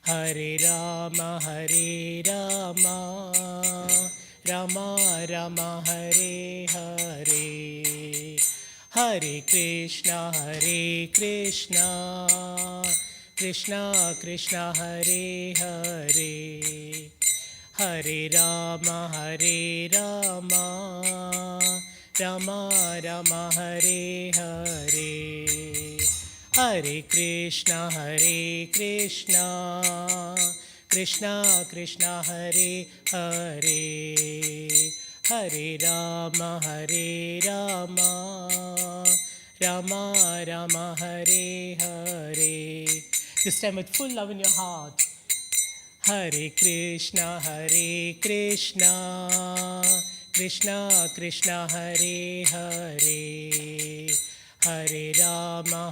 Hare Rama, Rama Rama, Hare Hare, Hare Krishna, Krishna Krishna, Hare Hare, Hare Rama, Rama Rama, Hare Hare, Hare Krishna, Krishna Krishna, Hare Hare, Hare Rama, Rama Rama, Hare Hare. This time with full love in your heart. Hare Krishna, Krishna Krishna, Hare Hare, Hare Rama,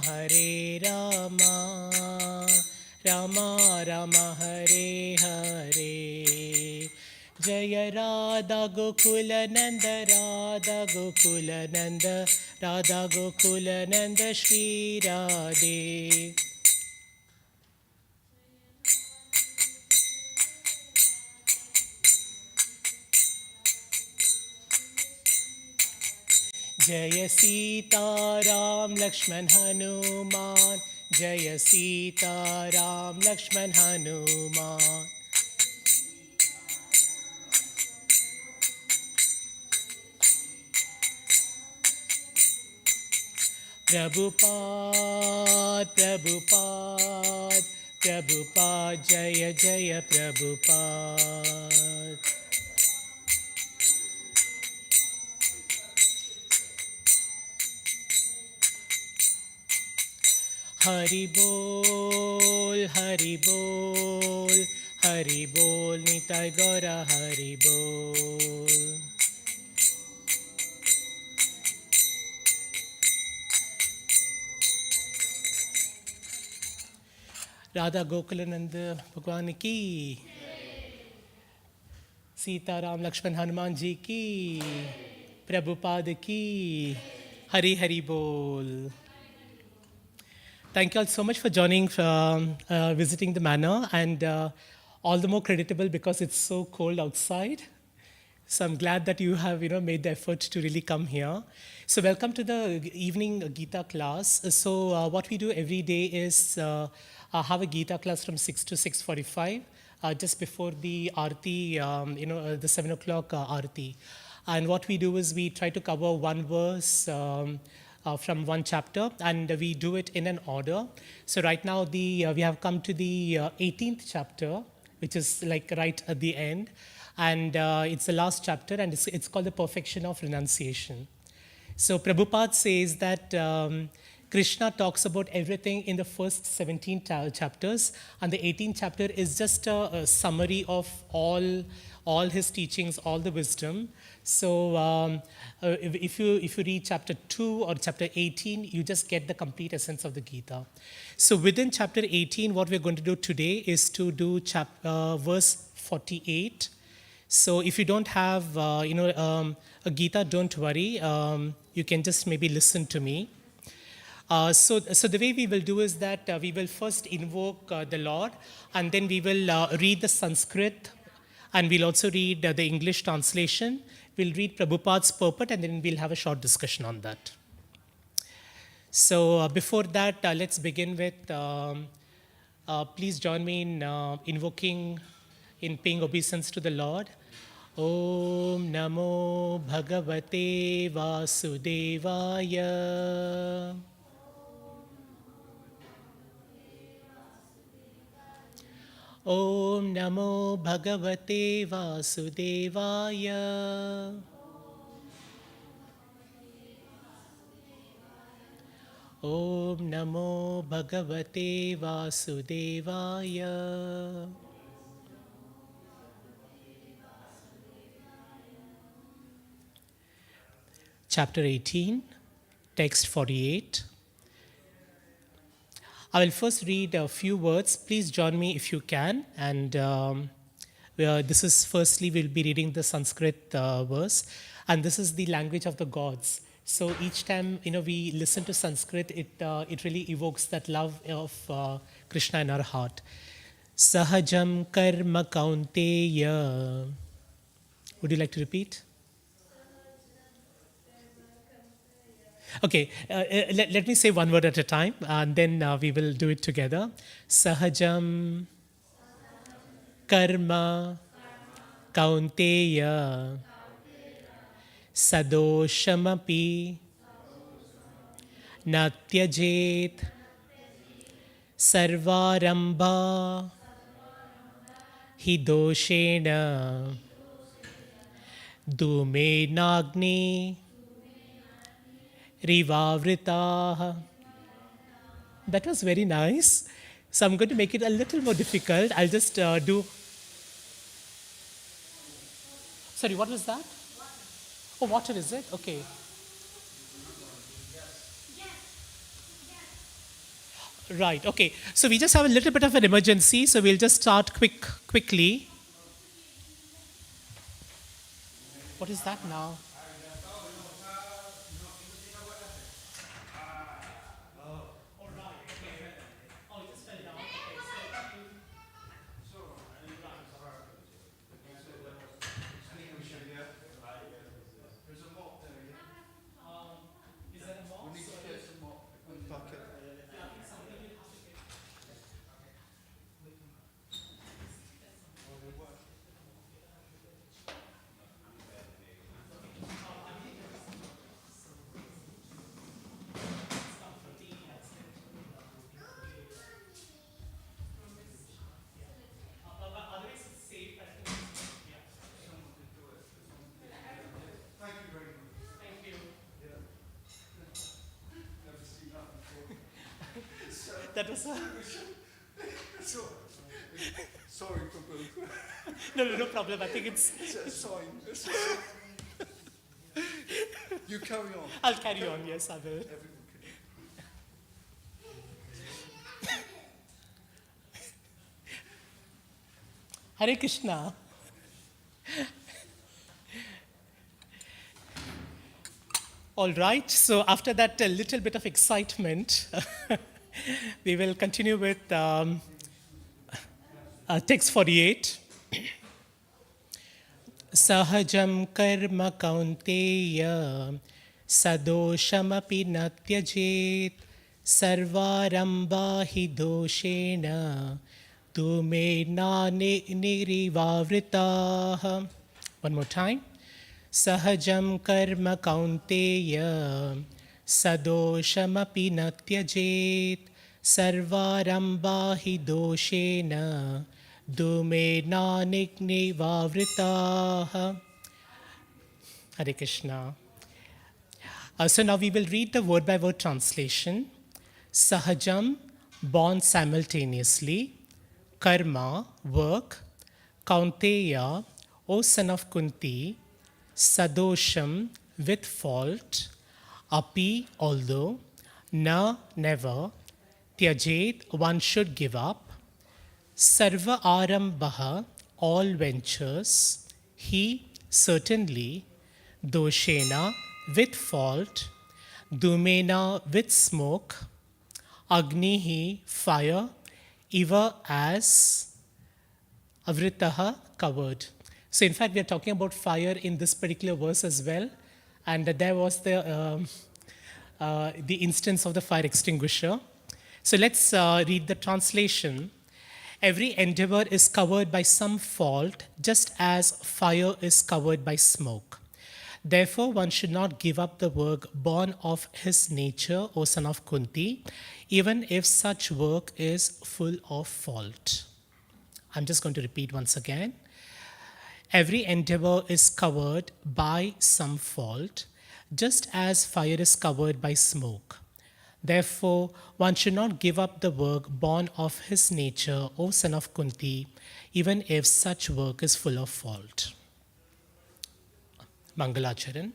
Rama Rama, Hare Hare. Jaya Radha Gokula Nanda, Radha Gokula Nanda, Shri Radhe. Jaya Sita Ram Lakshman Hanuman, Jaya Sita Ram Lakshman Hanuman. Prabhupada, Jaya Jaya Prabhupada. Hari Bol, Hari Bol, Hari Bol, Nitai Gaura, Hari Bol. Radha Gokulananda Bhagwan ki, Sita Ram Lakshman Hanuman ji ki, Prabhupada ki, Hari Hari Bol. Thank you all so much for joining, visiting the manor, and all the more creditable because it's so cold outside. So I'm glad that you have made the effort to really come here. So welcome to the evening Gita class. So what we do every day is have a Gita class from 6 to 6:45, just before the Aarti, the 7 o'clock Aarti. And what we do is we try to cover one verse from one chapter, and we do it in an order. So right now we have come to the 18th chapter, which is like right at the end. And it's the last chapter, and it's called the perfection of renunciation. So Prabhupada says that Krishna talks about everything in the first 17 chapters, and the 18th chapter is just a summary of all his teachings, all the wisdom. So if you read chapter 2 or chapter 18, you just get the complete essence of the Gita. So within chapter 18, what we're going to do today is to do verse 48. So if you don't have a Gita, don't worry. You can just maybe listen to me. So the way we will do is that we will first invoke the Lord, and then we will read the Sanskrit, and we'll also read the English translation. We'll read Prabhupada's purport, and then we'll have a short discussion on that. So before that, let's begin with, please join me in paying obeisance to the Lord. Om Namo Bhagavate Vasudevaya. Om Namo Bhagavate Vasudevaya. Om Namo Bhagavate Vasudevaya. Chapter 18, text 48. I will first read a few words. Please join me if you can. And this is firstly, we'll be reading the Sanskrit verse. And this is the language of the gods. So each time we listen to Sanskrit, it really evokes that love of Krishna in our heart. Sahajam karma kaunteya. Would you like to repeat? Okay, let me say one word at a time, and then we will do it together. Sahajam karma kaunteya sadoshamapi natyajet sarvarambha hidoshena dume nagni rivavritaha. That was very nice. So I'm going to make it a little more difficult. I'll just do. Sorry, what was that? Oh, water is it? Okay. Right. Okay. So we just have a little bit of an emergency. So we'll just start quickly. What is that now? That was Sorry for both. no problem. I think it's Sorry. You carry on. I'll carry on. Yes, I will. Everyone can. Hare Krishna. All right. So after that little bit of excitement, we will continue with text 48. Sahajam karma kaunteya sadoshamapi natyajet sarvarambha hi doshena tume na nirivavritaha. One more time. Sahajam karma kaunteya sadoshamapi natyajet sarvarambha hi doshena dume nanikni vavritaha. Hare Krishna. So now we will read the word by word translation. Sahajam, born simultaneously. Karma, work. Kaunteya, O son of Kunti. Sadosham, with fault. Api, although. Na, never. Tyajet, one should give up. Sarva arambaha, all ventures. He, certainly. Doshena, with fault. Dumena, with smoke. Agnihi, fire. Iva, as. Avritaha, covered. So in fact, we are talking about fire in this particular verse as well. And there was the instance of the fire extinguisher. So let's read the translation. Every endeavor is covered by some fault, just as fire is covered by smoke. Therefore, one should not give up the work born of his nature, O son of Kunti, even if such work is full of fault. I'm just going to repeat once again. Every endeavor is covered by some fault, just as fire is covered by smoke. Therefore, one should not give up the work born of his nature, O son of Kunti, even if such work is full of fault. Mangalacharan.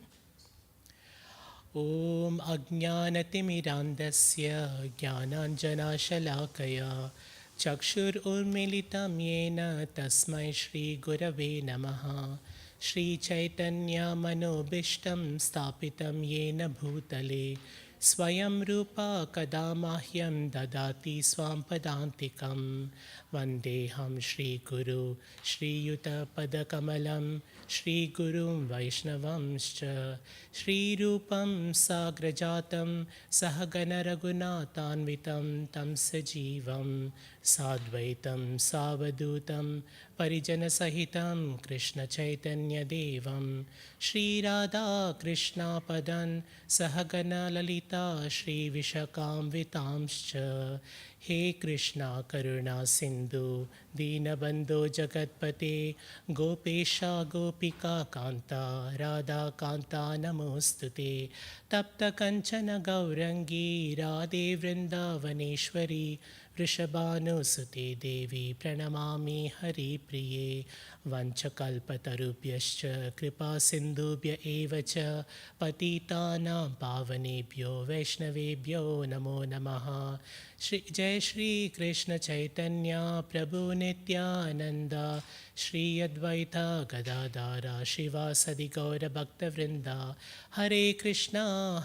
Om Ajnanatimirandasya Jnananjana Shalakaya Chakshur Urmilitam Yena Tasmai Shri Gurave Namaha Shri Chaitanya Manobishtam Stapitam Yena Bhutale Swayam Rupa Kadamahyam Dadati Swam Padantikam Vandeham Shri Guru Shri Yuta Padakamalam Shri Gurum Vaishnavamscha Shri Rupam Sagrajatam Sahagana Raghunathanvitam Tam Sajivam Sadvaitam Savadutam Parijana Sahitam Krishna Chaitanya Devam Shri Radha Krishna Padan Sahagana Lalita Shri Vishakam Vitamscha He Krishna Karuna Sindhu Dinabandhu Jagatpate Gopesha Gopika Kanta Radha Kanta Namostute Tapta Kanchana Gaurangi Radhe Vrindavaneshwari Vrishabhanusute Devi Pranamami Hari Priye Vanchakalpatarubhyascha Kripa Sindhubhya Evacha Patitanam Pavanebhyo Vaishnavebhyo Namo Namaha Jai Shri Krishna Chaitanya Prabhu Nityananda Shri Advaita Gadadara Shivasadi Gaura Bhakta Vrinda Hare Krishna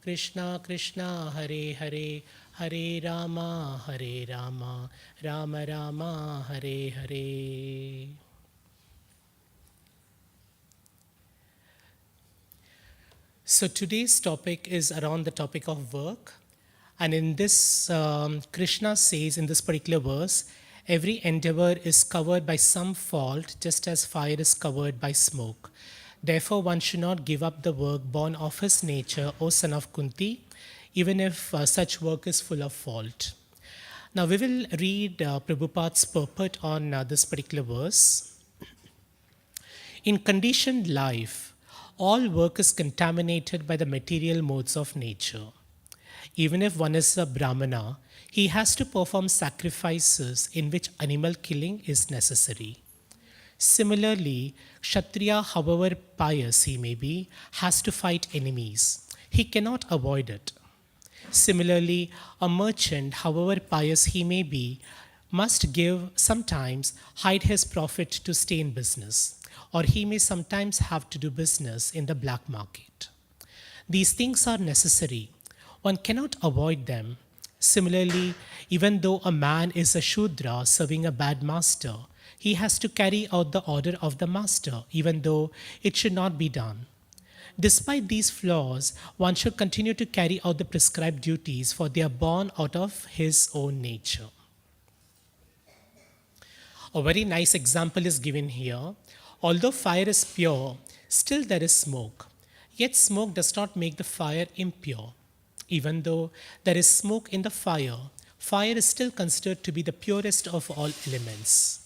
Krishna Krishna Hare Hare Hare Rama, Rama Rama, Hare Hare. So today's topic is around the topic of work. And in this, Krishna says in this particular verse, every endeavor is covered by some fault, just as fire is covered by smoke. Therefore, one should not give up the work born of his nature, O son of Kunti, even if such work is full of fault. Now we will read Prabhupada's purport on this particular verse. In conditioned life, all work is contaminated by the material modes of nature. Even if one is a Brahmana, he has to perform sacrifices in which animal killing is necessary. Similarly, Kshatriya, however pious he may be, has to fight enemies. He cannot avoid it. Similarly, a merchant, however pious he may be, must sometimes hide his profit to stay in business, or he may sometimes have to do business in the black market. These things are necessary. One cannot avoid them. Similarly, even though a man is a Shudra serving a bad master, he has to carry out the order of the master, even though it should not be done. Despite these flaws, one should continue to carry out the prescribed duties, for they are born out of his own nature. A very nice example is given here. Although fire is pure, still there is smoke. Yet smoke does not make the fire impure. Even though there is smoke in the fire, fire is still considered to be the purest of all elements.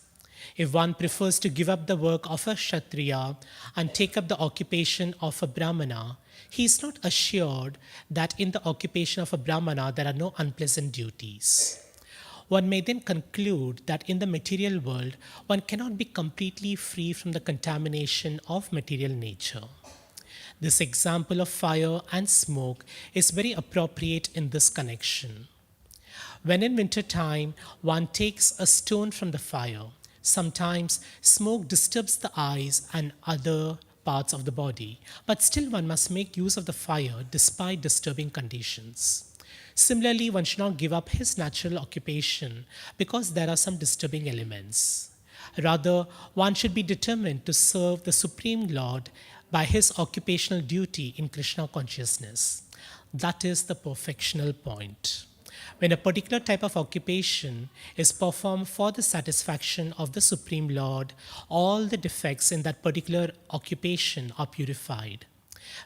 If one prefers to give up the work of a Kshatriya and take up the occupation of a Brahmana, he is not assured that in the occupation of a Brahmana there are no unpleasant duties. One may then conclude that in the material world, one cannot be completely free from the contamination of material nature. This example of fire and smoke is very appropriate in this connection. When in winter time one takes a stone from the fire, sometimes smoke disturbs the eyes and other parts of the body, but still one must make use of the fire despite disturbing conditions. Similarly, one should not give up his natural occupation because there are some disturbing elements. Rather, one should be determined to serve the Supreme Lord by his occupational duty in Krishna consciousness. That is the perfectional point. When a particular type of occupation is performed for the satisfaction of the Supreme Lord, all the defects in that particular occupation are purified.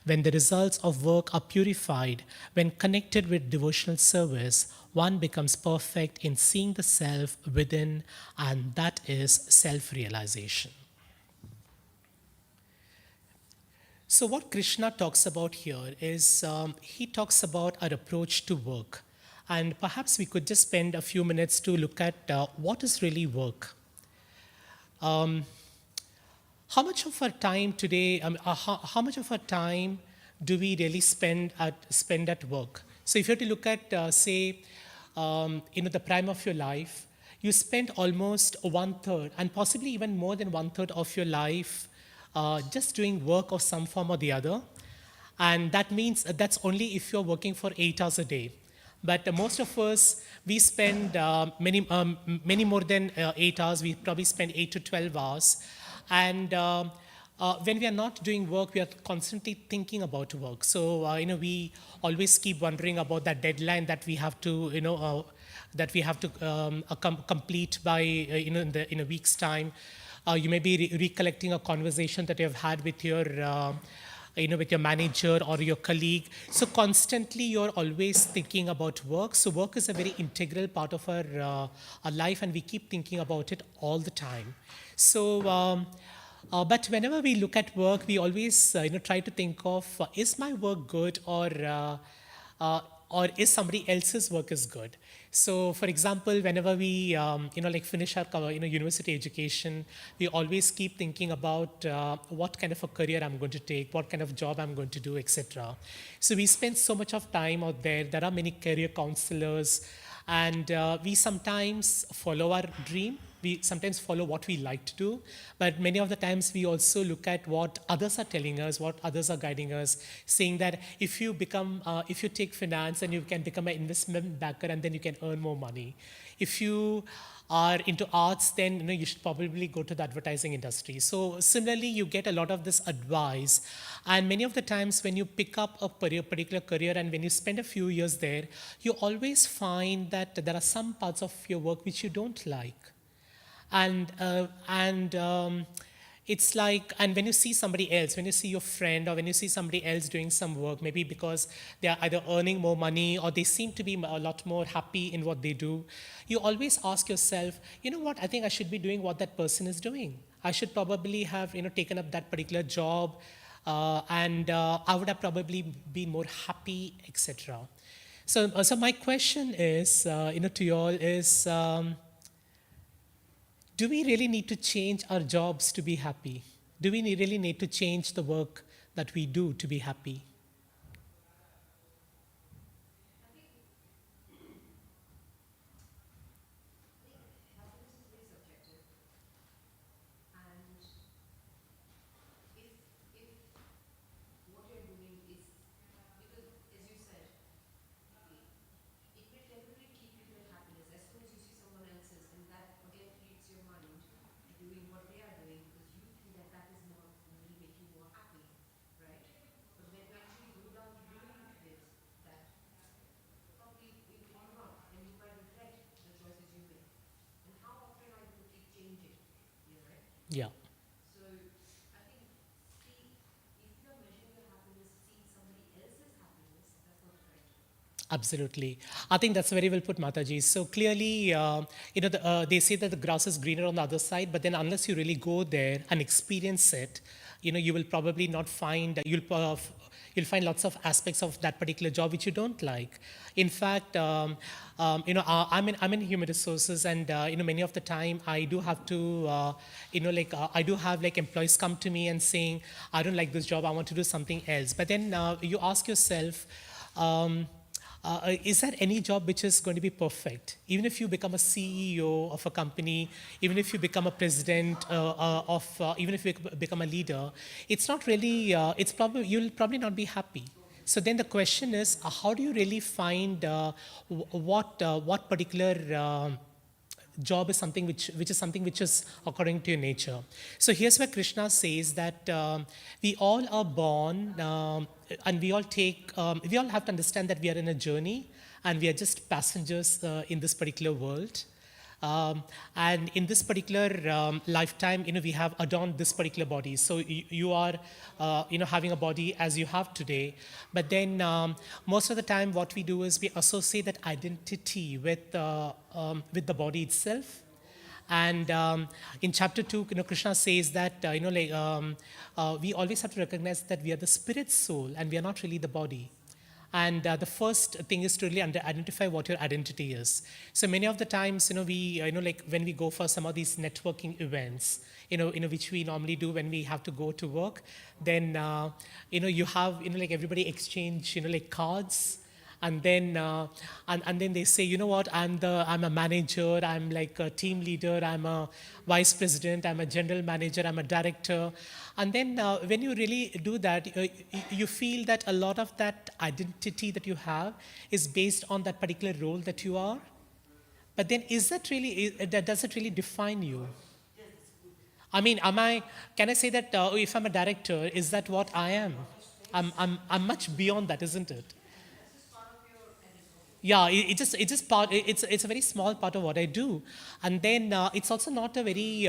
When the results of work are purified, when connected with devotional service, one becomes perfect in seeing the self within, and that is self-realization. So what Krishna talks about here is he talks about our approach to work. And perhaps we could just spend a few minutes to look at what is really work. How much of our time today, how much of our time do we really spend at work? So if you have to look at, say, the prime of your life, you spend almost one third and possibly even more than one third of your life just doing work of some form or the other. And that means that's only if you're working for 8 hours a day. But most of us, we spend many more than 8 hours. We probably spend 8 to 12 hours. And when we are not doing work, we are constantly thinking about work. So, we always keep wondering about that deadline that we have to, complete by, in a week's time. You may be recollecting a conversation that you have had with your with your manager or your colleague. So constantly you're always thinking about work. So work is a very integral part of our life, and we keep thinking about it all the time. So but whenever we look at work, we always try to think of is my work good, or is somebody else's work is good. So for example, whenever we finish our university education, we always keep thinking about what kind of a career I'm going to take, what kind of job I'm going to do, etc. So we spend so much of time out there. There are many career counselors, and we sometimes follow our dream. We sometimes follow what we like to do, but many of the times we also look at what others are telling us, what others are guiding us, saying that if you take finance, and you can become an investment banker, and then you can earn more money. If you are into arts, then you should probably go to the advertising industry. So similarly, you get a lot of this advice, and many of the times when you pick up a particular career and when you spend a few years there, you always find that there are some parts of your work which you don't like. And it's like, and when you see somebody else, when you see your friend, or when you see somebody else doing some work, maybe because they are either earning more money or they seem to be a lot more happy in what they do, you always ask yourself, you know what, I think I should be doing what that person is doing. I should probably have taken up that particular job, and I would have probably been more happy, etc. So my question is, to you all is, do we really need to change our jobs to be happy? Do we really need to change the work that we do to be happy? Yeah. Absolutely. I think that's very well put, Mataji. So clearly, they say that the grass is greener on the other side, but then unless you really go there and experience it, you will probably not find, you'll find lots of aspects of that particular job which you don't like. In fact, I'm in human resources, and many of the time I do have to, I do have like employees come to me and saying, I don't like this job, I want to do something else. But then you ask yourself, is there any job which is going to be perfect? Even if you become a CEO of a company, even if you become a president even if you become a leader, it's not really, you'll probably not be happy. So then the question is, how do you really find what particular job is something which is according to your nature. So here's where Krishna says that we all are born, and we all have to understand that we are in a journey, and we are just passengers in this particular world. And in this particular lifetime, we have adorned this particular body. So you are, having a body as you have today. But then most of the time, what we do is we associate that identity with the body itself. And in chapter 2, Krishna says that we always have to recognize that we are the spirit soul, and we are not really the body. And the first thing is to really identify what your identity is. So many of the times, we, when we go for some of these networking events, which we normally do when we have to go to work, then, you have, everybody exchange, cards. and then they say, you know what, I'm a manager, I'm like a team leader, I'm a vice president, I'm a general manager, I'm a director. And then when you really do that, you feel that a lot of that identity that you have is based on that particular role that you are. But then does it really define you? I mean, can I say that if I'm a director, is that what I am? I'm much beyond that, isn't it? Yeah, it just part. It's a very small part of what I do, and then it's also not a very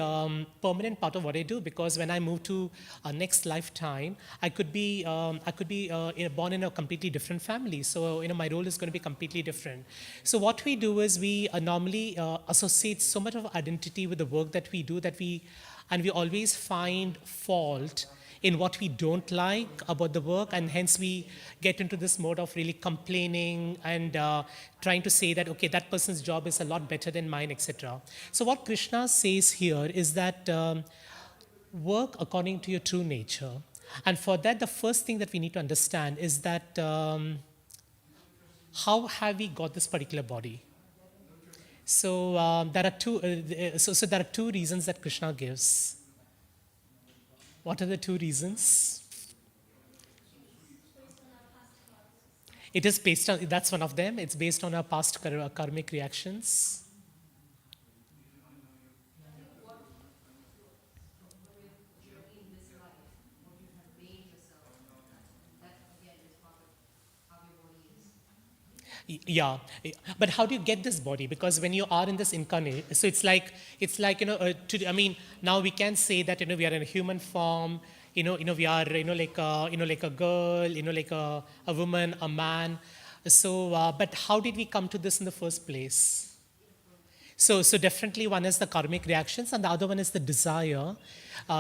permanent part of what I do, because when I move to a next lifetime, I could be born in a completely different family. So my role is going to be completely different. So what we do is we normally associate so much of identity with the work that we do, and we always find fault in what we don't like about the work, and hence we get into this mode of really complaining and trying to say that, okay, that person's job is a lot better than mine, etc. So what Krishna says here is that work according to your true nature. And for that, the first thing that we need to understand is that how have we got this particular body? So there are two reasons that Krishna gives. What are the two reasons? It is based on, that's one of them. It's based on our past karmic reactions. Yeah, but how do you get this body? Because when you are in this incarnate, so it's like I mean, now we can say that we are in a human form. We are like a girl, like a woman, a man. So, but how did we come to this in the first place? So definitely one is the karmic reactions, and the other one is the desire.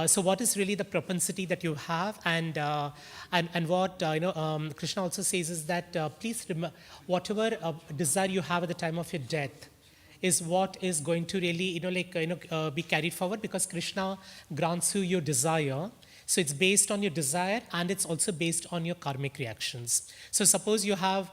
So what is really the propensity that you have, and what Krishna also says is that please whatever desire you have at the time of your death is what is going to really be carried forward, because Krishna grants you your desire. So it's based on your desire, and it's also based on your karmic reactions. So suppose you have,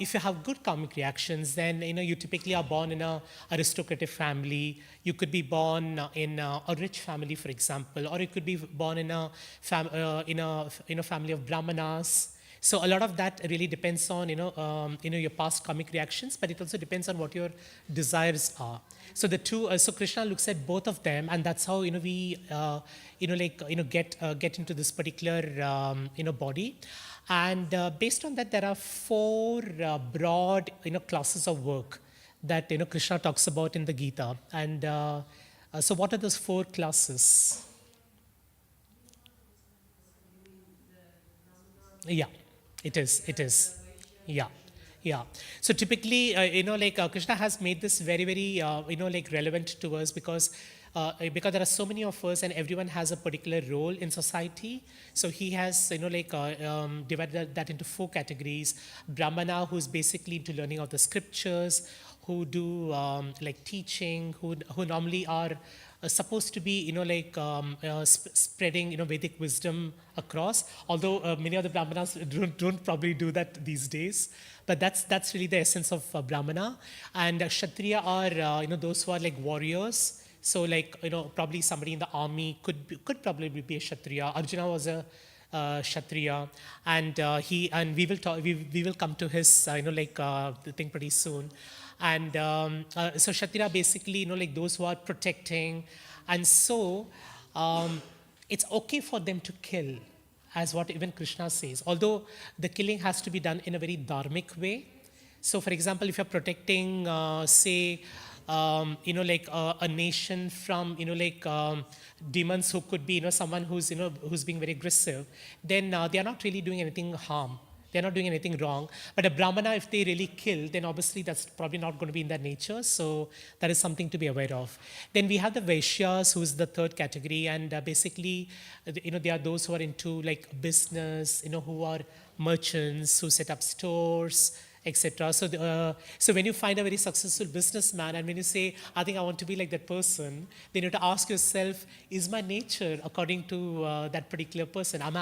if you have good karmic reactions, then you typically are born in a aristocratic family. You could be born in a rich family, for example, or you could be born in a family of brahmanas. So a lot of that really depends on your past karmic reactions, but it also depends on what your desires are. So the two, so Krishna looks at both of them, and that's how we get into this particular body. And based on that, there are four broad classes of work that Krishna talks about in the Gita. And so what are those four classes? Yeah, it is. It is. Yeah. Yeah. So typically, Krishna has made this very, very, relevant to us, because there are so many of us and everyone has a particular role in society. So he has, divided that into four categories. Brahmana, who's basically into learning of the scriptures, who do teaching, who normally are supposed to be, spreading, Vedic wisdom across. Although many of the Brahmanas don't probably do that these days, but that's really the essence of Brahmana. And Kshatriya are, those who are like warriors. So probably somebody in the army could probably be a Kshatriya. Arjuna was a Kshatriya, and we will come to his the thing pretty soon. And so Kshatriya basically those who are protecting, and so it's okay for them to kill, as what even Krishna says, although the killing has to be done in a very dharmic way. So for example, if you're protecting say a nation from demons who could be someone who's being very aggressive, then they are not really doing anything harm. They're not doing anything wrong. But a Brahmana, if they really kill, then obviously that's probably not going to be in their nature. So that is something to be aware of. Then we have the Vaishyas, who's the third category. And basically, they are those who are into business, who are merchants, who set up stores, etc. So when you find a very successful businessman, and when you say, I think I want to be like that person, then you have to ask yourself, is my nature according to that particular person? Can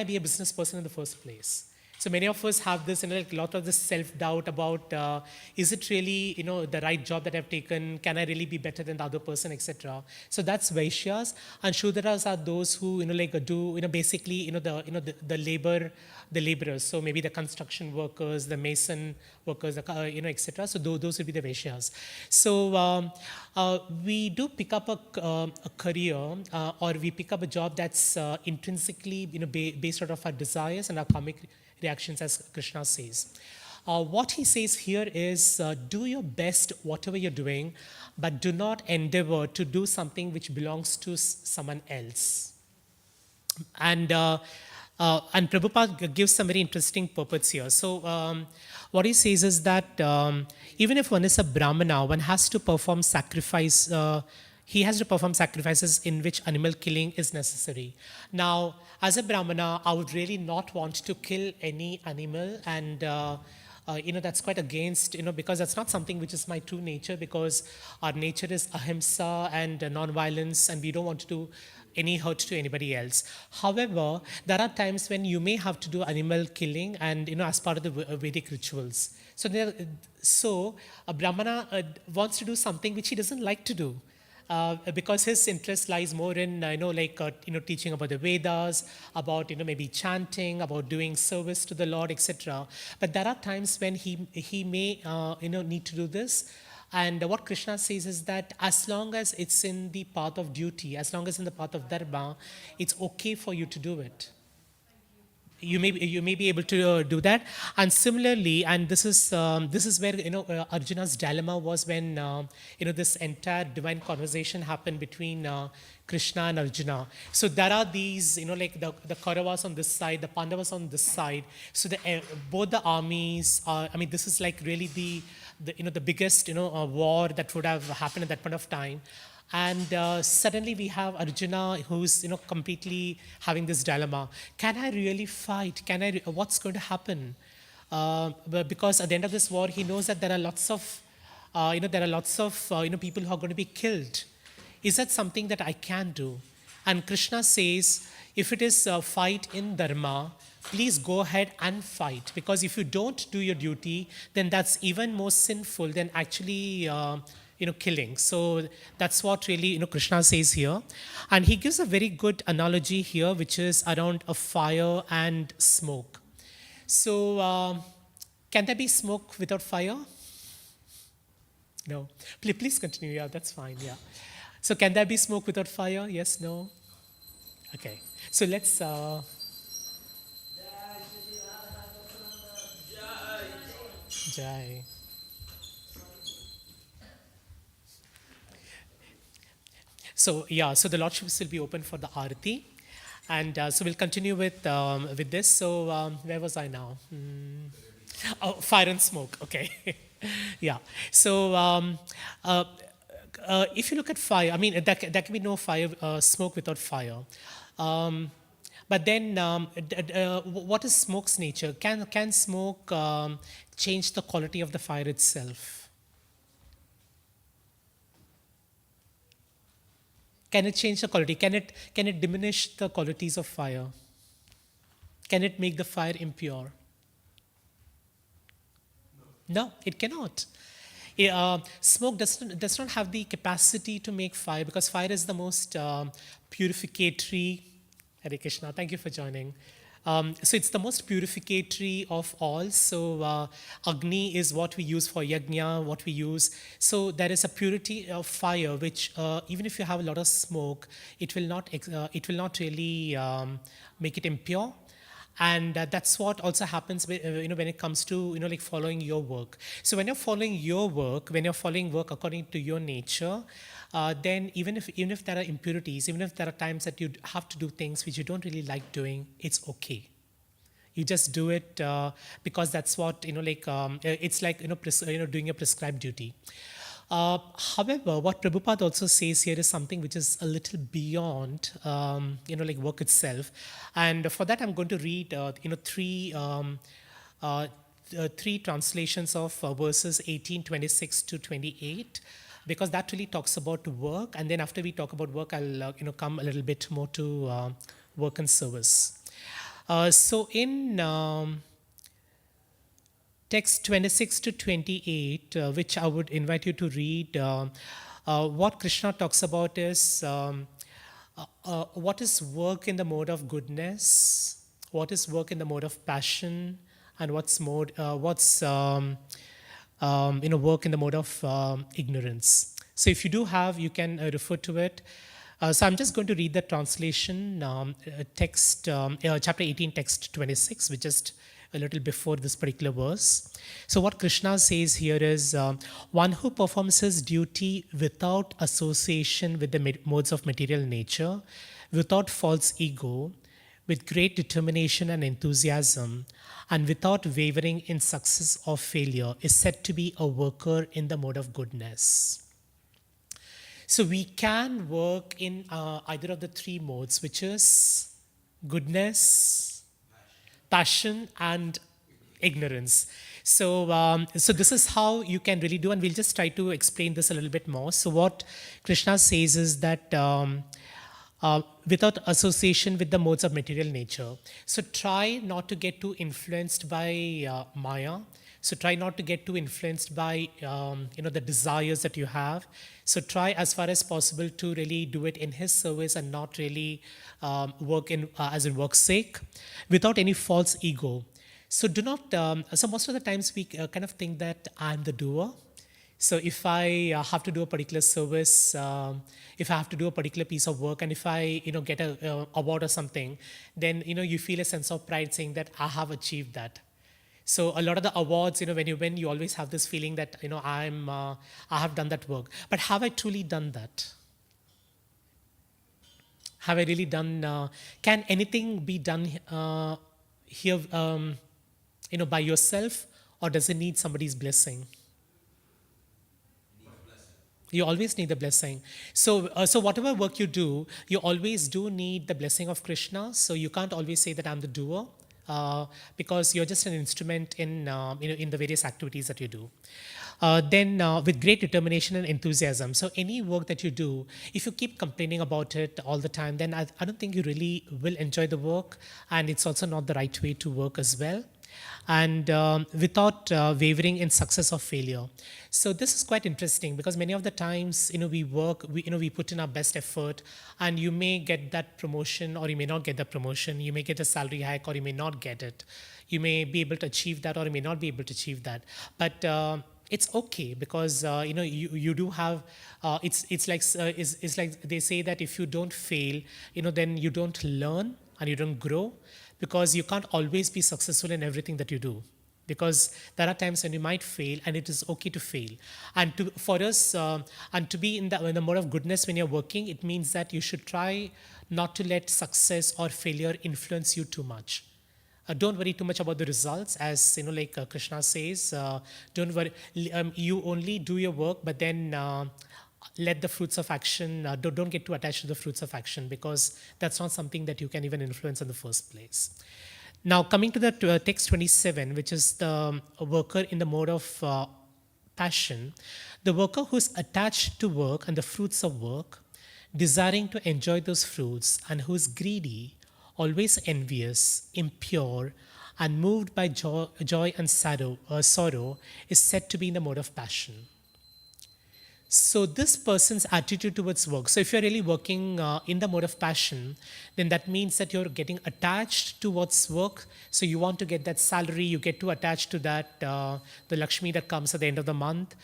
I be a business person in the first place? So many of us have this, like a lot of this self-doubt about, is it really, the right job that I've taken? Can I really be better than the other person, etc. So that's Vaishyas, and Shudras are those who, like do, basically, the laborers. So maybe the construction workers, the mason workers, etc. So those would be the Vaishyas. So we do pick up a career, or we pick up a job that's intrinsically, based out of our desires and our karmic reactions, as Krishna says. What he says here is, do your best whatever you're doing, but do not endeavor to do something which belongs to someone else. And Prabhupada gives some very interesting purports here. So what he says is that even if one is a Brahmana, one has to perform sacrifice. He has to perform sacrifices in which animal killing is necessary. Now, as a Brahmana, I would really not want to kill any animal, and that's quite against, because that's not something which is my true nature, because our nature is ahimsa and non-violence, and we don't want to do any hurt to anybody else. However, there are times when you may have to do animal killing, and as part of the Vedic rituals. So a Brahmana wants to do something which he doesn't like to do. Because his interest lies more in, teaching about the Vedas, about, maybe chanting, about doing service to the Lord, etc. But there are times when he may, need to do this. And what Krishna says is that as long as it's in the path of duty, as long as in the path of dharma, it's okay for you to do it. You may be able to do that. And similarly, and this is where Arjuna's dilemma was when this entire divine conversation happened between Krishna and Arjuna. So there are these like the Kauravas on this side, the Pandavas on this side. So both the armies are, this is like really the biggest war that would have happened at that point of time. And suddenly we have Arjuna, who's completely having this dilemma. Can I really fight? What's going to happen? Because at the end of this war, he knows that there are lots of people who are going to be killed. Is that something that I can do? And Krishna says, if it is a fight in dharma, please go ahead and fight. Because if you don't do your duty, then that's even more sinful than actually killing. So that's what really Krishna says here. And he gives a very good analogy here, which is around a fire and smoke. So can there be smoke without fire? No. Please continue. Yeah, that's fine. Yeah. So can there be smoke without fire? Yes, no? Okay. So let's... Jai. So the Lordships will be open for the Arati. And so we'll continue with this. So where was I now? Oh, fire and smoke. Okay. Yeah. So if you look at fire, there can be no fire, smoke without fire. But then, what is smoke's nature? Can smoke change the quality of the fire itself? Can it change the quality? Can it diminish the qualities of fire? Can it make the fire impure? No, it cannot. Smoke does not have the capacity to make fire, because fire is the most purificatory. Hare Krishna, thank you for joining. So it's the most purificatory of all. So Agni is what we use for yajna, what we use. So there is a purity of fire, which even if you have a lot of smoke, it will not really make it impure. And that's what also happens when it comes to like following your work. So when you're following your work, when you're following work according to your nature, then even if there are impurities, even if there are times that you have to do things which you don't really like doing, it's okay. You just do it because that's what it's like doing a prescribed duty. However, what Prabhupada also says here is something which is a little beyond, work itself. And for that, I'm going to read, three translations of verses 18, 26 to 28, because that really talks about work. And then after we talk about work, I'll, come a little bit more to work and service. So in text 26 to 28, which I would invite you to read. What Krishna talks about is what is work in the mode of goodness, what is work in the mode of passion, and what's work in the mode of ignorance. So if you do have, you can refer to it. So I'm just going to read the translation, chapter 18, text 26, which is a little before this particular verse. So what Krishna says here is, one who performs his duty without association with the modes of material nature, without false ego, with great determination and enthusiasm, and without wavering in success or failure, is said to be a worker in the mode of goodness. So we can work in either of the three modes, which is goodness, passion, and ignorance. So this is how you can really do, and we'll just try to explain this a little bit more. So what Krishna says is that without association with the modes of material nature. So try not to get too influenced by Maya. So try not to get too influenced by the desires that you have. So try as far as possible to really do it in His service and not really work in as in work's sake, without any false ego. So do not. So most of the times we kind of think that I'm the doer. So if I have to do a particular service, if I have to do a particular piece of work, and if I get a award or something, then you feel a sense of pride saying that I have achieved that. So a lot of the awards, when you win, you always have this feeling that I have done that work. But have I truly done that? Have I really done? Can anything be done here, by yourself, or does it need somebody's blessing? You always need the blessing. So whatever work you do, you always do need the blessing of Krishna. So you can't always say that I'm the doer, because you're just an instrument in the various activities that you do. Then with great determination and enthusiasm. So any work that you do, if you keep complaining about it all the time, then I don't think you really will enjoy the work, and it's also not the right way to work as well. And without wavering in success or failure. So this is quite interesting, because many of the times we work, we put in our best effort, and you may get that promotion or you may not get the promotion. You may get a salary hike or you may not get it. You may be able to achieve that or you may not be able to achieve that. But it's okay, because you do have it's like they say that if you don't fail, then you don't learn and you don't grow, because you can't always be successful in everything that you do, because there are times when you might fail, and it is okay to fail. And for us, and to be in the mode of goodness when you're working, it means that you should try not to let success or failure influence you too much. Don't worry too much about the results, as like Krishna says. Don't worry. You only do your work, but then let the fruits of action. Don't get too attached to the fruits of action, because that's not something that you can even influence in the first place. Now, coming to the text 27, which is the worker in the mode of passion, the worker who's attached to work and the fruits of work, desiring to enjoy those fruits, and who's greedy, always envious, impure, and moved by joy and sorrow, is said to be in the mode of passion. So this person's attitude towards work. So if you're really working in the mode of passion, then that means that you're getting attached towards work. So you want to get that salary, you get too attached to that, the Lakshmi that comes at the end of the month.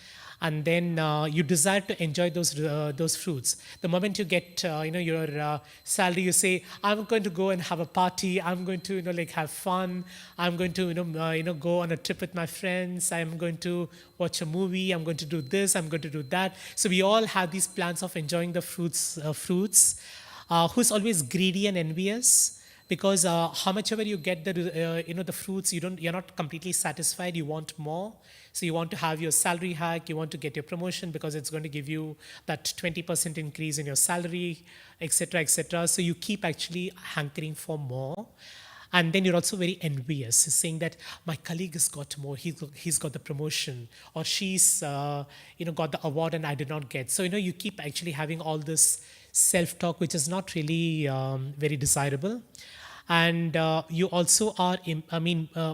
And then you desire to enjoy those fruits. The moment you get your salary, you say, I'm going to go and have a party. I'm going to have fun. I'm going to go on a trip with my friends. I'm going to watch a movie. I'm going to do this. I'm going to do that. So we all have these plans of enjoying the fruits. Who's always greedy and envious, because how much ever you get the fruits, you're not completely satisfied. You want more. So you want to have your salary hike, you want to get your promotion because it's going to give you that 20% increase in your salary, etc., etc. So you keep actually hankering for more. And then you're also very envious, saying that my colleague has got more, he's got the promotion, or she's got the award and I did not get. So you keep actually having all this self-talk, which is not really very desirable. and you also are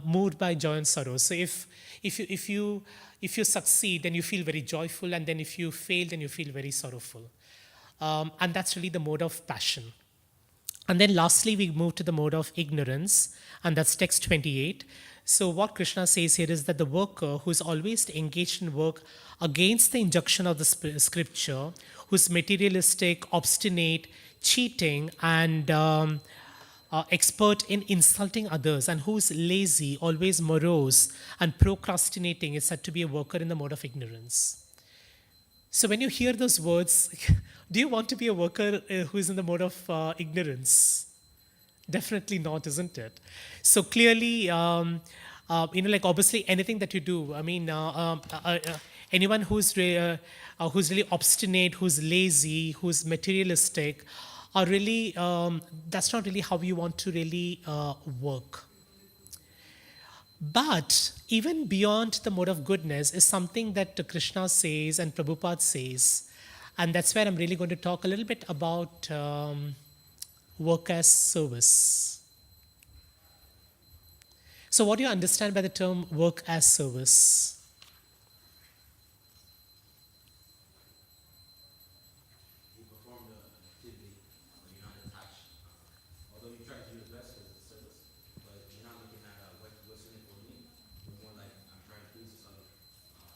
moved by joy and sorrow. So if you succeed, then you feel very joyful, and then if you fail, then you feel very sorrowful. And that's really the mode of passion. And then lastly, we move to the mode of ignorance, and that's text 28. So, what Krishna says here is that the worker who is always engaged in work against the injunction of the scripture, who's materialistic, obstinate, cheating, and expert in insulting others, and who's lazy, always morose, and procrastinating, is said to be a worker in the mode of ignorance. So when you hear those words, do you want to be a worker who is in the mode of ignorance? Definitely not, isn't it? So clearly, like obviously anything that you do, anyone who's really obstinate, who's lazy, who's materialistic, are really, that's not really how you want to really work. But even beyond the mode of goodness is something that Krishna says and Prabhupada says. And that's where I'm really going to talk a little bit about work as service. So, what do you understand by the term work as service? You perform the activity, but you're not attached. Although you try to do your best because it's a service, but you're not looking at what's in it for me. You're more like, I'm trying to please this other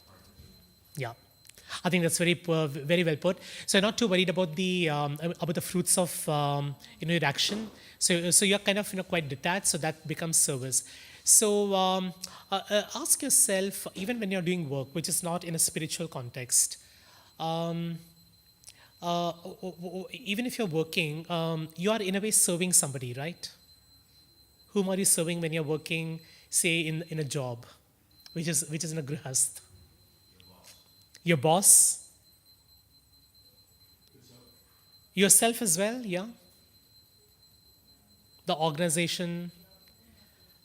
partner. Yeah, I think that's very well put. So you're not too worried about the fruits of your action. So you're kind of quite detached. So that becomes service. So ask yourself, even when you're doing work, which is not in a spiritual context, even if you're working, you are in a way serving somebody, right? Whom are you serving when you're working, say in a job, which is in a grihast? Your boss? Yourself as well, yeah. The organization,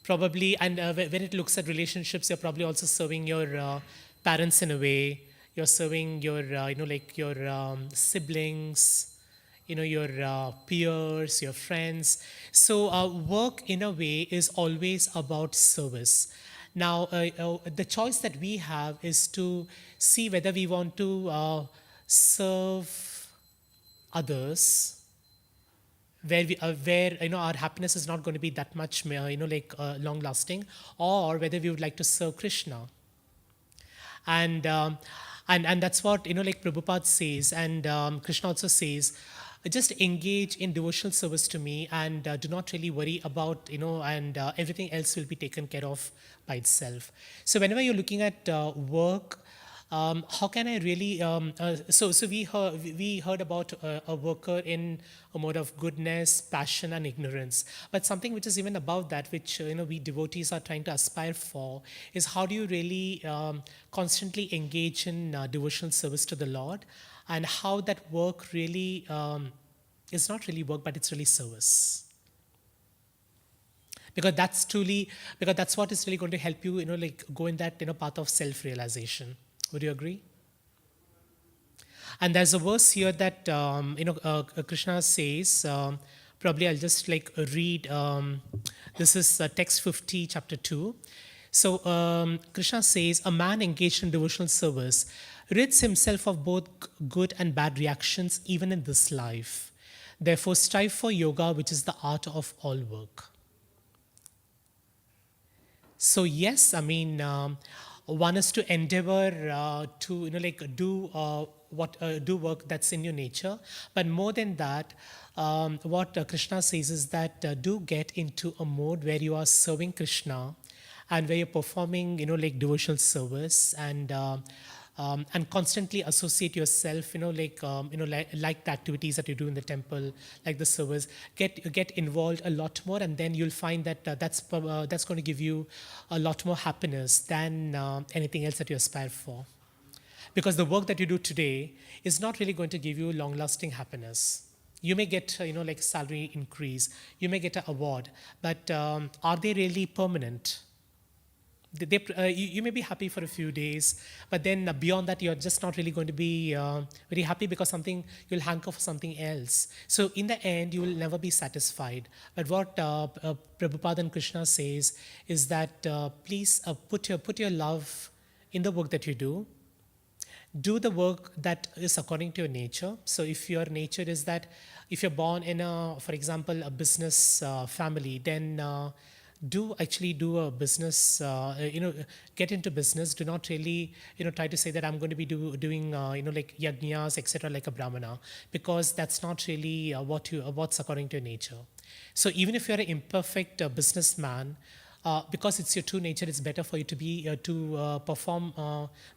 probably, and when it looks at relationships, you're probably also serving your parents in a way. You're serving your, your siblings, your peers, your friends. So work in a way is always about service. Now, the choice that we have is to see whether we want to serve others, where our happiness is not going to be that much long lasting, or whether we would like to serve Krishna. And that's what like Prabhupada says, and Krishna also says, just engage in devotional service to me, and do not really worry about and everything else will be taken care of by itself. So whenever you're looking at work, how can I really? So we heard about a worker in a mode of goodness, passion, and ignorance. But something which is even above that, which we devotees are trying to aspire for, is how do you really constantly engage in devotional service to the Lord, and how that work really is not really work, but it's really service. Because that's what is really going to help you, go in that path of self-realization. Would you agree? And there's a verse here that Krishna says. Probably I'll just read. This is text 50, chapter 2. So Krishna says, a man engaged in devotional service rids himself of both good and bad reactions even in this life. Therefore, strive for yoga, which is the art of all work. So yes, one is to endeavor to do work that's in your nature, but more than that, what Krishna says is that do get into a mode where you are serving Krishna, and where you're performing devotional service, and constantly associate yourself like the activities that you do in the temple, like the service. Get involved a lot more, and then you'll find that that's going to give you a lot more happiness than anything else that you aspire for. Because the work that you do today is not really going to give you long lasting happiness. You may get salary increase, you may get an award, but are they really permanent? you may be happy for a few days, but then beyond that, you're just not really going to be very happy because you'll hanker for something else. So in the end, you will never be satisfied. But what Prabhupada and Krishna says is that please put your love in the work that you do the work that is according to your nature. So if your nature is that, if you're born in for example, a business family, then do actually do a business, get into business. Do not really, try to say that I'm going to be doing, like yajnas, etc., like a brahmana, because that's not really what's according to your nature. So even if you're an imperfect businessman, because it's your true nature, it's better for you to be to perform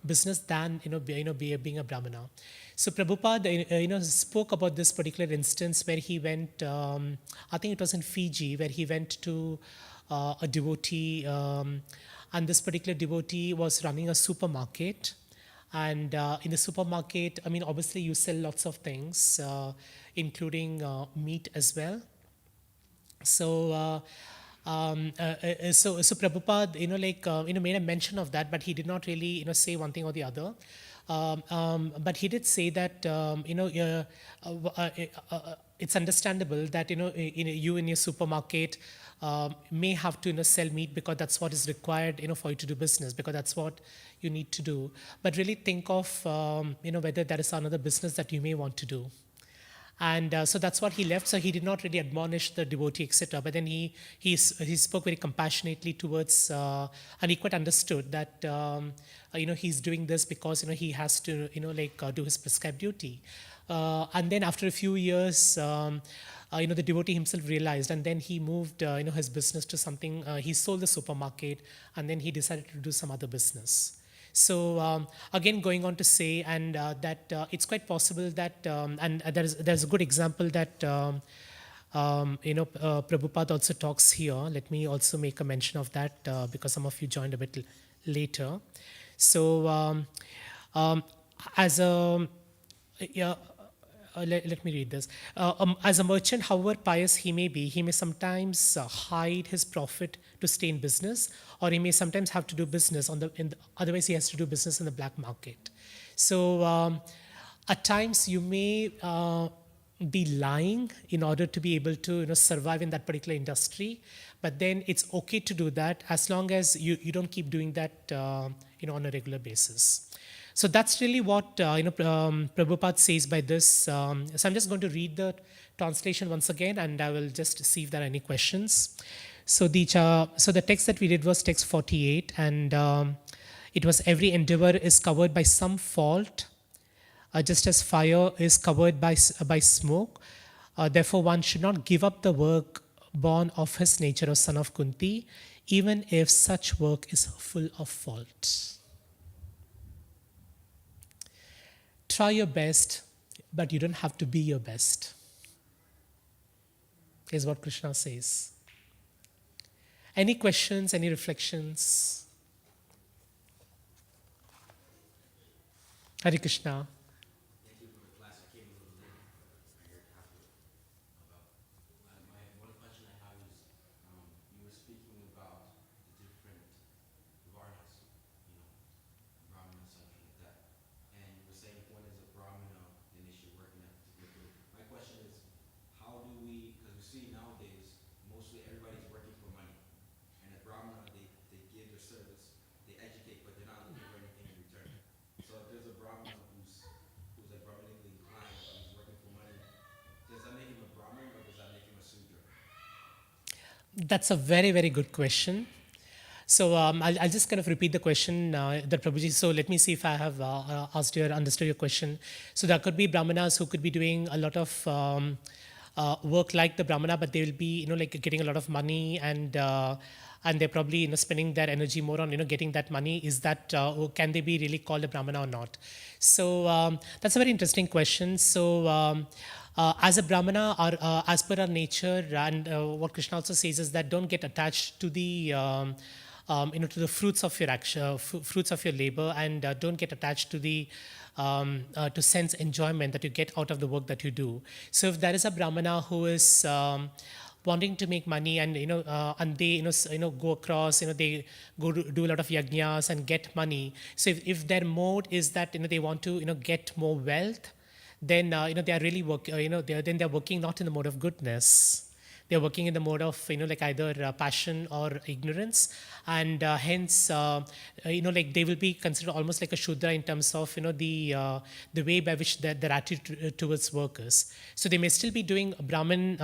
business than being a brahmana. So Prabhupada spoke about this particular instance where he went. I think it was in Fiji, where he went to a devotee, and this particular devotee was running a supermarket. And in the supermarket, I mean, obviously you sell lots of things, including meat as well. So. So Prabhupada, made a mention of that, but he did not really, say one thing or the other. But he did say that, it's understandable that, you in your supermarket may have to, sell meat because that's what is required, for you to do business, because that's what you need to do. But really think of, whether there is another business that you may want to do. And so that's what he left. So he did not really admonish the devotee, etc. But then he spoke very compassionately towards, and he quite understood that he's doing this because he has to do his prescribed duty. And then after a few years, the devotee himself realized, and then he moved his business to something. He sold the supermarket, and then he decided to do some other business. So again, going on to say, and that it's quite possible that, and there's a good example that Prabhupada also talks here. Let me also make a mention of that because some of you joined a bit later. So as a let me read this. As a merchant, however pious he may be, he may sometimes hide his profit to stay in business, or he may sometimes have to do business otherwise he has to do business in the black market. So at times you may be lying in order to be able to survive in that particular industry, but then it's okay to do that as long as you don't keep doing that on a regular basis. So that's really what Prabhupada says by this. So I'm just going to read the translation once again, and I will just see if there are any questions. So the text that we did was text 48, and it was, every endeavor is covered by some fault, just as fire is covered by smoke. Therefore, one should not give up the work born of his nature, or son of Kunti, even if such work is full of fault. Try your best, but you don't have to be your best, is what Krishna says. Any questions, any reflections? Hare Krishna. Thank you for the class. I came a little late. I heard half of it. My one question I have is, you were speaking about the different varnas, Brahmana and something like that. And you were saying if one is a Brahmana, then they should work in that particular field. My question is, how do we, because we see nowadays, mostly everybody's working for money. And a Brahmana, they give their service, they educate, but they're not looking for anything in return. So if there's a Brahmana who's like Brahmanically inclined, who's working for money, does that make him a Brahmin or does that make him a Sudra? That's a very, very good question. So I'll just kind of repeat the question that Prabhuji. So let me see if I have understood your question. So there could be Brahmanas who could be doing a lot of work like the Brahmana, but they will be like getting a lot of money, and they're probably spending their energy more on getting that money. Is that can they be really called a Brahmana or not? So that's a very interesting question. So as a Brahmana, or as per our nature, and what Krishna also says is that don't get attached to the to the fruits of your action, fruits of your labor, and don't get attached to the to sense enjoyment that you get out of the work that you do. So if there is a Brahmana who is wanting to make money, and and they go across, they go to do a lot of yajnas and get money. So if their mode is that they want to get more wealth, then they are really then they're working not in the mode of goodness. They're working in the mode of like either passion or ignorance, and hence like they will be considered almost like a shudra in terms of the way by which their attitude towards work is. So they may still be doing Brahmin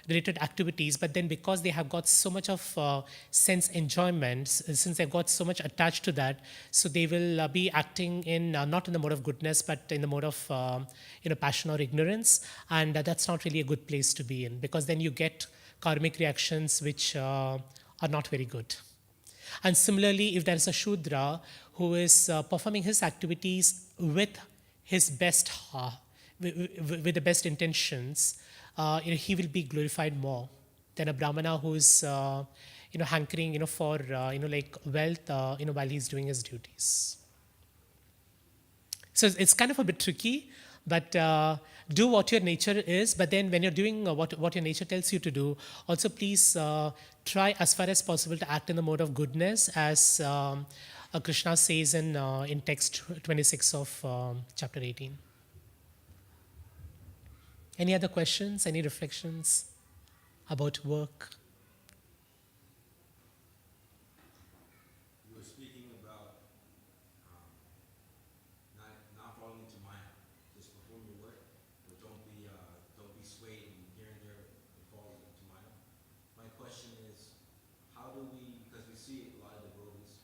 related activities, but then because they have got so much of sense enjoyment, since they've got so much attached to that, so they will be acting in not in the mode of goodness, but in the mode of passion or ignorance, and that's not really a good place to be in, because then you get karmic reactions which are not very good. And similarly, if there is a Shudra who is performing his activities with his best with the best intentions, he will be glorified more than a Brahmana who is hankering for like wealth while he's doing his duties. So it's kind of a bit tricky, but do what your nature is. But then when you're doing what your nature tells you to do, also please try as far as possible to act in the mode of goodness, as Krishna says in text 26 of chapter 18. Any other questions? Any reflections about work? You were speaking about not falling into Maya. Just perform your work, but don't be swayed and here and there and fall into Maya. My question is, how do we? Because we see a lot of devotees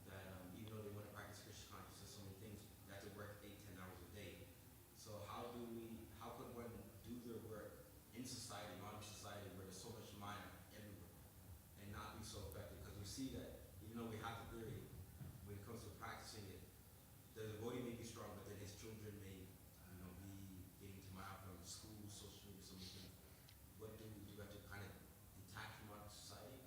that even though they want to practice Krishna consciousness, so many things, they have to work 8-10 hours a day. So how could one do their work in society, modern society, where there's so much Maya everywhere, and not be so effective? Because we see that even though we have the theory, when it comes to practicing it, the devotee may be strong, but then his children may, be getting to Maya from school, social media, so many things. What do you have to kind of detach from modern society,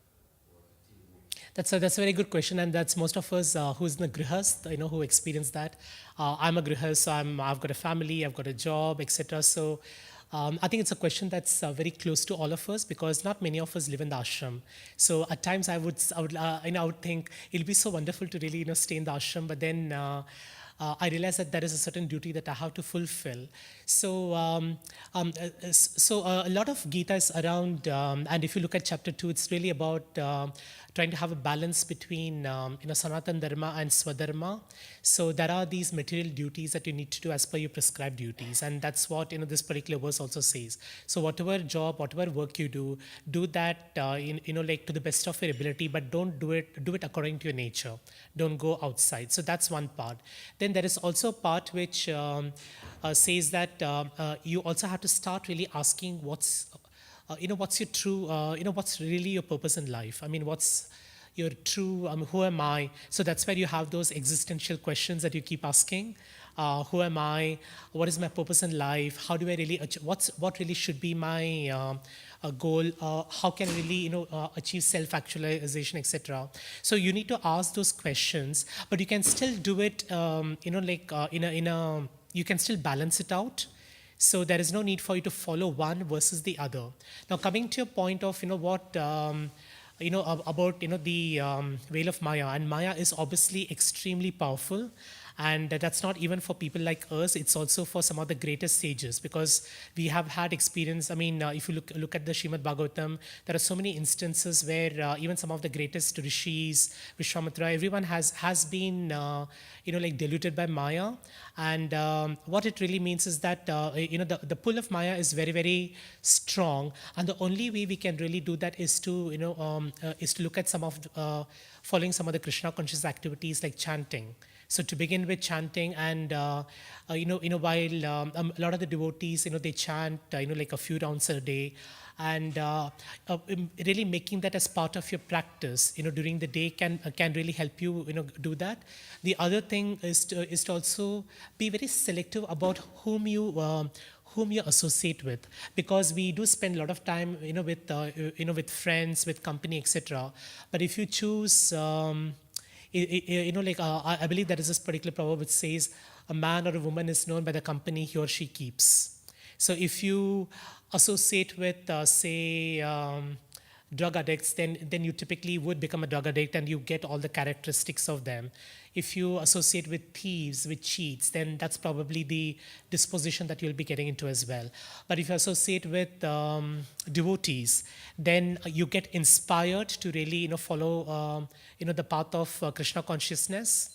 or continue? That's a very good question, and that's most of us who's in the grihast, who experience that. I'm a grihast, so I've got a family, I've got a job, etc. So I think it's a question that's very close to all of us, because not many of us live in the ashram. So at times I would think it'll be so wonderful to really stay in the ashram, but then I realize that there is a certain duty that I have to fulfill. So, a lot of Gita is around, and if you look at chapter 2, it's really about trying to have a balance between Sanatan Dharma and Swadharma. So there are these material duties that you need to do as per your prescribed duties, and that's what this particular verse also says. So whatever job, whatever work you do that like to the best of your ability, but don't do it according to your nature. Don't go outside. So that's one part. Then there is also a part which says that you also have to start really asking what's your true, what's really your purpose in life. I mean, what's your true, who am I? So that's where you have those existential questions that you keep asking. Who am I? What is my purpose in life? How do I really, what really should be my goal? How can I really, achieve self-actualization, etc. So you need to ask those questions, but you can still do it, you can still balance it out. So there is no need for you to follow one versus the other. Now, coming to your point of what about the veil of Maya, and Maya is obviously extremely powerful. And that's not even for people like us, it's also for some of the greatest sages, because we have had experience. I mean, if you look at the Srimad Bhagavatam, there are so many instances where even some of the greatest rishis, Vishwamitra, everyone has been diluted by Maya. And what it really means is that the pull of Maya is very, very strong, and the only way we can really do that is to look at some of following some of the Krishna conscious activities like chanting. So to begin with chanting, and while a lot of the devotees, they chant, like a few rounds a day, and really making that as part of your practice, during the day can really help you, do that. The other thing is to also be very selective about whom you associate with, because we do spend a lot of time, with friends, with company, etc. But if you choose I believe there is this particular proverb which says, a man or a woman is known by the company he or she keeps. So if you associate with, say, drug addicts, then you typically would become a drug addict and you get all the characteristics of them. If you associate with thieves, with cheats, then that's probably the disposition that you'll be getting into as well. But if you associate with devotees, then you get inspired to really, follow, the path of Krishna consciousness.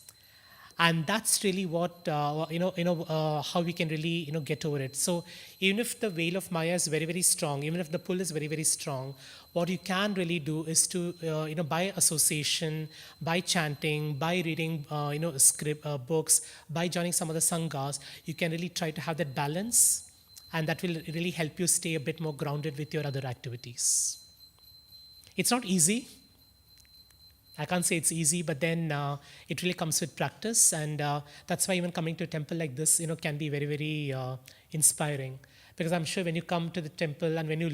And that's really what how we can really get over it. So even if the veil of Maya is very, very strong, even if the pull is very, very strong, what you can really do is to by association, by chanting, by reading script books, by joining some of the sanghas, you can really try to have that balance, and that will really help you stay a bit more grounded with your other activities. It's not easy. I can't say it's easy, but then it really comes with practice, and that's why even coming to a temple like this, can be very, very inspiring. Because I'm sure when you come to the temple and when you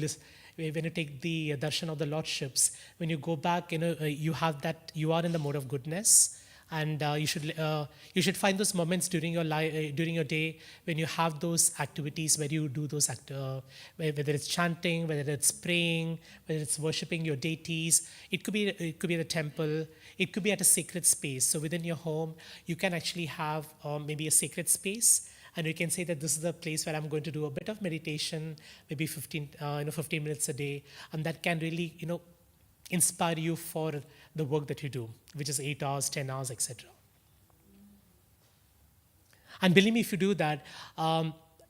take the darshan of the lordships, when you go back, you have that, you are in the mode of goodness, and you should find those moments during your life, during your day, when you have those activities where you do those whether it's chanting, whether it's praying, whether it's worshiping your deities. It could be at a temple, it could be at a sacred space. So within your home, you can actually have maybe a sacred space, and you can say that this is the place where I'm going to do a bit of meditation, maybe 15 minutes a day, and that can really inspire you for the work that you do, which is 8 hours, 10 hours, etc. And believe me, if you do that,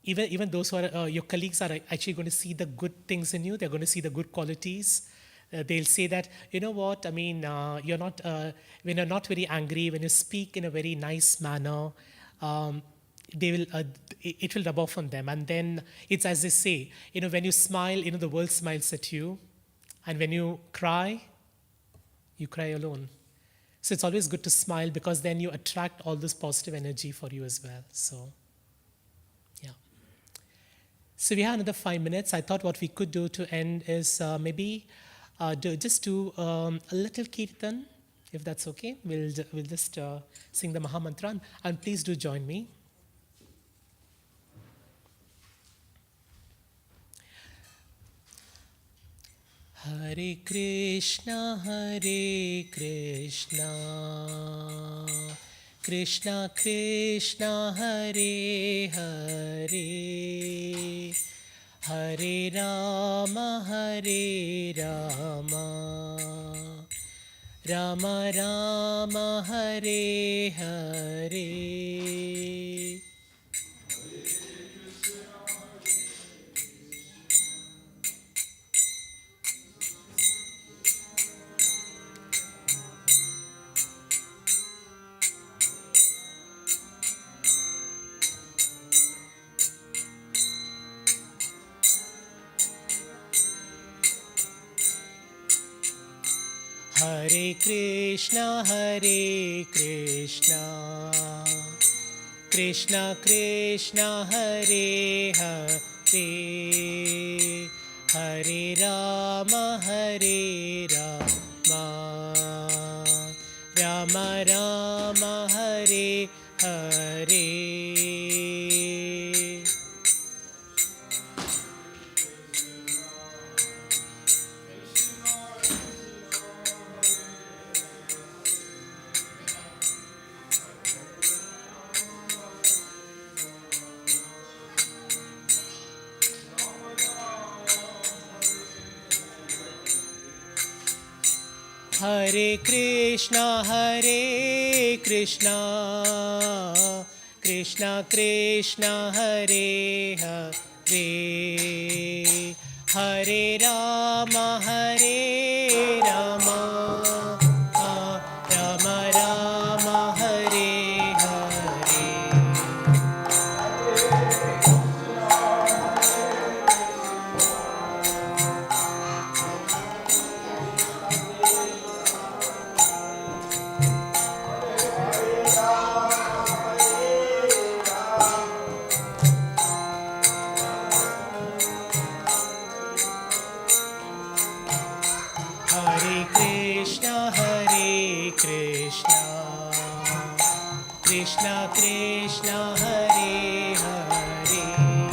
even those who are your colleagues are actually going to see the good things in you. They're going to see the good qualities. They'll say that, what, you're not, when you're not very angry, when you speak in a very nice manner, it will rub off on them. And then it's as they say, when you smile, the world smiles at you. And when you cry alone. So it's always good to smile, because then you attract all this positive energy for you as well. So, yeah. So we have another 5 minutes. I thought what we could do to end is maybe do a little kirtan, if that's okay. We'll just sing the Maha Mantra, and please do join me. Hare Krishna, Krishna Krishna, Hare Hare, Hare Rama, Rama Rama, Hare Hare. Hare Krishna, Krishna Krishna, Hare Hare, Hare Rama, Rama Rama, Hare Hare. Hare Krishna, Krishna Krishna, Hare Hare, Hare Rama, Rama Rama, Hare Hare. Hare Krishna, Krishna Krishna, Hare Hare,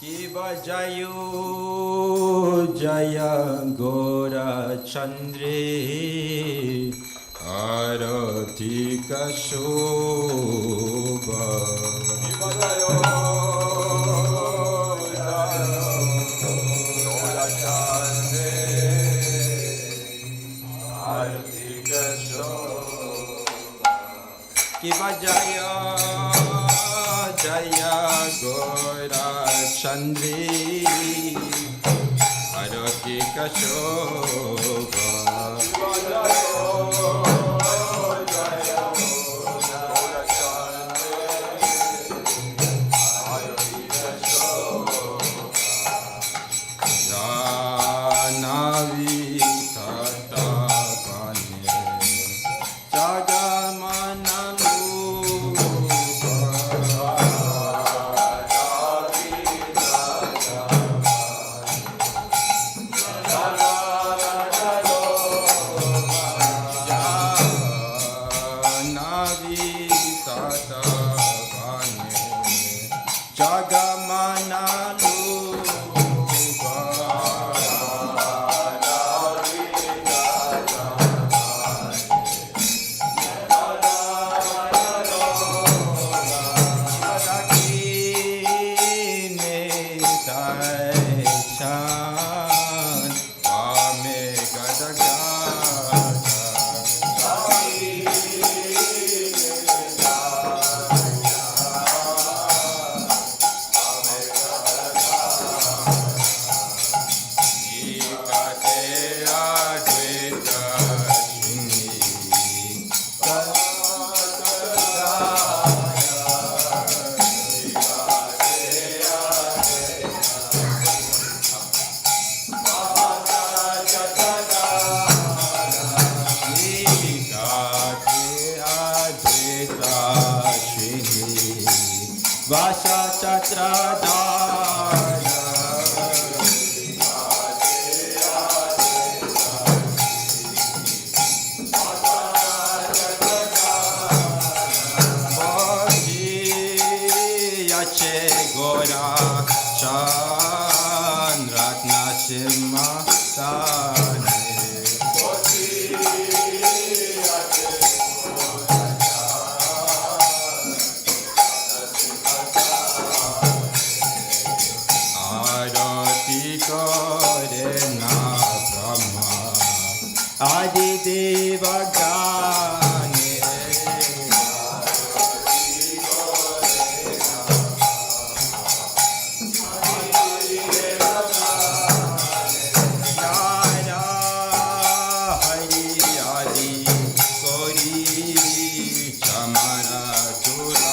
Kiva Jayo Jaya Gora Chandre Aratika Shobha Kiva Jayo Gora Chandre Aratika Shobha Kiva Jaya Jaya Gora Chandri Aratika Shobha Janavi Tata Bane Jagamanalu Vasha Chatra Dara Yache Gora Chan Ratna Simha Tane Arati Kore Na Brahma Adi Deva Gane Nara Hari Adi Kori Chamara Dura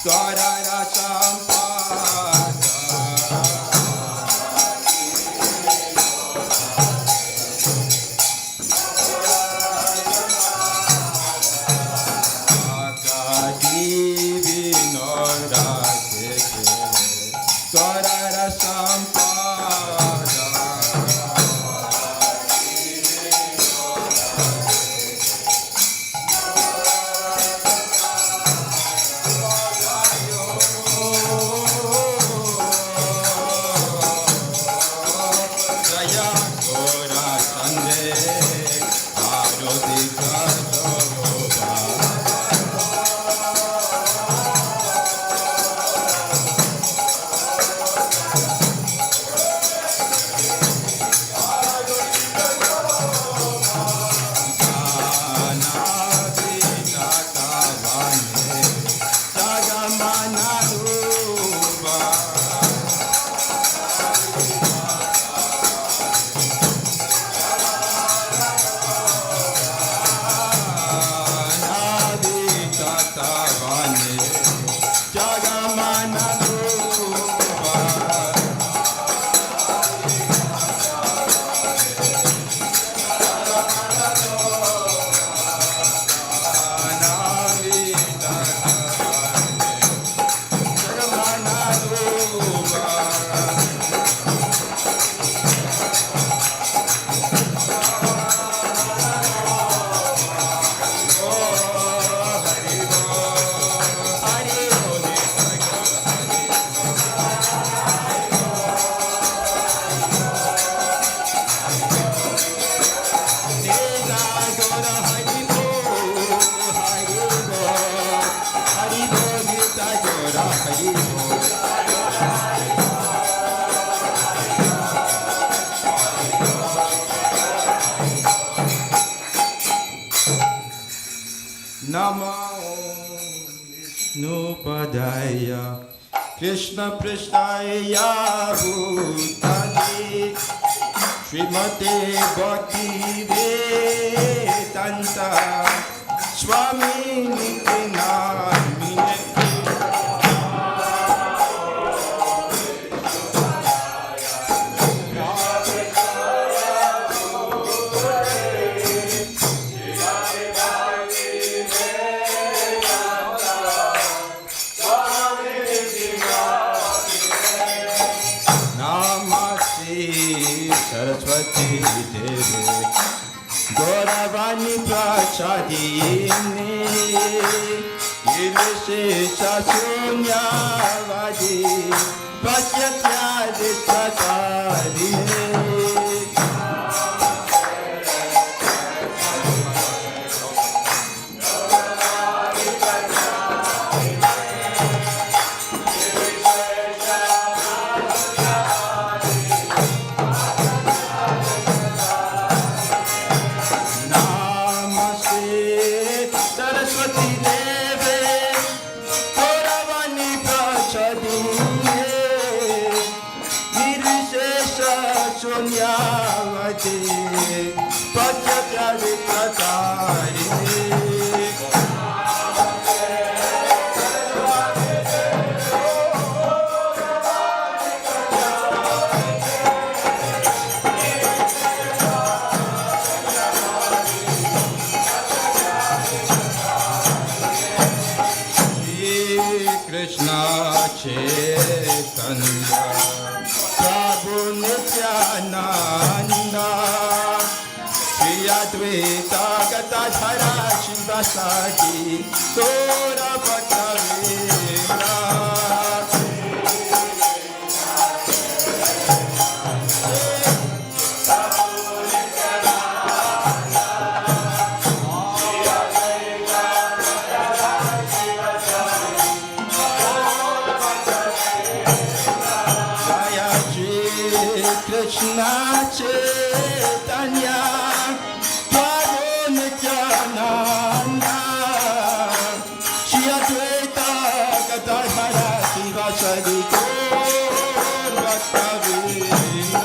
Tvarara Sampada Akadi Vinora Seke Tvarara Sampada Jaya Gora Sande Arodika Soba Anadita Tavane Jagamana Ruba Anadita Tavane Jagamana Rupa Anadita Tavane Jagamana Rupa Namo Vishnupadaya Krishna Prishnaya Bhutale Srimate Bhaktivedanta Swami Niti Namine Namaste Saraswati Devi Gauravani Prachadini Nirvishesha Sunyavadi Pasyatya Dishatarini Namaste Saraswati Devi Gauravani Prachadini Nirvishesha Sunyavadi Pasyatya Dishatarini Krishna Chaitanya Prabhu Nityananda Shri Advaita Gadadhara Shivasati Tora Bhaktavina Jaya Shri Krishna Chaitanya Prabhu Nityananda Shri Advaita Gadadhara Shivasati Tora Bhaktavina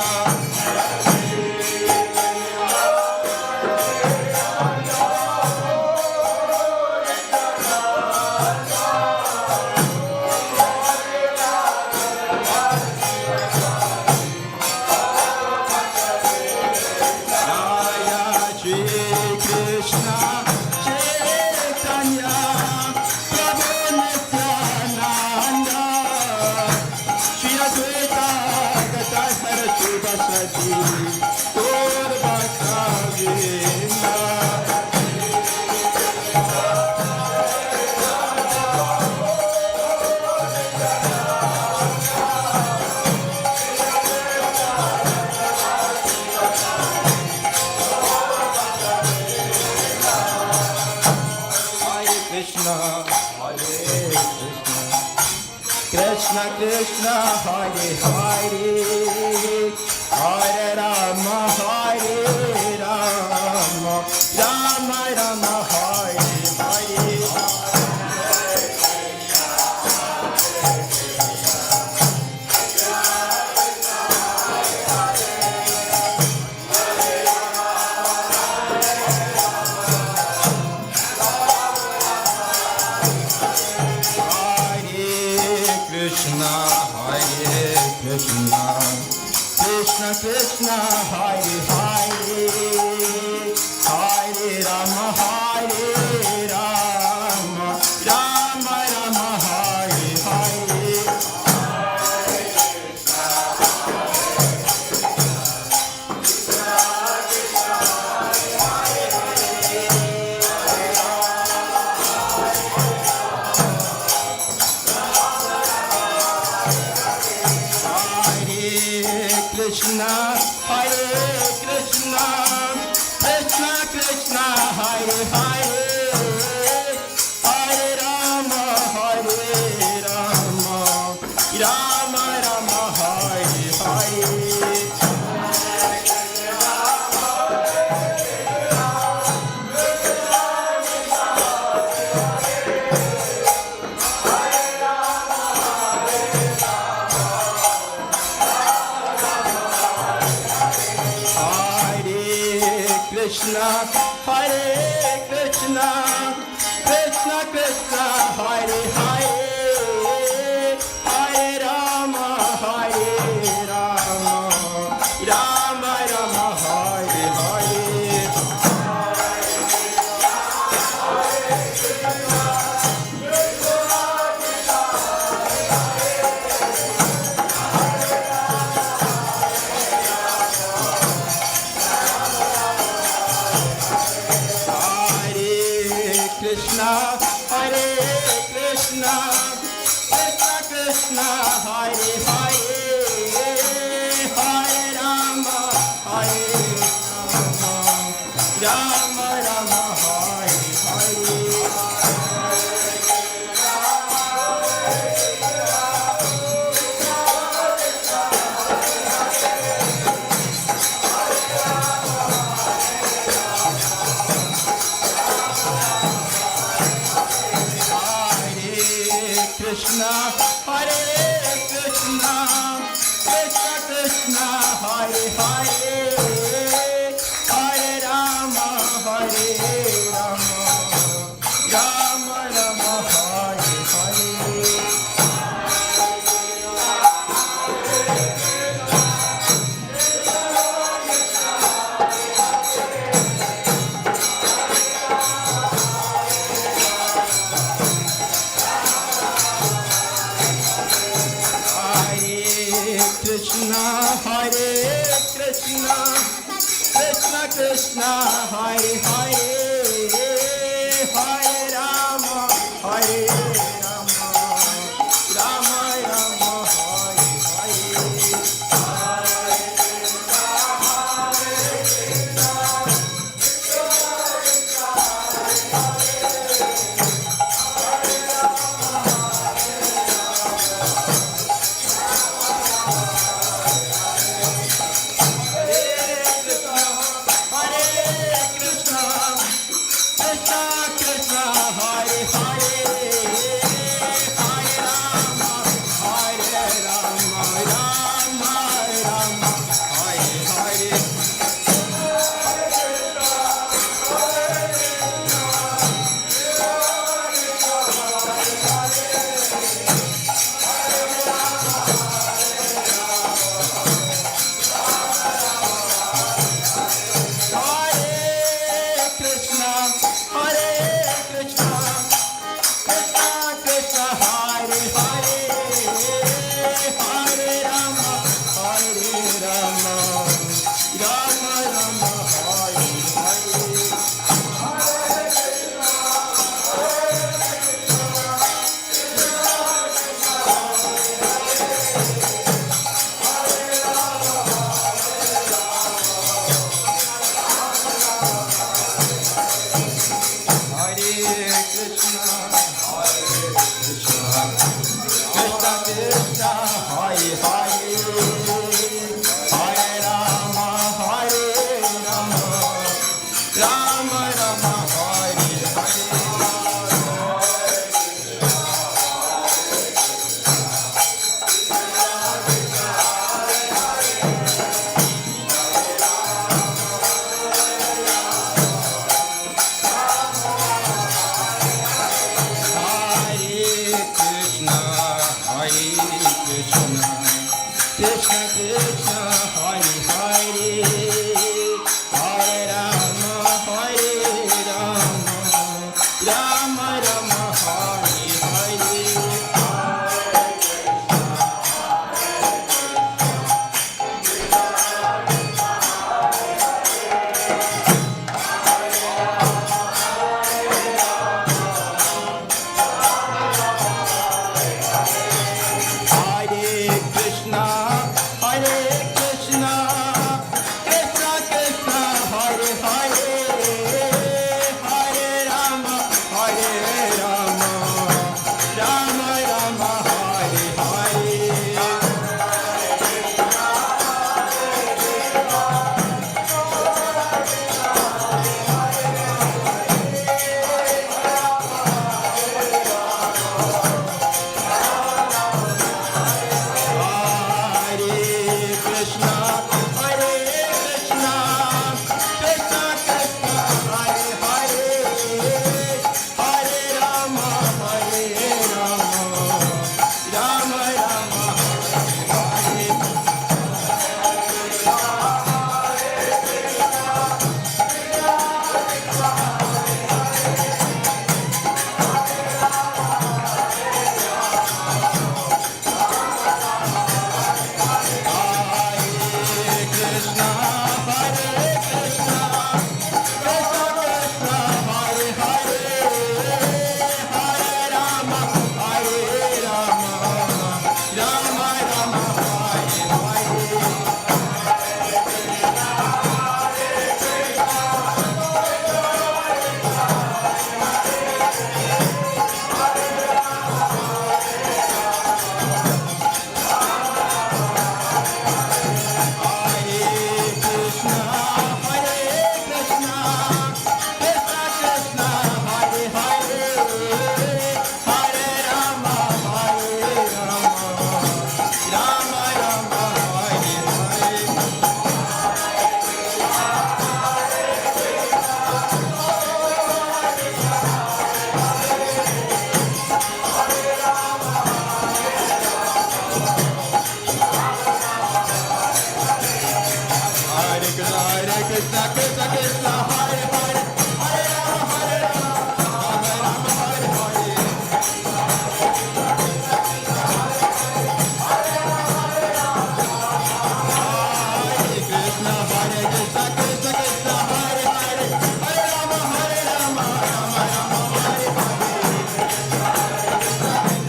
Krishna Krishna Hare Hare Hare Rama Hare Rama Rama Rama Hare Hare Krishna Krishna Krishna Hare Hare Hare Rama Hare Rama Rama Rama Hare Hare Krishna Hare Krishna Krishna Krishna Hare Hare Hare Rama Hare Rama Rama Rama Hare Hare Krishna Hare Krishna Krishna Krishna Hare Hare Hare Rama Hare Rama Rama Rama Hare Hare Krishna Hare Krishna Krishna Krishna Hare Hare Hare Rama Hare Rama Rama Rama Hare Hare Krishna Hare Krishna Krishna Krishna Hare Hare Hare Rama Hare Rama Rama Rama Hare Hare Krishna Hare Krishna Krishna Krishna Hare Hare Hare Rama Hare Rama Rama Rama Hare Hare Krishna Krishna Krishna Krishna Hare Hare Hare Rama Hare Rama Rama Rama Hare Hare Hare Krishna Hare Krishna Krishna Krishna Hare Hare Hare Rama Rama Rama Hare Hare Hare Krishna Krishna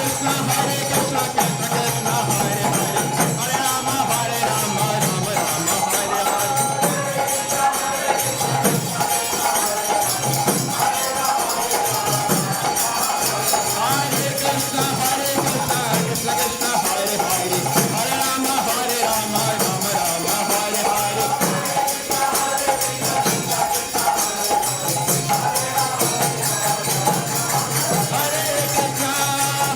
Krishna Hare Hare Hare Rama Rama Rama Hare Hare Hare Krishna Krishna Krishna Hare Hare Hare Rama Rama Rama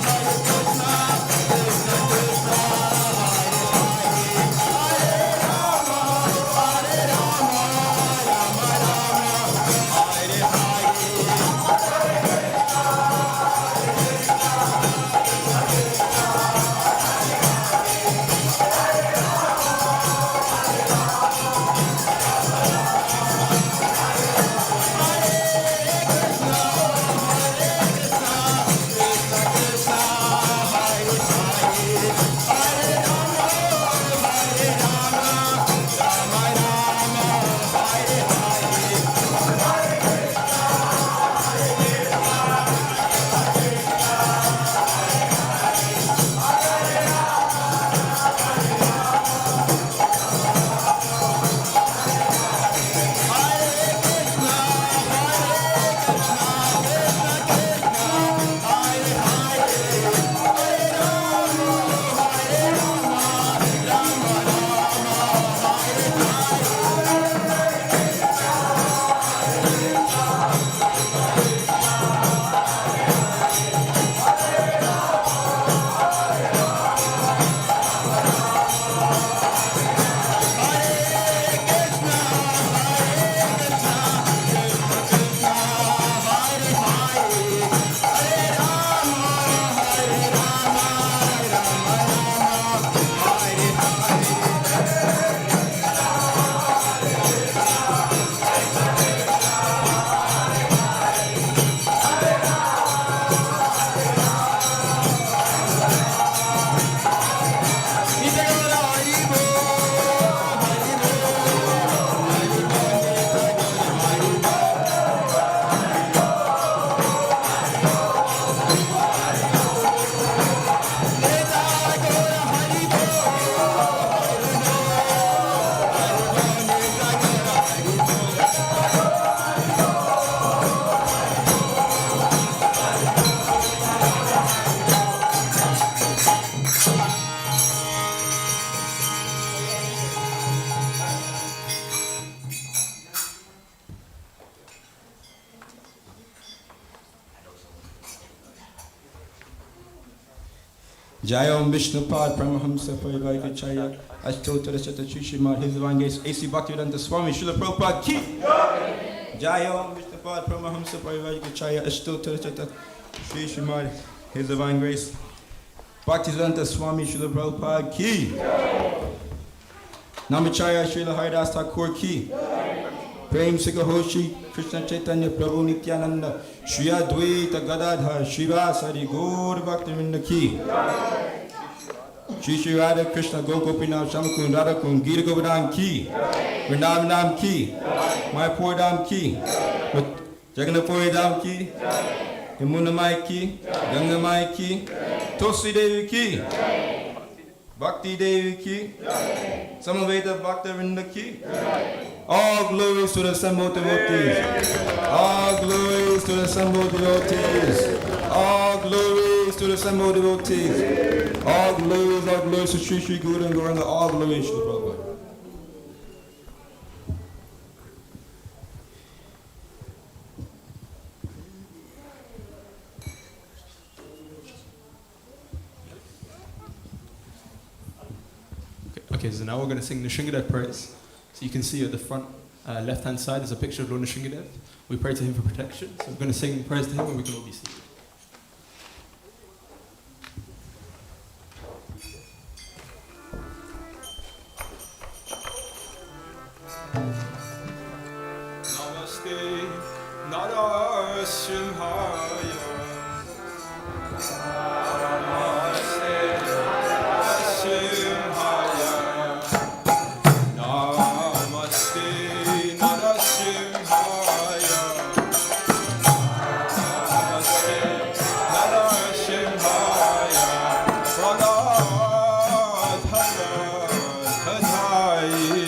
Hare Hare Hare Krishna Krishna Krishna Hare Hare Hare Rama Rama Rama Hare Hare Jayom Vishnupad Paramahamsa Parivagacharya Ashtottara Shatachushimad His Divine Grace A.C. Bhaktivedanta Swami Srila Prabhupada Ki Jayom Vishnupad Paramahamsa Parivagacharya Ashtottara Shatachushimad His Divine Grace Bhaktivedanta Swami Srila Prabhupada Ki Namacharya Srila Haridas Thakur Ki Prem Sikhahoshi Krishna Chaitanya Prabhu Nityananda Shri Advaita Gadadhar Shivasari Gaur Bhaktivinoda Ki Shri Shri Radha Krishna Gopinath Shamakun Radhakun Gita Govardhan Ki Vrindavanam Ki Mayapur Dham Ki Jagannapuri Dham Ki Yamuna Mai Ki Ganga Mai Ki Tulsi Devi Ki Bhakti Devi Ki Samaveda Bhaktivinoda Ki All glories to the assembled devotees. All glories to the assembled devotees. All glories to the assembled devotees. All glories to Sri Sri Guru and Gauranga. All glories to the Prabhupada. Okay, so now we're going to sing the Sringadev prayers. So you can see at the front left-hand side there's a picture of Lord Sringadev. We pray to him for protection. So we're going to sing prayers to him and we can all be seated. Narasimhaya. Namaste Narasimhaya. Namaste Narasimhaya. Namaste Narasimhaya. Pranadhana Dhanayi.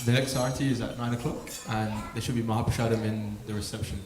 The next arti is at 9 o'clock, and there should be Mahaprasadam in the reception.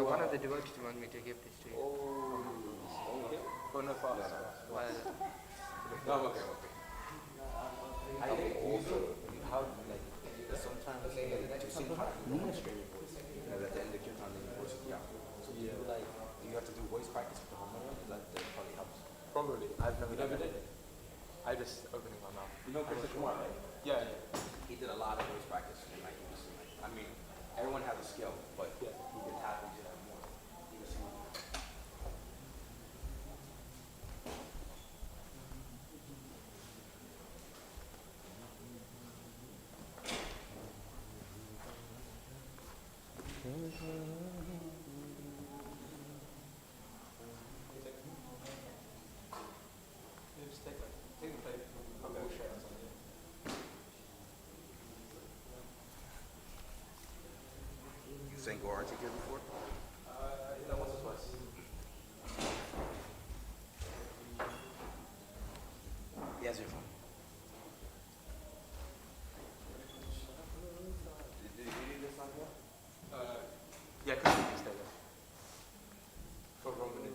One of the devotees want me to give this to you. Sometimes to sing administrative voice, at the end of kirtan, then your voice will be out. So do you have to do voice practice with the harmonium? That probably helps. Probably. I've never You never done did it. I just opening my mouth. You know Krishna Kumar, right? Yeah. He did a lot of voice practice. I mean, everyone has a skill, but he did half, he did have more. He was smart. You sang Guarati here before? Once or twice. Yes, you're fine. Did you read this song before? Yeah, Krishna can stay there. For Roman.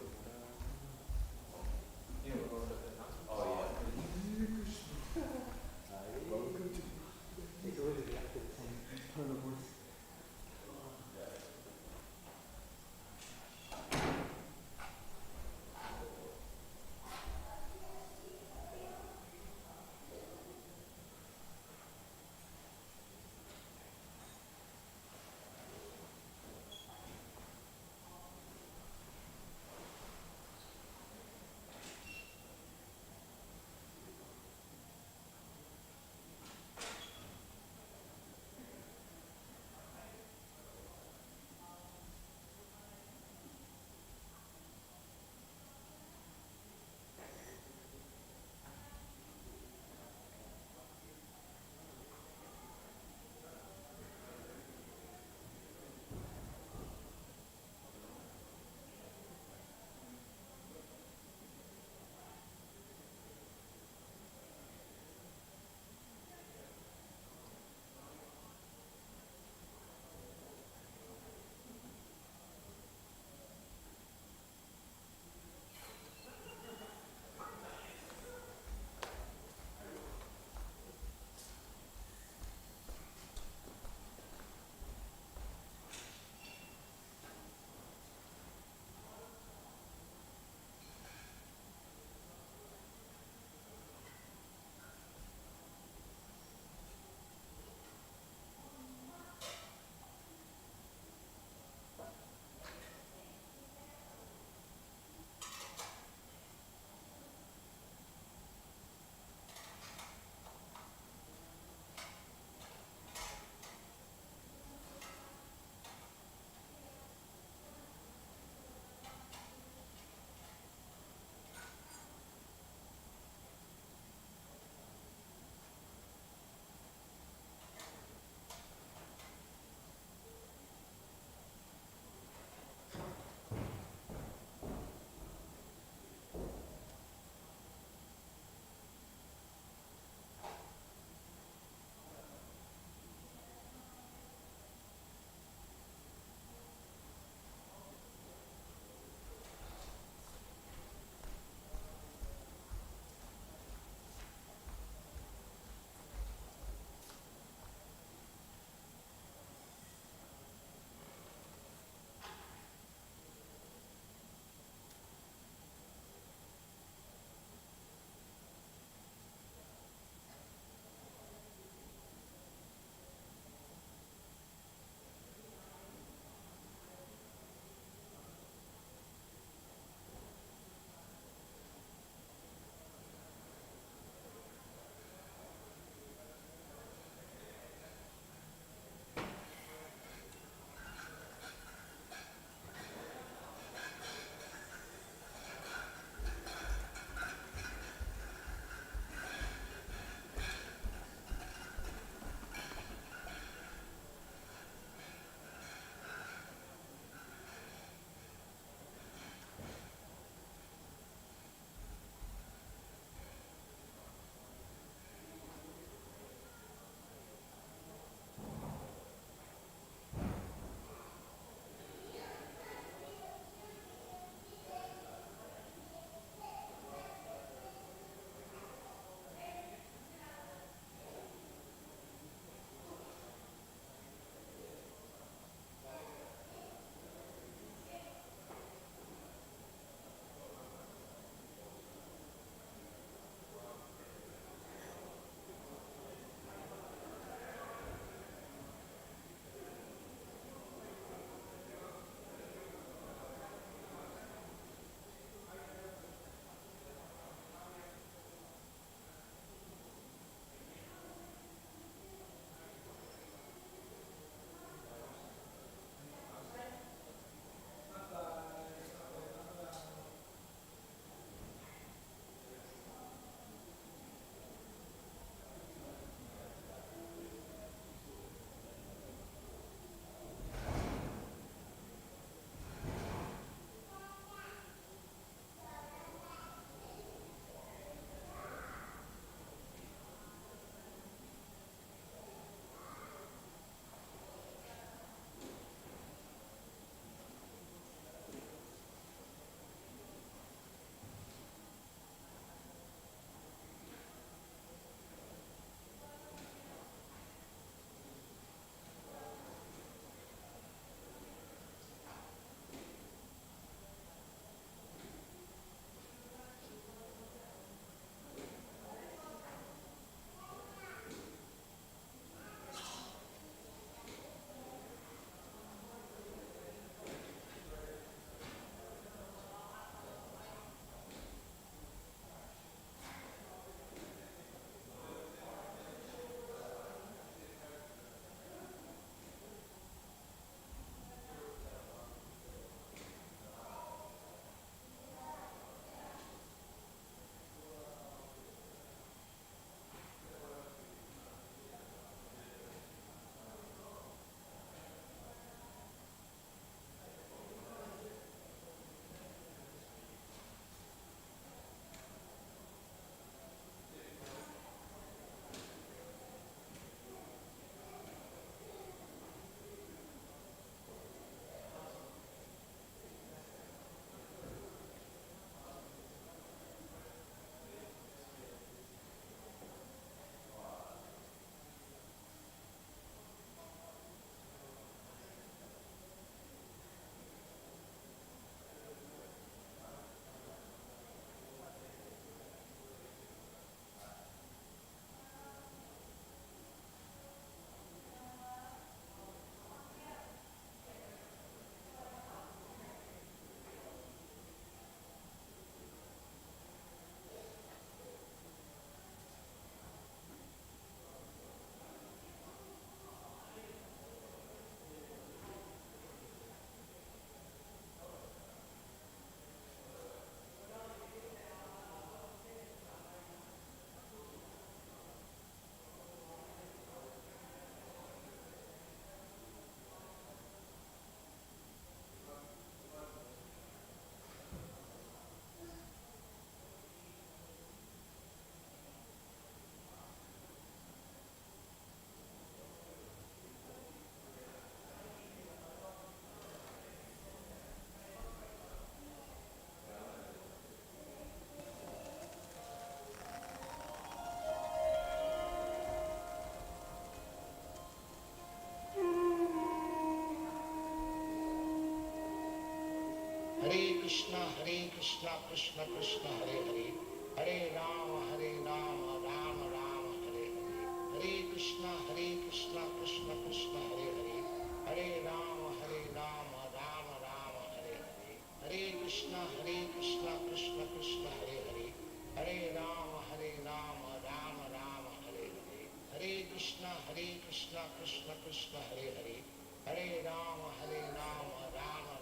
Hare Krishna Krishna Krishna Hare Hare, Hare Rama Rama Rama Hare Hare, Hare Krishna Krishna Krishna Hare Hare, Hare Rama Rama Rama Hare Hare, Hare Krishna Krishna Krishna Hare Hare, Hare Rama Rama Rama Hare Hare, Hare Krishna Krishna Krishna Hare Hare, Hare Rama Rama Rama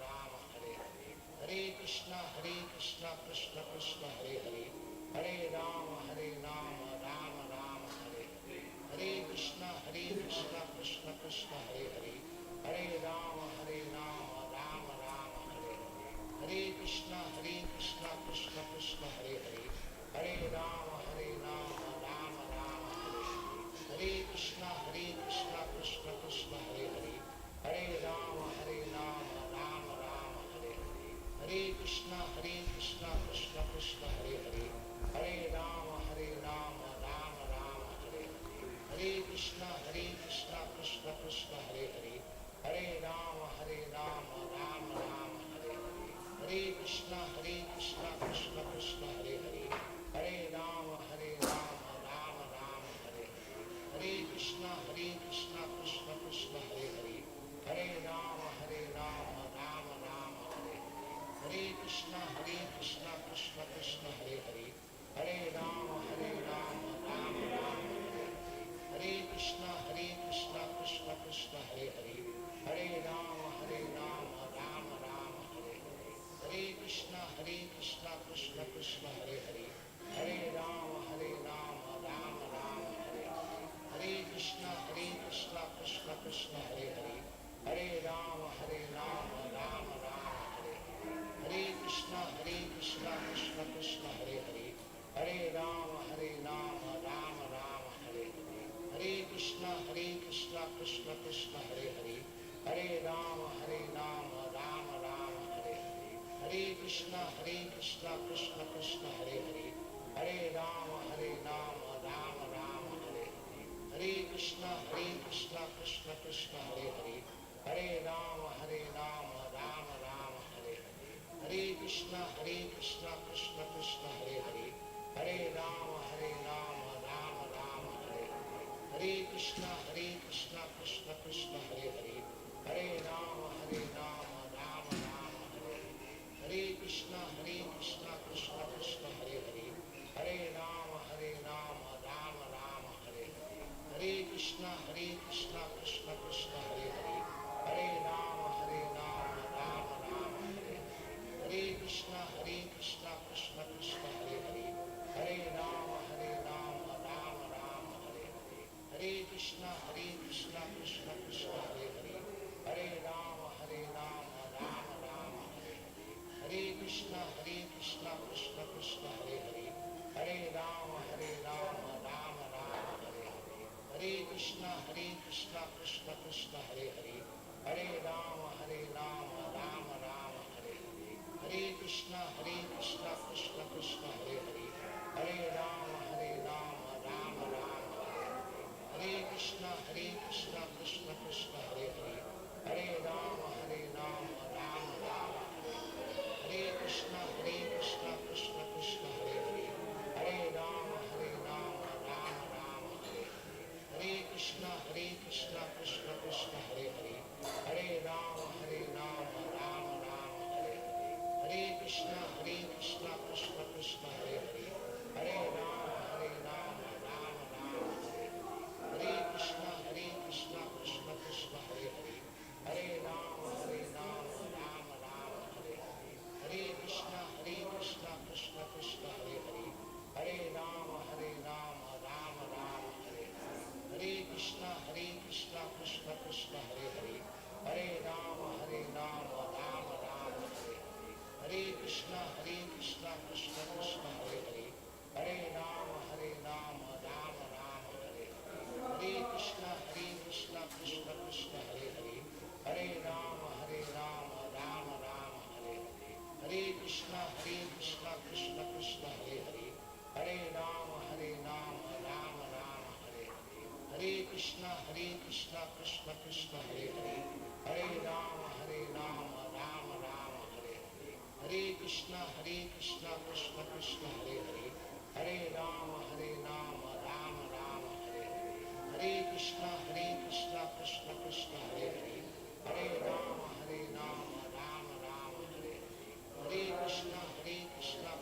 Hare Hare, Hare Krishna Krishna Krishna Hare Hare, Hare Rama Rama Rama Hare Hare, Hare Krishna Krishna Krishna Hare Hare, Hare Rama Rama Rama Hare Hare, Hare Krishna Krishna Krishna Hare Hare, Hare Rama Rama Rama Hare Hare, Hare Krishna Krishna Krishna Hare Hare, Hare Rama Rama Rama Hare Hare, Hare Krishna Krishna Krishna Hare Hare, Hare Rama Rama Rama Hare Hare, Hare Krishna Krishna Krishna Hare Hare, Hare Rama Rama Rama Hare Hare, Hare Krishna Krishna Krishna Hare Hare, Hare Rama Rama Rama Hare Hare, Hare Krishna Krishna Krishna Hare Hare, Hare Rama Rama Rama Hare Hare, Hare Krishna Krishna Krishna Hare Hare, Hare Rama Rama Rama Hare Hare, Hare Krishna Krishna Krishna Hare Hare, Hare Rama Rama Rama Hare Hare, Hare Krishna Krishna Krishna Hare Hare, Hare Rama Rama Rama Hare Hare, Hare Krishna Krishna Krishna Hare Hare, Hare Rama Rama Rama Hare Hare, Hare Krishna Krishna Krishna Hare Hare, Hare Rama Rama Rama Hare Hare, Hare Krishna Krishna Krishna Hare Hare, Hare Rama Rama Rama Hare Hare, Hare Krishna Krishna Krishna Hare Hare, Hare Rama Rama Rama Hare Hare, Hare Krishna Krishna Krishna Hare Hare, Hare Rama Rama Rama Hare Hare, Hare Krishna Krishna Krishna Hare Hare, Hare Rama Rama Rama Hare Hare, Hare Krishna Krishna Krishna Hare Hare, Hare Rama Rama Rama Hare Hare, Hare Krishna Krishna Krishna Hare Hare, Hare Rama Rama Rama Hare Hare, Hare Krishna Krishna Krishna Hare Hare, Hare Rama Rama Rama Hare Hare, Hare Krishna Krishna Krishna Hare Hare, Hare Rama Rama Rama Hare Hare, Hare Krishna Krishna Krishna Hare Hare, Hare Rama Rama Rama Hare Hare, Hare Krishna Krishna Krishna Hare Hare, Hare Rama Rama Rama Hare Hare, Hare Krishna Krishna Krishna Hare Hare, Hare Rama Rama Rama Hare Hare, Hare Krishna Krishna Krishna Hare Hare, Hare Rama Rama Rama Hare Hare, Hare Krishna Krishna Krishna Hare Hare, Hare Rama Rama Rama Hare Hare, Hare Krishna Krishna Krishna Hare Hare, Hare Rama Rama Rama Hare Hare, Hare Krishna Krishna Krishna Hare Hare, Hare Rama Rama Rama Hare Hare, Hare Krishna Krishna Krishna Hare Hare, Hare Rama Rama Rama Hare Hare, Hare Krishna Krishna Krishna Hare Hare, Hare Rama Rama Rama Hare Hare, Hare Krishna Krishna Krishna Hare Hare, Hare Rama Rama Rama Hare Hare, Hare Krishna Krishna Krishna Hare Hare, Hare Rama Rama Rama Hare Hare, Hare Krishna Krishna Krishna Hare Hare, Hare Rama Rama Rama Hare Hare, Hare Krishna Krishna Krishna Hare Hare, Hare Rama Rama Rama Hare Hare, Hare Krishna Krishna Krishna Hare Hare, Hare Rama Rama Rama Hare Hare, Hare Krishna Krishna Krishna Hare Hare, Hare Rama Rama Rama Hare Hare, Krishna Krishna Krishna Hare Hare, Hare Rama Rama Rama Hare Hare, Hare Krishna Krishna Krishna Hare Hare, Hare Rama Rama Rama Hare Hare, Hare Krishna Krishna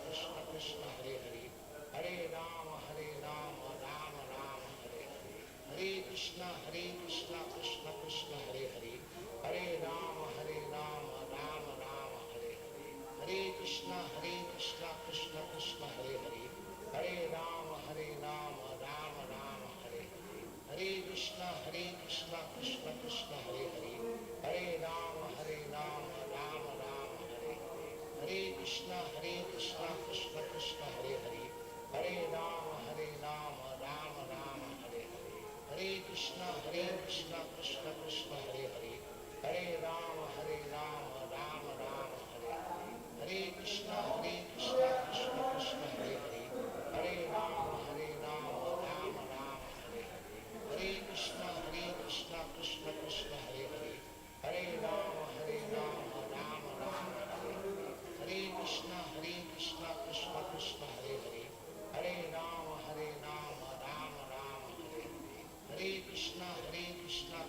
Krishna Hare Hare, Hare Rama Rama Rama Hare Hare, Hare Krishna Krishna Krishna Hare Hare, Hare Rama Rama Rama Hare Hare, Hare Krishna Krishna Krishna Hare Hare, Hare Rama Rama Rama Hare Hare, Hare Krishna Krishna Krishna Hare Hare, Hare Rama Rama Rama Hare Hare, Hare Krishna Krishna Krishna Hare Hare, Hare Rama Rama Rama Hare Hare, Hare Krishna Krishna Krishna Hare Hare, Hare Rama Rama Rama Hare Hare, Hare Krishna Krishna Krishna Hare Hare, Hare Rama Rama Rama Hare Hare, Hare Krishna Krishna Krishna Hare Hare, Hare Rama Rama Rama Hare Hare, Hare Krishna Krishna Krishna Hare Hare, Hare Rama Rama Rama Hare Hare, Hare Krishna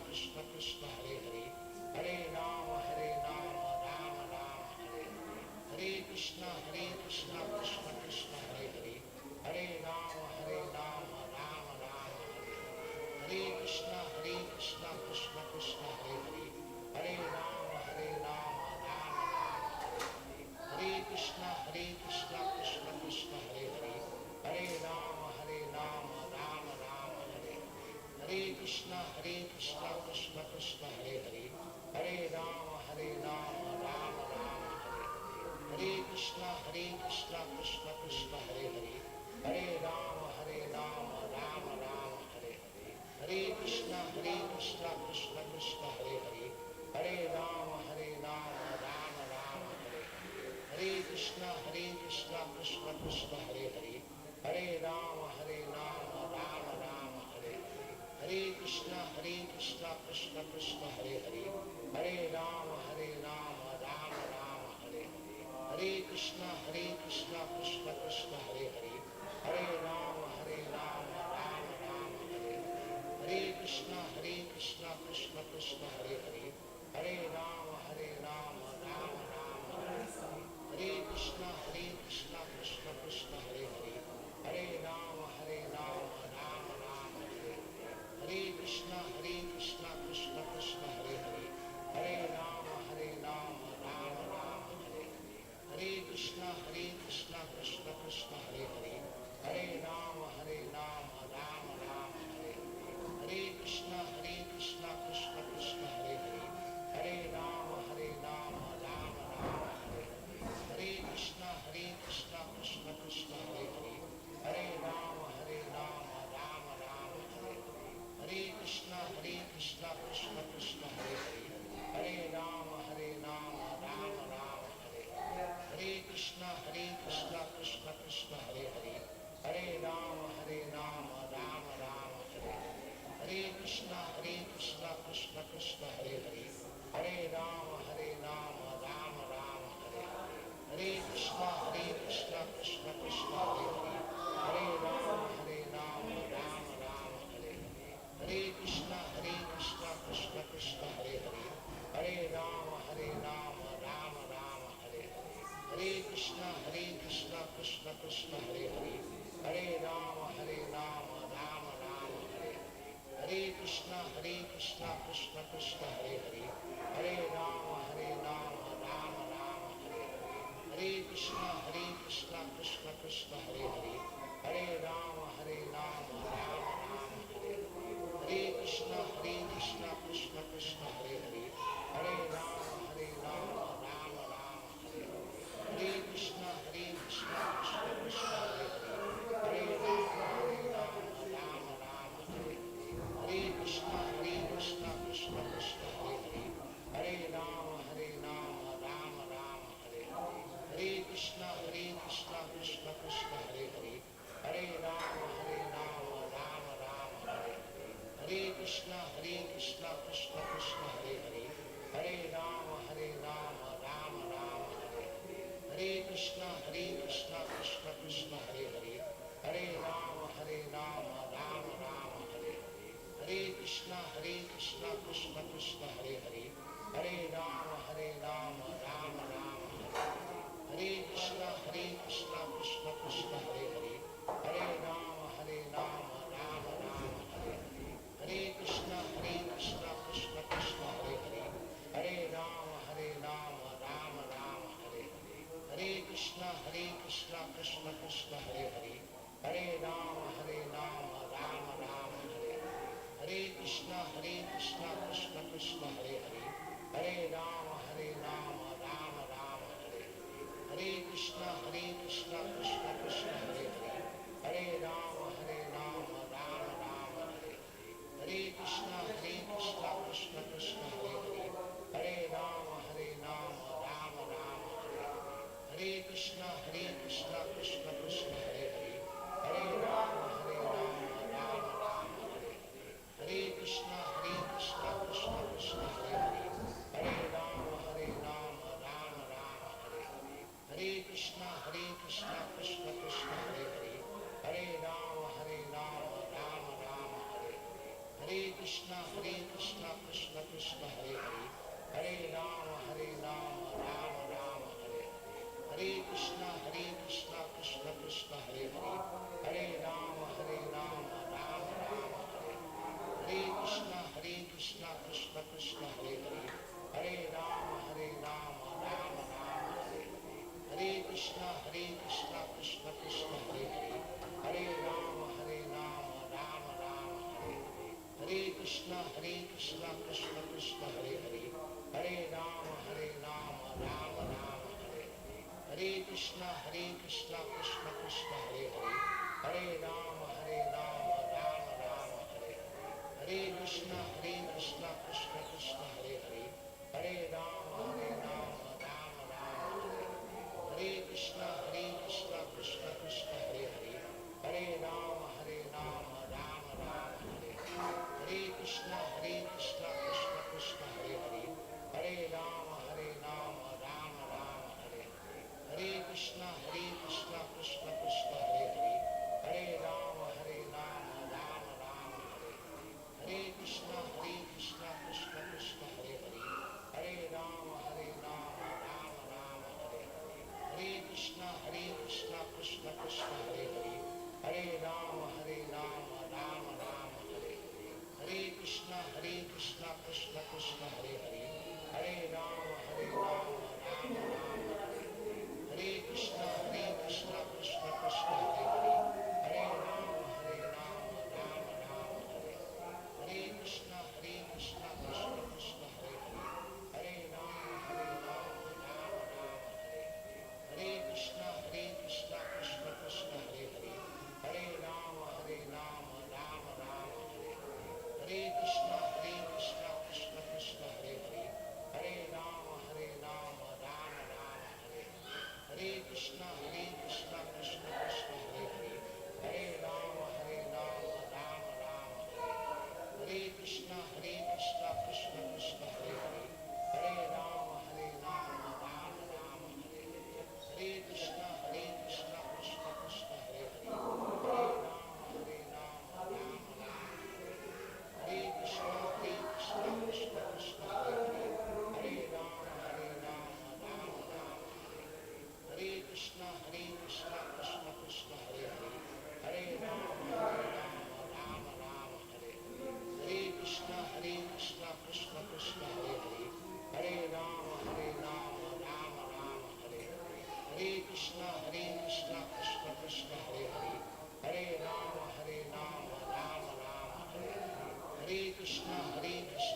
Krishna Krishna Hare Hare, Hare Rama Rama Rama Hare Hare, Hare Krishna Krishna Krishna Hare Hare, Hare Rama Rama Rama Hare Hare, Hare Krishna Krishna Krishna Hare Hare, Hare Rama Rama Rama Hare Hare, Hare Krishna Krishna Krishna Hare Hare, Hare Rama Rama Rama Hare Hare, Hare Krishna Krishna Krishna Hare Hare, Hare Rama Rama Rama Hare Hare, Hare Krishna Krishna Krishna Hare Hare, Hare Rama Rama Rama Hare Hare, Hare Krishna Krishna Krishna Hare Hare, Hare Rama Rama Rama Hare Hare, Hare Krishna Krishna Krishna Hare Hare, Hare Rama Rama Rama Hare Hare, Hare Krishna Krishna Krishna Hare Hare, Hare Rama Rama Rama Hare Hare, Hare Krishna Krishna Krishna Hare Hare, Hare Rama Rama Rama Hare Hare, Hare Krishna Krishna Krishna Hare Hare, Hare Rama Rama Rama Hare Hare, Hare Krishna Krishna Krishna Hare Hare, Hare Rama Rama Rama Hare Hare, Hare Krishna Krishna Krishna Hare Hare, Hare Rama Rama Rama Hare Hare, Hare Krishna Krishna Krishna Hare Hare, Hare Rama Rama Rama Hare Hare, Hare Krishna Krishna Krishna Hare Hare, Hare Rama Rama Rama Hare Hare, Hare Krishna Krishna Krishna Hare Hare, Hare Rama Rama Rama Hare Hare, Hare Krishna Krishna Krishna Hare Hare, Hare Rama Rama Rama Hare Hare, Hare Krishna Krishna Krishna Hare Hare, Hare Rama Rama Rama Hare Hare, Hare Krishna Krishna Krishna Hare Hare, Hare Rama Rama Rama Hare Hare, Hare Krishna Krishna Krishna Hare Hare, Hare Rama Rama Rama Hare Hare, Hare Krishna Krishna Krishna Hare Hare, Hare Rama Rama Rama Hare Hare, Hare Krishna Krishna Krishna Hare Hare, Hare Rama Rama Rama Hare Hare, Hare Krishna Krishna Krishna Hare Hare, Hare Rama Rama Rama Hare Hare, Hare Krishna Krishna Krishna Hare Hare, Hare Rama Rama Rama Hare Hare, Hare Krishna Krishna Krishna Hare Hare, Hare Rama Rama Rama Hare Hare, Hare Krishna Krishna Krishna Hare Hare, Hare Rama Rama Rama Hare Hare, Hare Krishna Krishna Krishna Hare Hare, Hare Rama Rama Rama Hare Hare, Hare Krishna Krishna Krishna Hare Hare, Hare Rama Rama Rama Hare Hare, Hare Krishna Krishna Krishna Hare Hare, Hare Rama Rama Rama Hare Hare, Hare Krishna Krishna Krishna Hare Hare, Hare Rama Rama Rama Hare Hare, Hare Krishna Krishna Krishna Hare Hare, Hare Rama Rama Rama Hare Hare, Hare Krishna Krishna Krishna Hare Hare, Hare Rama Rama Rama Hare Hare, Hare Krishna Krishna Krishna Hare Hare, Hare Rama Rama Rama Hare Hare, Hare Krishna Krishna Krishna Hare Hare, Hare Rama Rama Rama Hare Hare, Hare Krishna Krishna Krishna Hare Hare, Hare Rama Rama Rama Hare Hare, Hare Krishna Krishna Krishna Hare Hare, Hare Rama Rama Rama Hare Hare, Hare Krishna Krishna Krishna Hare Hare, Hare Rama Rama Rama Hare Hare, Hare Krishna Krishna Krishna Hare Hare, Hare Rama Rama Rama Hare Hare, Hare Krishna Krishna Krishna Hare Hare, Hare Rama Rama Rama Hare Hare, Hare Krishna Krishna Krishna Hare Hare, Hare Rama Rama Rama Hare Hare, Hare Krishna Krishna Krishna Hare Hare, Hare Rama Rama Rama Hare Hare, Hare Krishna Krishna Krishna Hare Hare, Hare Rama Rama Rama Hare Hare, Hare Krishna Krishna Krishna Hare Hare, Hare Rama Rama Rama Hare Hare, Hare Krishna Krishna Krishna Hare Hare, Hare Rama Rama Rama Hare Hare, Hare Krishna Krishna Krishna Hare Hare, Hare Rama Rama Rama Hare Hare, Hare Krishna Krishna Krishna Hare Hare, Hare Rama Rama Rama Hare Hare, Hare Krishna Krishna Krishna Hare Hare, Hare Rama Rama Rama Hare Hare, Hare Krishna Krishna Krishna Hare Hare, Hare Rama Rama Rama Hare Hare, Hare Krishna Krishna Krishna Hare Hare, Hare Rama Rama Rama Hare Hare, Hare Krishna Krishna Krishna Hare Hare, Hare Rama Rama Rama Hare Hare, Hare Krishna Krishna Krishna Hare Hare, Hare Rama Rama Rama Hare Hare, Hare Krishna Krishna Krishna Hare Hare, Hare Rama Rama Rama Hare Hare, Hare Krishna Krishna Krishna Hare Hare, Hare Rama Rama Rama Hare Hare, Hare Krishna Krishna Krishna Hare Hare, Hare Rama Rama Rama Hare Hare, Hare Krishna Krishna Krishna Hare Hare, Hare Rama Rama Rama Hare Hare, Hare Krishna Krishna Krishna Hare Hare, Hare Rama Rama Rama Hare Hare, Hare Krishna Krishna Krishna Hare Hare, Hare Rama Rama Rama Hare Hare, Hare Krishna Krishna Krishna Hare Hare, Hare Rama Rama Rama Hare Hare, Hare Krishna Krishna Krishna Hare Hare, Hare Rama Rama Rama Hare Hare, Hare Krishna Krishna Krishna Hare Hare, Hare Rama Rama Rama Hare Hare, Hare Krishna Krishna Krishna Hare Hare, Hare Rama Rama Rama Hare Hare, Hare Krishna Krishna Krishna Hare Hare, Hare Rama Rama Rama Hare Hare, Hare Krishna Krishna Krishna Hare Hare, Hare Rama Rama Rama Hare Hare, Hare Krishna Krishna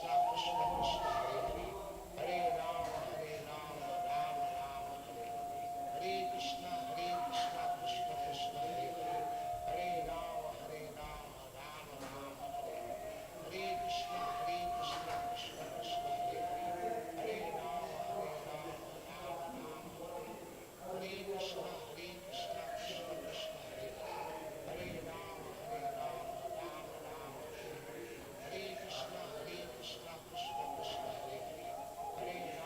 Krishna Hare Hare, Hare Rama Rama Rama Hare Hare, Hare Krishna Krishna Krishna Hare Hare, Hare Rama Rama Rama Hare Hare, Hare Krishna Krishna Krishna Hare Hare, Hare Rama Rama Rama Hare Hare, Hare Krishna Krishna Krishna Hare Hare, Hare Rama Rama Rama Hare Hare, Hare Krishna Krishna Krishna Hare Hare, Hare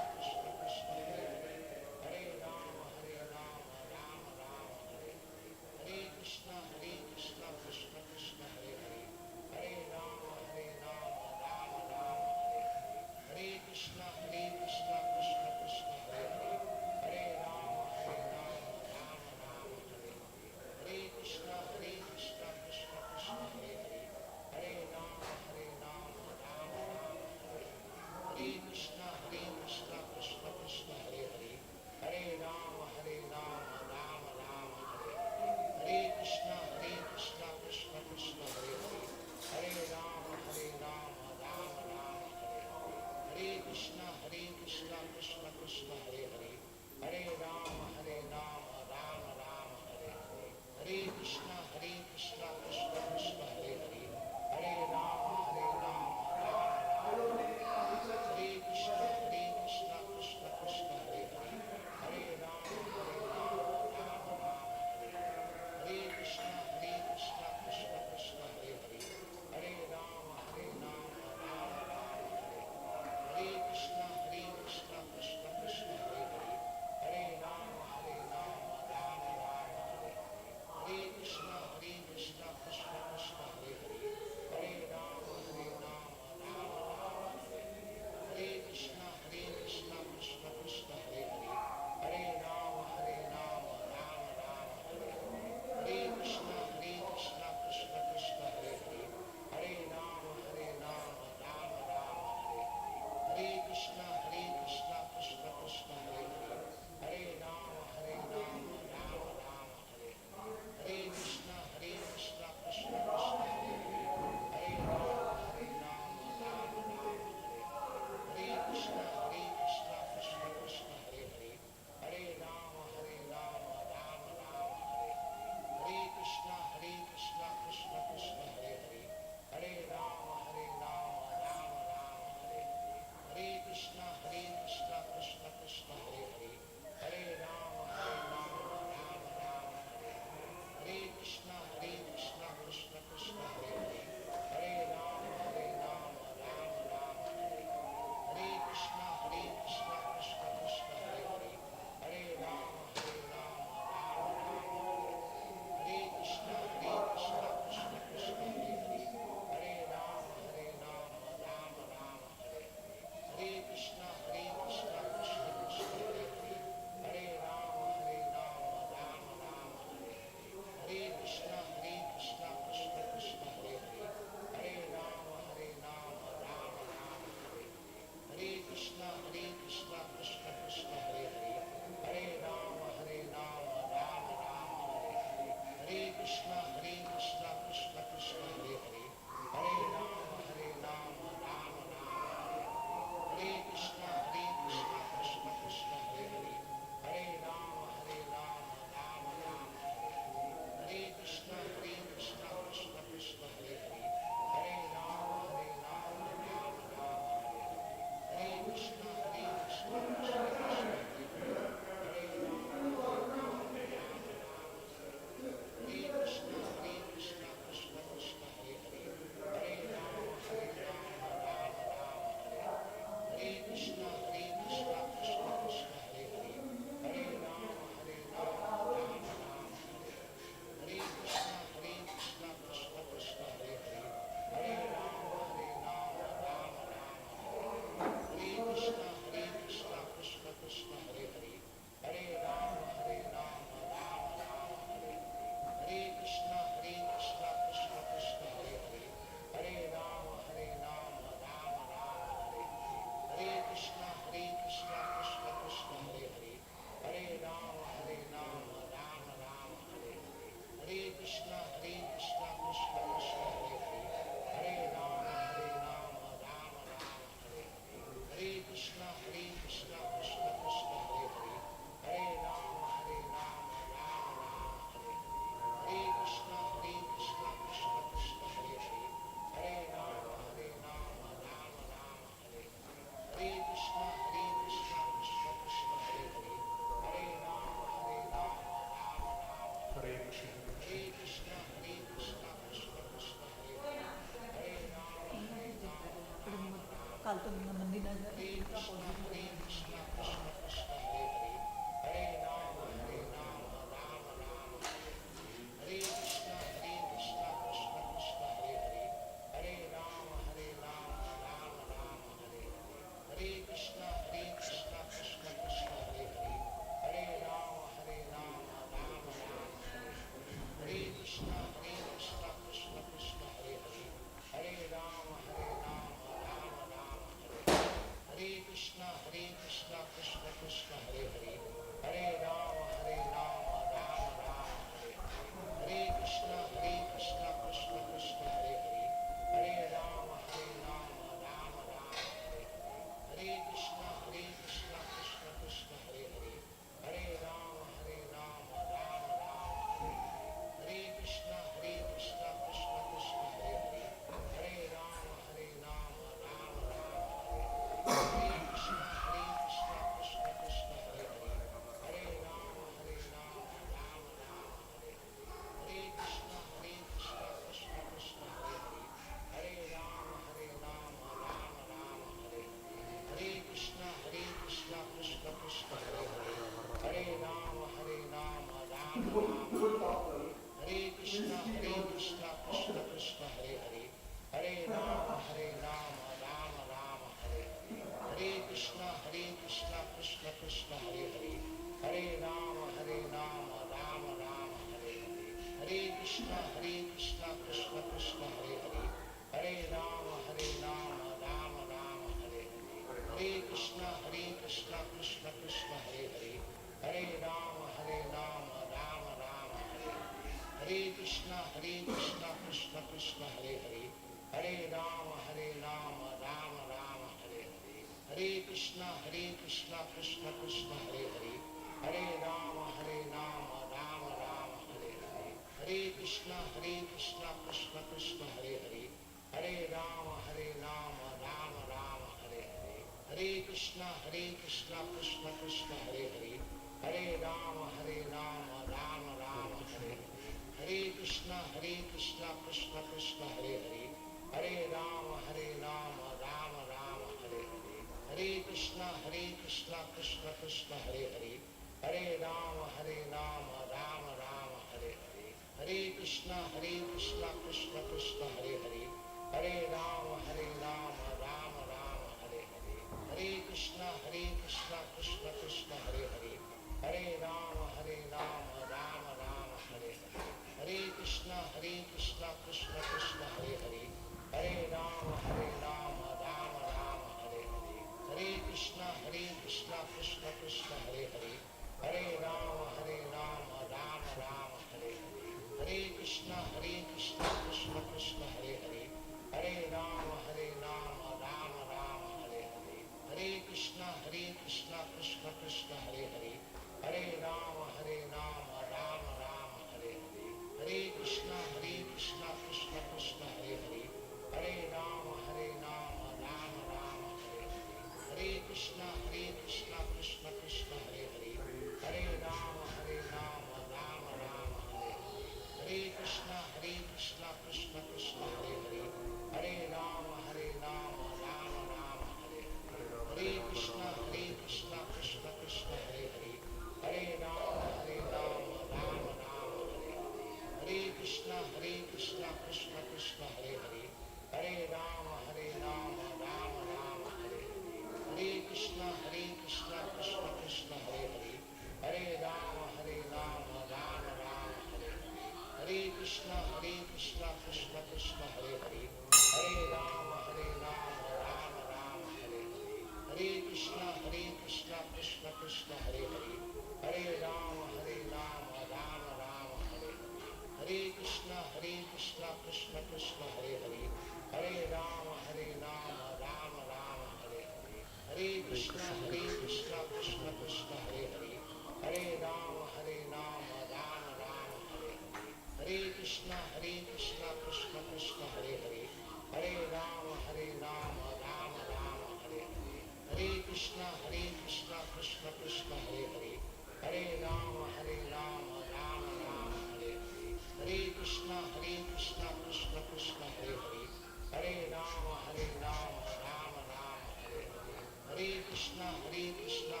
Krishna Krishna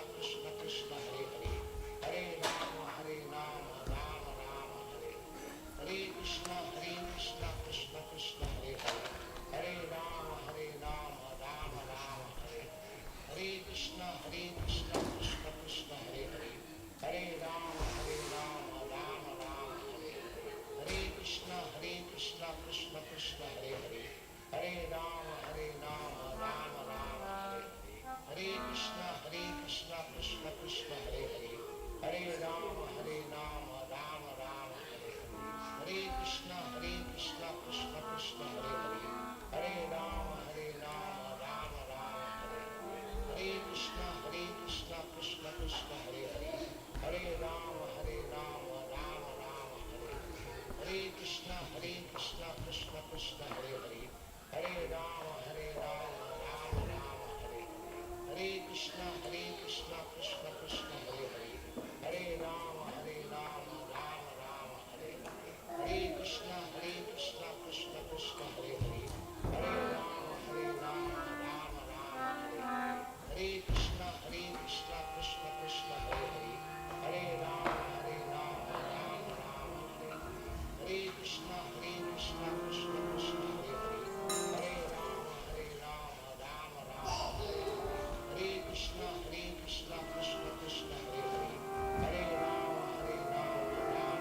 Krishna Hare Hare Hare Rama Rama Rama Hare Hare Krishna Krishna Krishna Hare Hare Hare Rama Rama Rama Hare Hare Krishna Krishna Krishna Hare Hare Hare Rama Rama Rama Hare Hare Krishna Krishna Krishna Hare Hare Hare Rama Rama Rama Hare Hare Krishna Krishna Krishna Hare Hare Hare Rama Rama Rama Hare Hare Krishna Krishna Krishna Hare Hare Hare Rama Rama Rama Hare Hare Krishna Krishna Krishna Hare Hare Hare Rama Rama Rama Hare Hare Krishna Krishna Krishna Hare Hare Hare Rama Rama Rama Hare Hare Krishna Krishna Krishna Hare Hare Hare Rama Rama Rama Hare Hare Krishna Krishna Krishna Hare Hare Hare Rama Rama Rama Hare Hare Krishna Krishna Krishna Hare Hare Hare Rama Rama Rama Hare Hare Krishna Krishna Krishna Hare Hare Hare Rama Rama Rama Hare Hare Krishna Krishna Krishna Hare Hare Hare Rama Rama Rama Hare Hare Krishna Krishna Krishna Hare Hare Hare Rama Rama Rama Hare Hare Krishna Krishna Krishna Hare Hare Hare Rama Rama Rama Hare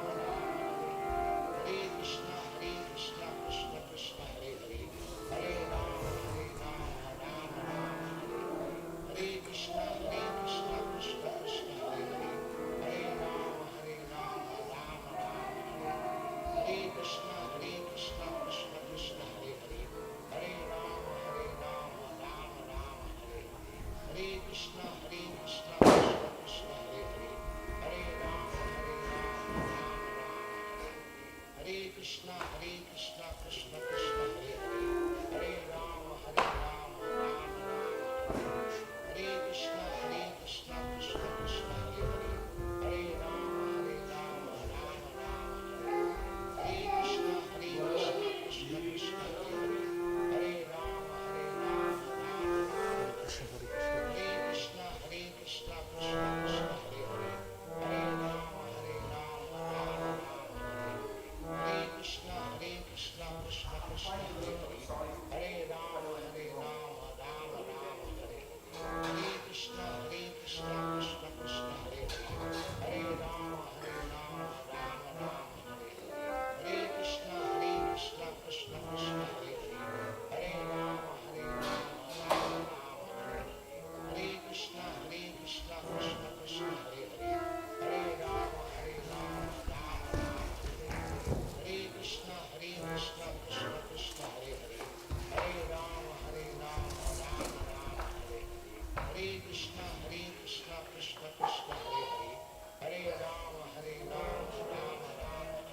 Krishna Krishna Krishna Hare Hare Hare Rama Rama Rama Hare Hare Krishna Krishna Krishna Hare Hare Hare Rama Rama Hare Krishna Krishna Krishna Hare Hare Hare Rama Rama Rama Hare Krishna Krishna Krishna Hare Hare Hare Rama Rama Rama Hare Krishna Krishna Krishna Hare Hare Hare Rama Rama Hare Krishna Krishna Krishna Hare Hare Hare Rama Rama Hare Krishna Krishna Krishna Hare Hare Hare Rama Rama Rama Hare Hare Krishna Krishna Krishna Hare Hare Hare Rama Rama Rama Hare Hare Krishna Krishna Krishna Hare Hare Hare Rama Rama Rama Hare Krishna Krishna Krishna Hare Hare Hare Rama Rama Rama Hare Krishna Krishna Krishna Hare Hare Hare Rama Rama Rama Hare Hare Krishna Krishna Krishna Hare Hare Hare Rama Rama Rama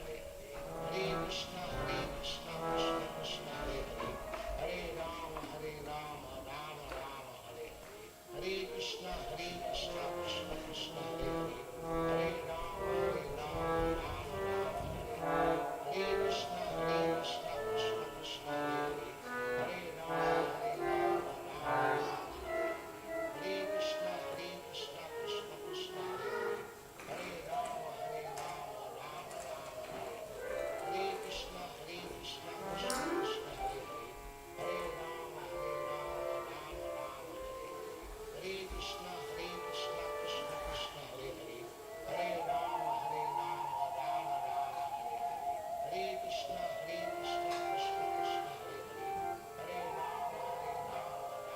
Hare Hare Krishna Krishna Krishna Hare Hare Hare Rama Rama Rama Hare Hare Krishna Krishna Krishna Hare Hare Hare Rama Rama Rama Hare Krishna Krishna Krishna Hare Hare Hare Rama Rama Hare Krishna Krishna Krishna Hare Hare Hare Rama Rama Rama Hare Krishna Krishna Krishna Hare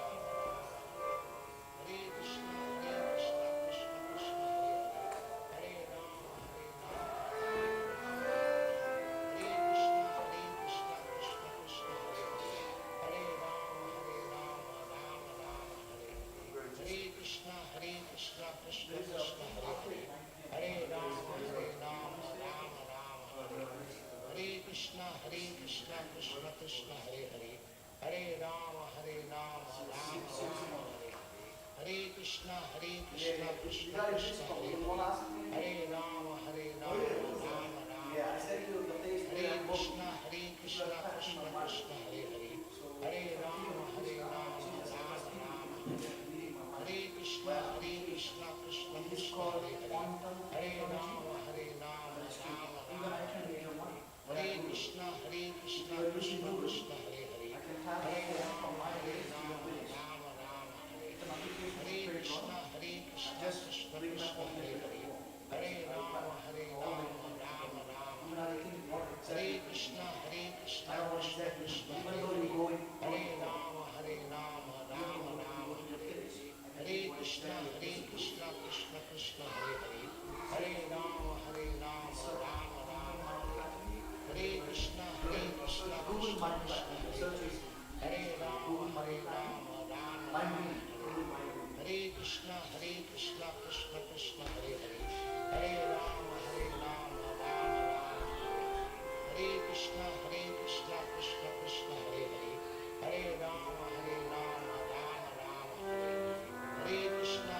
Hare Hare Rama Rama Rama Hare Krishna Krishna Krishna Hare Hare Hare Rama Rama Rama Hare Krishna Krishna Krishna Hare Hare Hare Rama Rama Hare Krishna Krishna Krishna Hare Hare Hare Rama Hare Krishna Krishna Krishna Hare Hare Hare Rama Rama Hare Hare Krishna Krishna Krishna Hare Hare Hare Rama Rama Hare Hare Krishna Krishna Krishna Hare Hare Hare Rama Rama Hare Hare Krishna Krishna Krishna Hare Hare Hare Rama Rama Rama Hare Krishna Krishna Krishna Hare Hare Hare Rama Rama Rama Hare Krishna Krishna, Krishna Krishna, Hare Hare, Hare Rama, Rama Rama, Hare Hare. Hare Krishna,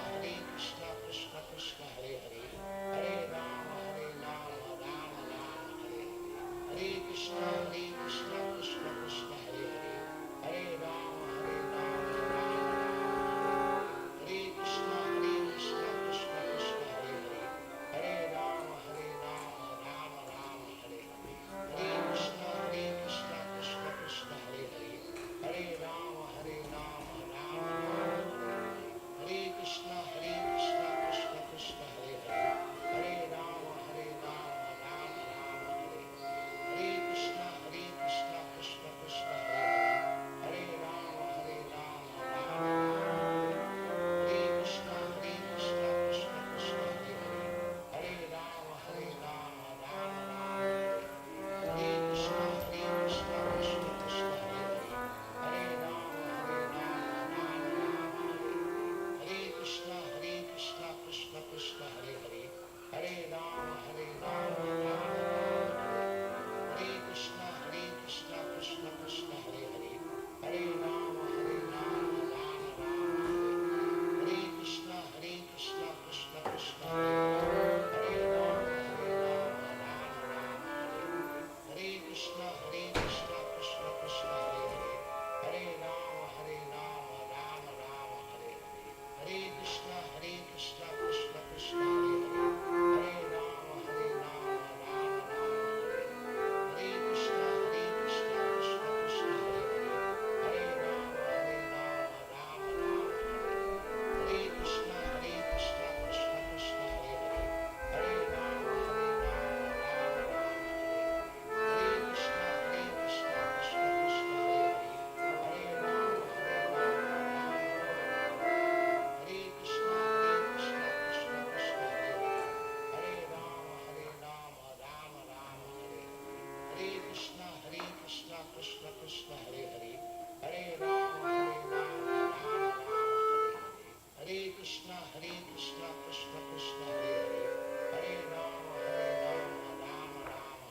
Krishna Krishna, Hare Hare, Hare Rama, Rama Rama, Hare Hare. Hare Krishna, Krishna Krishna, Hare Hare, Hare Rama, Rama Rama, Hare Krishna, Krishna Krishna, Hare Hare, Hare Rama, Rama Rama, Hare Hare. Hare Krishna, Krishna Krishna, Hare Hare, Hare Rama, Rama Rama, Hare Krishna, Krishna Krishna, Hare Hare, Hare Rama, Rama Rama, Hare Krishna, Krishna Krishna, Hare Hare, Hare Rama, Rama Rama, Hare Krishna, Krishna Krishna, Hare Hare, Hare Rama, Rama Rama, Hare Krishna, Krishna Krishna, Hare Hare, Hare Rama, Rama Rama, Hare Krishna, Krishna Krishna, Hare Hare, Hare Rama, Rama Rama, Hare Krishna, Krishna Krishna, Hare Hare, Hare Rama, Rama Rama, Hare Krishna, Krishna Krishna, Hare Hare, Hare Rama, Rama Rama, Hare Krishna, Krishna Krishna, Hare Hare, Hare Rama, Rama Rama, Hare Hare. Hare Krishna, Krishna Krishna, Hare Hare, Hare Rama, Rama Rama, Hare Hare. Hare Krishna, Krishna Krishna, Hare Hare, Hare Rama, Rama Rama, Hare Hare. Hare Krishna, Krishna Krishna, Hare Hare, Hare Rama, Rama Rama,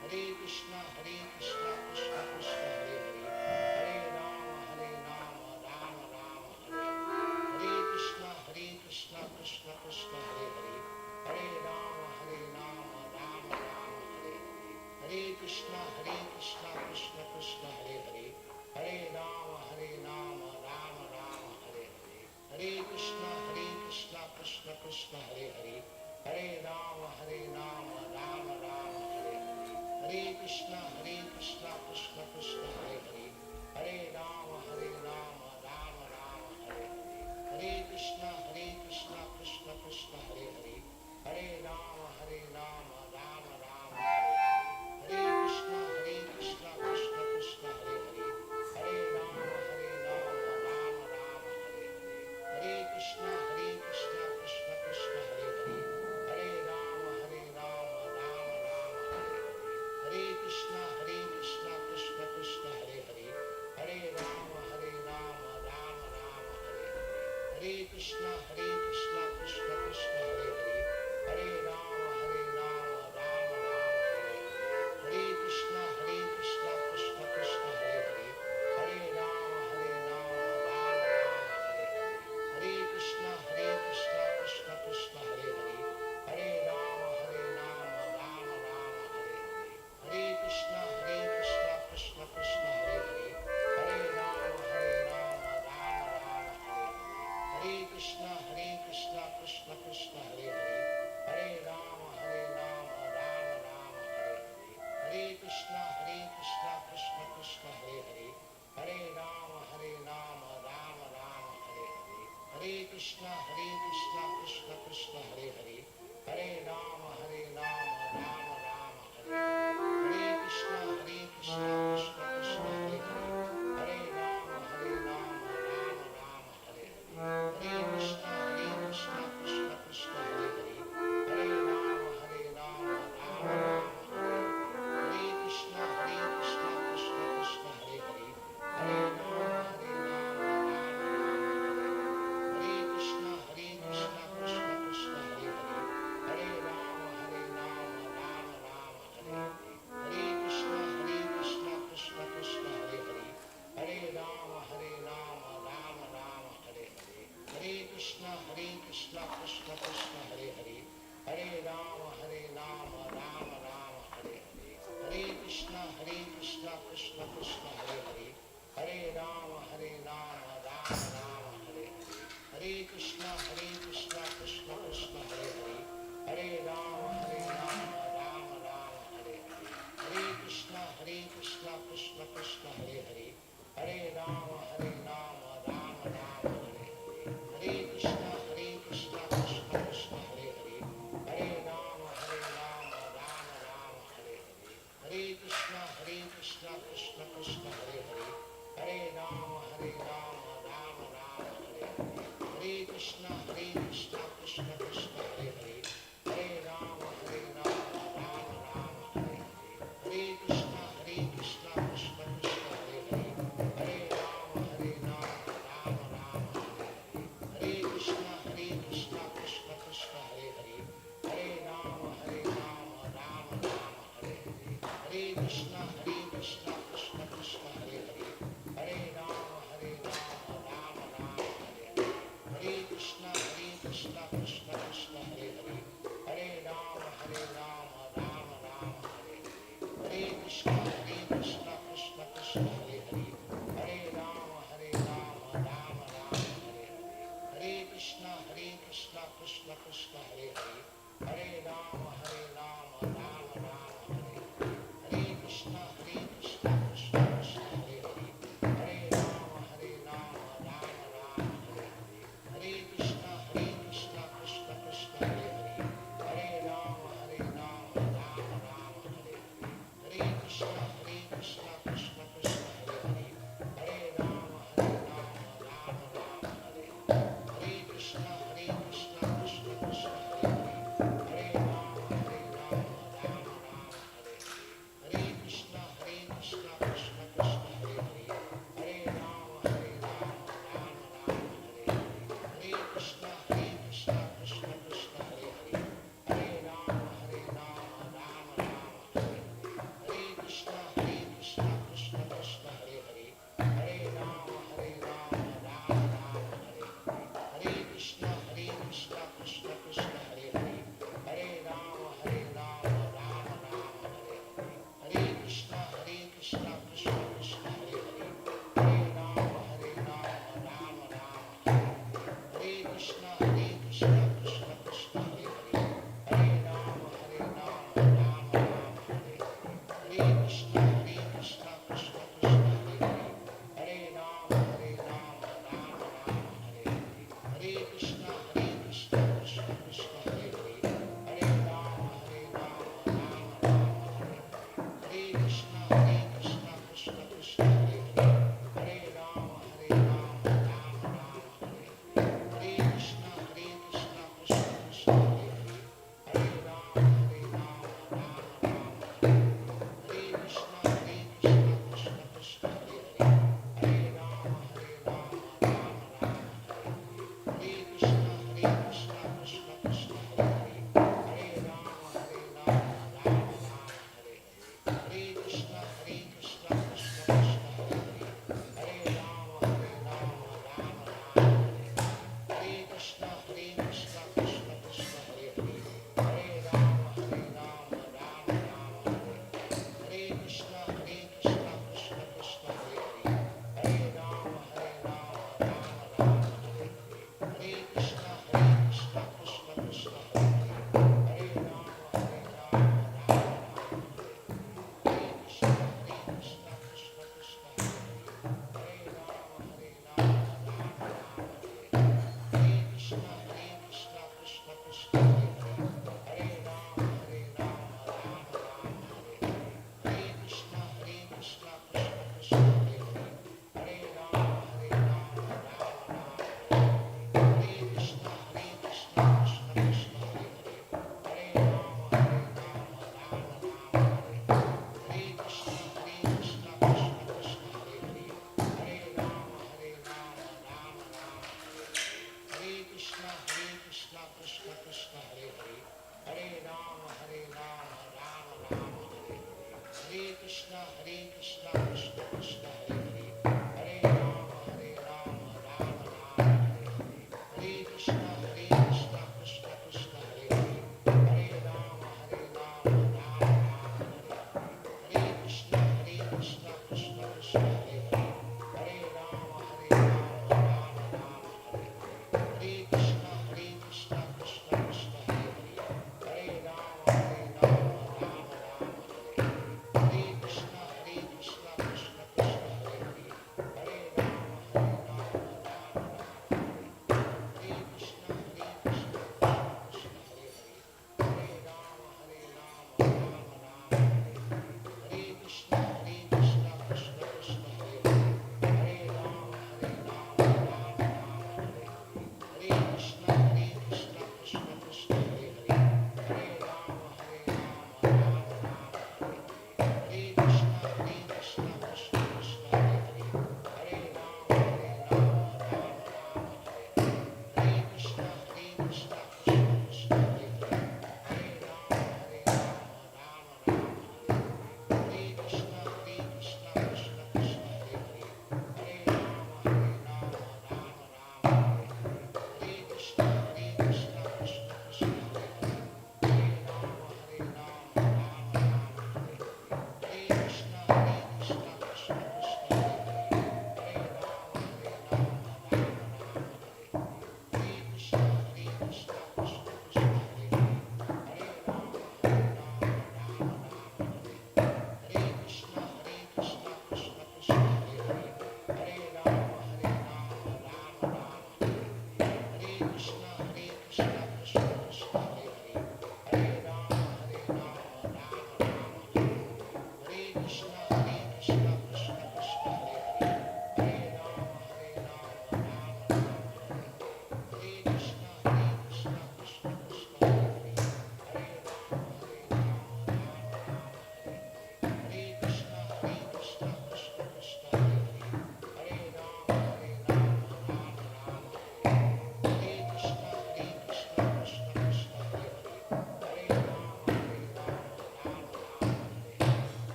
Hare Krishna, Krishna Krishna, Hare Hare, Hare Rama, Hare Krishna, Krishna Krishna, Hare Hare, Hare Rama, Rama Rama, Hare Hare. Hare Krishna, Krishna Krishna, Hare Hare, Hare Rama, Rama Rama, Hare Hare. Hare Krishna, Krishna Krishna, Hare Hare, Hare Rama, Rama Rama, Hare Hare. Hare Krishna, Krishna Krishna, Hare Hare, Hare Rama, Rama Rama, Hare Hare. Hare Krishna, Krishna Krishna, Hare Hare, Hare Rama, Rama Rama, Hare Hare. Hare Krishna, Krishna Krishna, Hare Hare, Hare Rama, Rama Rama, Hare Hare. Hare Krishna, Krishna Krishna, Hare Hare, Hare Rama, Rama Rama, Hare Hare. Hare Krishna, Krishna Krishna, Hare Hare, Hare Rama, Rama Rama, Hare Hare. Hare Krishna, Krishna Krishna, Hare Hare, Hare Rama, Rama Rama, Hare Hare. Hare Krishna, Krishna Krishna, Hare Hare, Hare Rama, Rama Rama, Hare Hare. Hare Krishna, Krishna Krishna, Hare Hare, Hare Rama, Rama Rama, Hare Hare. Hare Krishna, Krishna Krishna, Hare Hare, Hare Rama, Rama Rama, Hare Hare. Hare Krishna, Krishna Krishna, Hare Hare, Hare Rama, Rama Rama, Hare Hare. Hare Krishna, Krishna Krishna, Hare Hare, Hare Rama, Rama Rama, Hare Hare. Hare Krishna, Krishna Krishna, Hare Hare, Hare Rama, Rama Rama, Hare Hare. Hare Krishna, Krishna Krishna, Hare Hare, Hare Rama, Rama Rama, Hare Hare. Hare Krishna, Krishna Krishna, Hare Hare, Hare Rama, Rama Rama, Hare Hare. Hare Krishna, Krishna Krishna, Hare Hare, Hare Rama, Rama Rama, Hare Hare. Hare Krishna, Krishna Krishna, Hare Hare, Hare Rama, Rama Rama, Hare Hare. Hare Krishna, Krishna Krishna, Hare Hare, Hare Rama, Rama Rama, Hare Hare. Hare Krishna, Krishna Krishna, Hare Hare, Hare Rama, Rama Rama, Hare Hare. Hare Krishna, Krishna Krishna, Hare Hare, Hare Rama, Rama Rama, Hare Hare. Hare Krishna, Krishna Krishna, Hare Hare, Hare Rama, Rama Krishna Krishna Hare Hare, Hare Rama Rama Rama Hare Hare, Hare Krishna Krishna Krishna Hare Hare, Hare Rama Rama Rama Hare Hare, Hare Krishna Krishna Krishna Hare Hare, Hare Rama Rama Rama Hare Hare, Hare Krishna Krishna Krishna Hare Hare, Hare Rama Rama Rama Hare Hare, Hare Krishna Krishna Krishna Hare Hare, Hare Rama Rama Rama Hare Hare, Hare Krishna Krishna Krishna Hare Hare, Hare Rama Rama Rama Hare Hare, Hare Krishna Krishna Krishna Hare Hare, Hare Rama Rama Rama Hare Hare, Hare Krishna Krishna Krishna Hare Hare, Hare Rama Rama Rama Hare Hare, Hare Krishna Krishna Krishna Hare Hare, Hare Rama Rama Rama Hare Hare, Hare Krishna Krishna Krishna Hare Hare, Hare Rama Rama Rama Hare Hare, Hare Krishna Krishna Krishna Hare Hare, Hare Rama Rama Rama Hare Hare, Hare Krishna Krishna Krishna Hare Hare, Hare Rama Rama Rama Hare Hare, Hare Krishna Krishna Krishna Hare Hare, Hare Rama Rama Rama Hare Hare, Hare Krishna Krishna Krishna Hare Hare, Hare Rama Rama Rama Hare Hare, Hare Krishna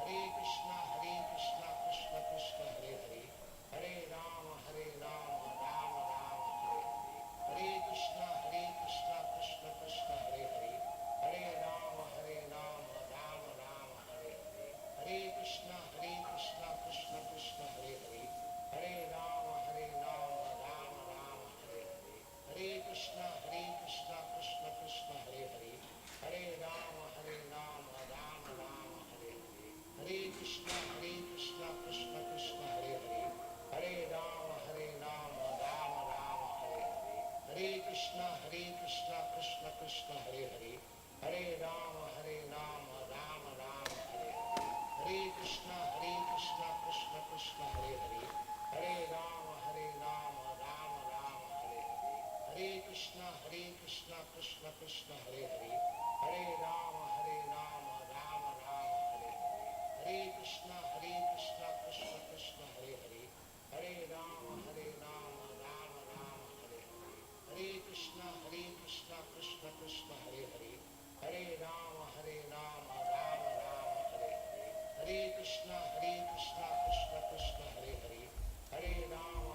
Hare Krishna, Krishna Krishna, Hare Hare, Hare Rama, Hare Krishna Krishna Krishna Hare Hare, Hare Rama Rama Rama Hare Hare, Hare Krishna Krishna Krishna Hare Hare, Hare Rama Rama Rama Hare Hare, Hare Krishna Krishna Krishna Hare Hare, Hare Rama Rama Rama Hare Hare, Hare Krishna Krishna Krishna Hare Hare, Hare Rama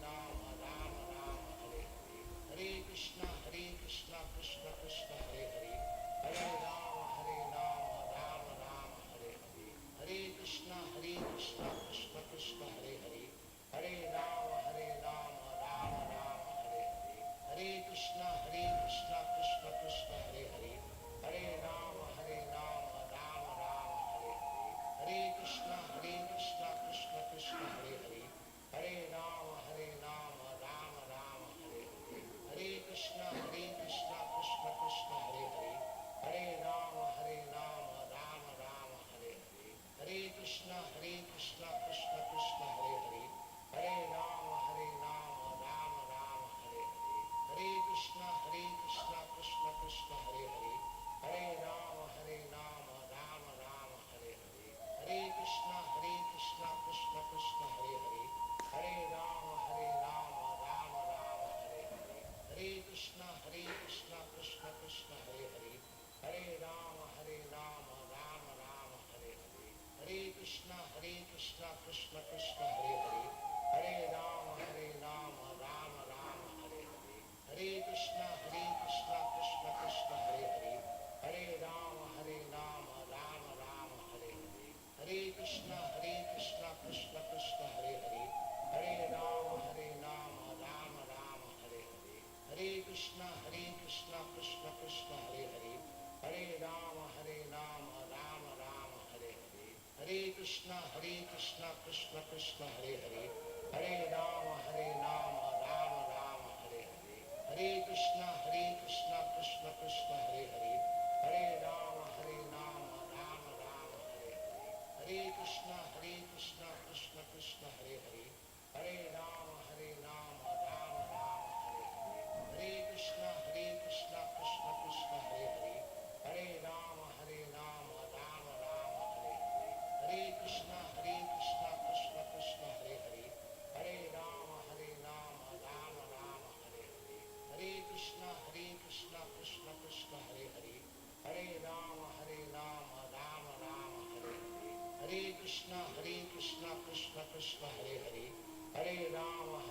Rama Rama Hare Hare, Hare Krishna Krishna Krishna Hare Hare, Hare Rama Rama Rama Hare Hare, Hare Krishna Krishna Krishna Hare Hare, Hare Rama Rama Rama Hare Hare, Hare Krishna Krishna Krishna Hare Hare, Hare Rama Rama Rama Hare Hare, Hare Krishna Krishna Krishna Hare Hare, Hare Rama Rama Rama Hare Hare, Hare Krishna Krishna Krishna Hare Hare, Hare Rama Rama Rama Hare Hare, Hare Krishna Krishna Krishna Hare Hare, Hare Rama Rama Rama Hare Hare, Hare Krishna Krishna Krishna Hare Hare, Hare Rama Rama Rama Hare Hare, Hare Krishna Krishna Krishna Hare Hare, Hare Rama Rama Rama Hare Hare, Hare Krishna Krishna Krishna Hare Hare, Hare Rama Rama Rama Hare Hare, Hare Krishna Krishna Krishna Hare Hare, Hare Rama Rama Rama Hare Hare, Hare Krishna Krishna Krishna Hare Hare, Hare Rama Rama Rama Hare Hare, Hare Krishna Krishna Krishna Hare Hare, Hare Rama Rama Rama Hare Hare, Hare Krishna Krishna Krishna Hare Hare, Hare Rama Rama Rama Hare Hare, Hare Krishna Krishna Krishna Hare Hare, Hare Rama Rama Rama Hare Hare, Hare Krishna Krishna Krishna Hare Hare, Hare Rama Rama Rama Hare Hare, Hare Krishna Krishna Krishna Hare Hare, Hare Rama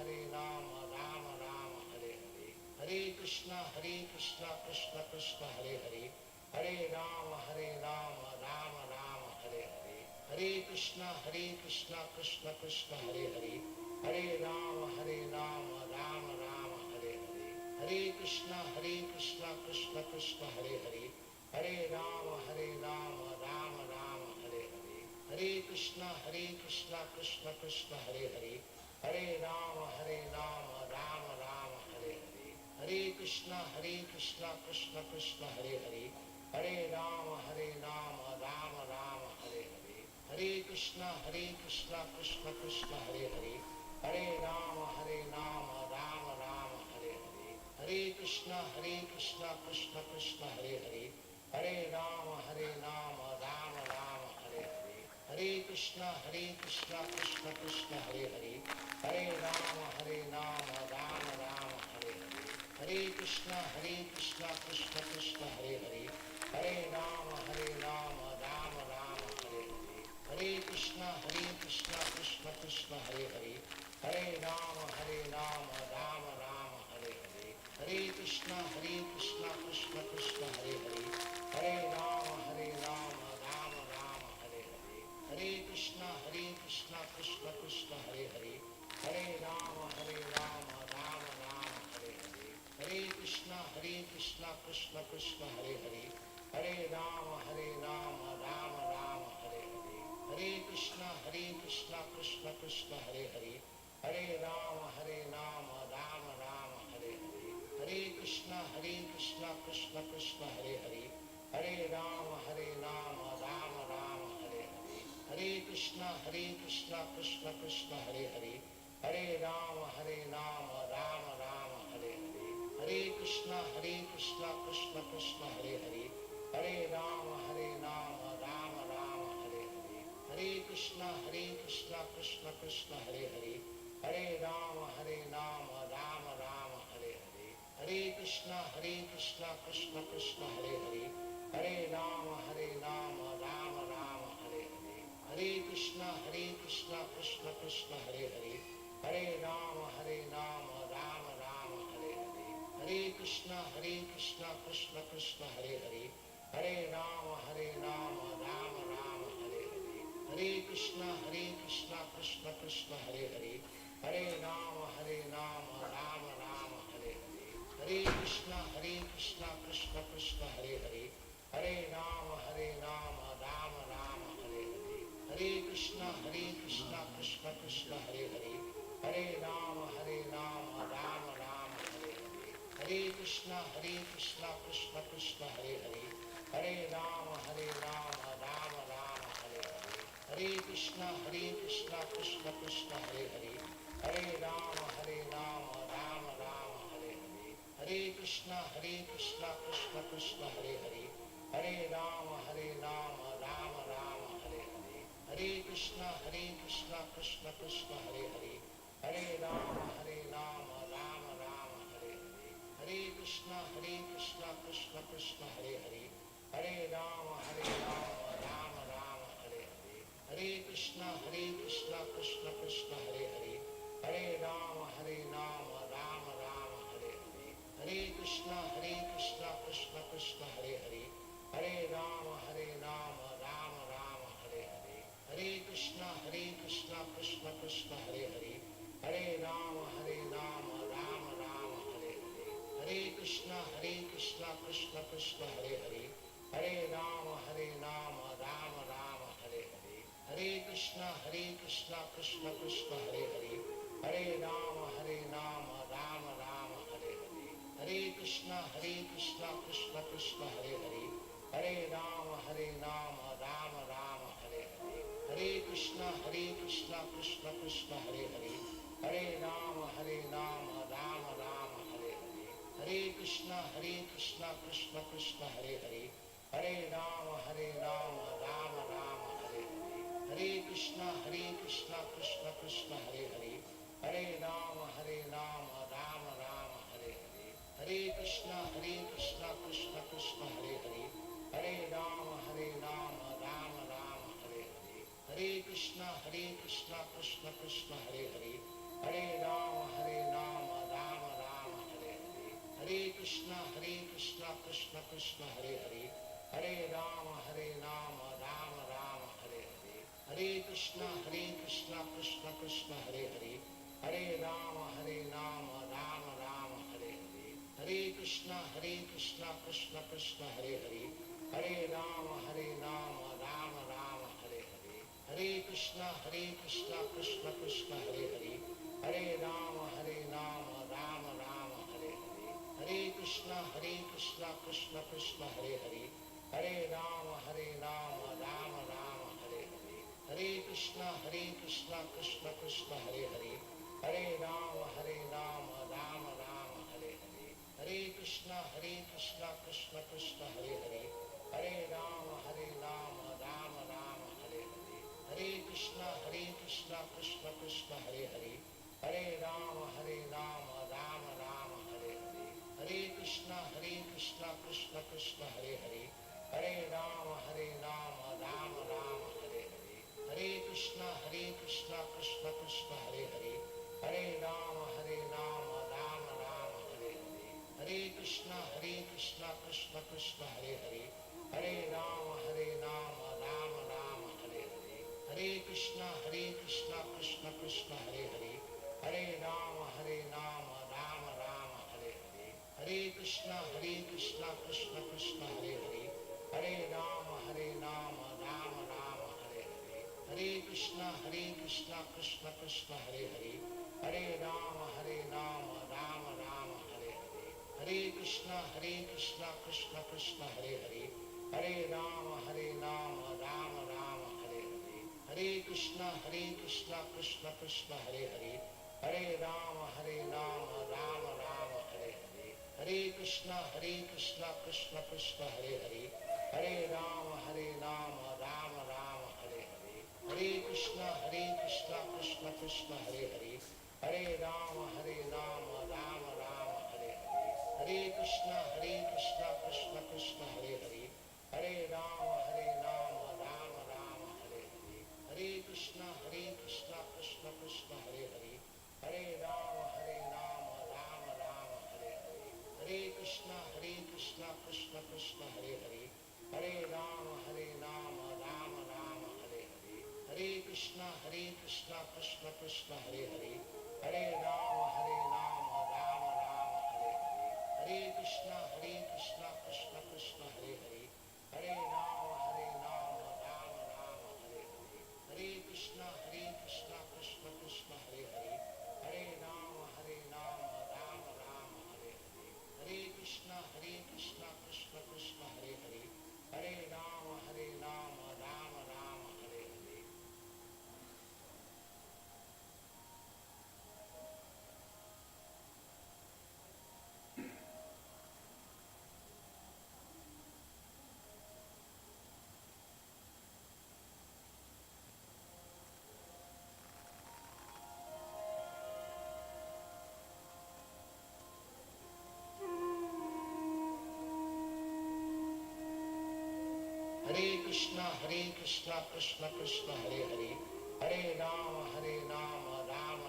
Rama Rama Hare Hare, Hare Krishna Krishna Krishna Hare Hare, Hare Rama Rama Rama Hare Hare, Hare Krishna Krishna Krishna Hare Hare, Hare Rama Rama Rama Hare Hare, Hare Krishna Krishna Krishna Hare Hare, Hare Rama Rama Rama Hare Hare, Hare Krishna Krishna Krishna Hare Hare, Hare Rama Rama Rama Hare Hare, Hare Krishna Krishna Krishna Hare Hare, Hare Rama Rama Rama Hare Hare, Hare Krishna Krishna Krishna Hare Hare, Hare Rama Rama Rama Hare Hare, Hare Krishna Krishna Krishna Hare Hare, Hare Rama Rama Rama Hare Hare, Hare Krishna Krishna Krishna Hare Hare, Hare Rama Rama Rama Hare Hare, Hare Krishna Krishna Krishna Hare Hare, Hare Rama Rama Rama Hare Hare, Hare Krishna Krishna Krishna Hare Hare, Hare Rama Rama Rama Hare Hare, Hare Krishna Krishna Krishna Hare Hare, Hare Rama Rama Rama Hare Hare, Hare Krishna Krishna Krishna Hare Hare, Hare Rama Rama Rama Hare Hare, Hare Krishna Krishna Krishna Hare Hare, Hare Rama Rama Rama Hare Hare, Hare Krishna Krishna Krishna Hare Hare, Hare Rama Rama Rama Hare Hare, Hare Krishna Krishna Krishna Hare Hare, Hare Rama Rama Rama Hare Hare, Hare Krishna Krishna Krishna Hare Hare, Hare Rama Rama Rama Hare Hare, Hare Krishna Krishna Krishna Hare Hare, Hare Rama Rama Rama Hare Hare, Hare Krishna Krishna Krishna Hare Hare, Hare Rama Rama Rama Hare Hare, Hare Krishna Krishna Krishna Hare Hare, Hare Rama Rama Rama Hare Hare, Hare Krishna Krishna Krishna Hare Hare, Hare Rama Rama Rama Hare Hare, Hare Krishna Krishna Krishna Hare Hare Hare Rama Rama Rama Hare Hare Hare Krishna Krishna Krishna Hare Hare Hare Rama Rama Rama Hare Hare Hare Krishna Krishna Krishna Hare Hare Hare Rama Rama Rama Hare Hare Hare Krishna Krishna Krishna Hare Hare Hare Rama Rama Rama Hare Hare Hare Krishna Krishna Krishna Hare Hare Hare Rama Rama Rama Hare Hare Hare Krishna Krishna Krishna Hare Hare Hare Rama Rama Rama Hare Hare Hare Krishna Krishna Krishna Hare Hare Hare Rama Rama Rama Hare Hare Hare Krishna Krishna Krishna Hare Hare Hare Rama Rama Rama Hare Hare Hare Krishna Krishna Krishna Hare Hare Hare Rama Rama Rama Hare Hare Hare Krishna Krishna Krishna Hare Hare Hare Rama Rama Rama Hare Hare Hare Krishna Krishna Krishna Hare Hare Hare Rama Rama Rama Hare Hare Hare Krishna Krishna Krishna Hare Hare Hare Rama Rama Rama Hare Hare Hare Krishna Krishna Krishna Hare Hare Hare Rama Rama Rama Hare Hare Hare Krishna Krishna Krishna Hare Hare Hare Rama Rama Rama Hare Hare Hare Krishna Krishna Krishna Hare Hare Hare Rama Rama Rama Hare Hare Hare Krishna Krishna Krishna Hare Hare Hare Rama Rama Rama Hare Hare Hare Krishna Krishna Krishna Hare Hare Hare Rama Rama Rama Hare Hare Hare Krishna Krishna Krishna Hare Hare Hare Rama Rama Rama Hare Hare Hare Krishna Krishna Krishna Hare Hare Hare Rama Rama Rama Hare Hare Hare Krishna Krishna Krishna Hare Hare Hare Rama Rama Rama Hare Hare Hare Krishna Krishna Krishna Hare Hare Hare Rama Rama Rama Hare Hare Hare Krishna Krishna Krishna Hare Hare Hare Rama Rama Rama Hare Hare Hare Krishna Krishna Krishna Hare Hare Hare Rama Rama Rama Hare Hare Hare Krishna Krishna Krishna Hare Hare Hare Rama Rama Rama Hare Hare Hare Krishna Krishna Krishna Hare Hare Hare Rama Rama Rama Hare Hare Hare Krishna Krishna Krishna Hare Hare Hare Rama Rama Rama Hare Hare Hare Krishna Krishna Krishna Hare Hare Hare Rama Rama Rama Hare Hare Hare Krishna Krishna Krishna Hare Hare Hare Rama Rama Rama Hare Hare Hare Krishna Krishna Krishna Hare Hare Hare Rama Rama Rama Hare Hare Hare Krishna Krishna Krishna Hare Hare Hare Rama Rama Rama Hare Hare Hare Krishna Krishna Krishna Hare Hare Hare Rama Rama Rama Hare Hare Hare Krishna Krishna Krishna Hare Hare Hare Rama Rama Rama Hare Hare Hare Krishna Krishna Krishna Hare Hare Hare Rama Rama Rama Hare Hare Hare Krishna Krishna Krishna Hare Hare Hare Rama Rama Rama Hare Hare Hare Krishna Krishna Krishna Hare Hare Hare Rama Rama Rama Hare Hare Hare Krishna Krishna Krishna Hare Hare Hare Rama Rama Rama Hare Hare Hare Krishna Krishna Krishna Hare Hare Hare Rama Rama Rama Hare Hare Hare Krishna Krishna Krishna Hare Hare Hare Rama Rama Rama Hare Hare Hare Krishna Krishna Krishna Hare Hare Hare Rama Rama Rama Hare Hare Hare Krishna Krishna Krishna Hare Hare Hare Rama Rama Rama Hare Hare Hare Krishna Krishna Krishna Hare Hare Hare Rama Rama Rama Hare Hare Hare Krishna Krishna Krishna Hare Hare Hare Rama Rama Rama Hare Hare Hare Krishna Krishna Krishna Hare Hare Hare Rama Rama Rama Hare Hare Hare Krishna Krishna Krishna Hare Hare Hare Rama Rama Rama Hare Hare Hare Krishna Krishna Krishna Hare Hare Hare Rama Rama Rama Hare Hare Hare Krishna Krishna Krishna Hare Hare Hare Rama Rama Rama Hare Hare Hare Krishna Krishna Krishna Hare Hare Hare Rama Rama Rama Hare Hare Hare Krishna Krishna Krishna Hare Hare Hare Rama Rama Rama Hare Hare Hare Krishna Krishna Krishna Hare Hare Hare Rama Rama Rama Hare Hare. Hare Krishna Krishna Krishna Hare Hare Hare Rama Rama Rama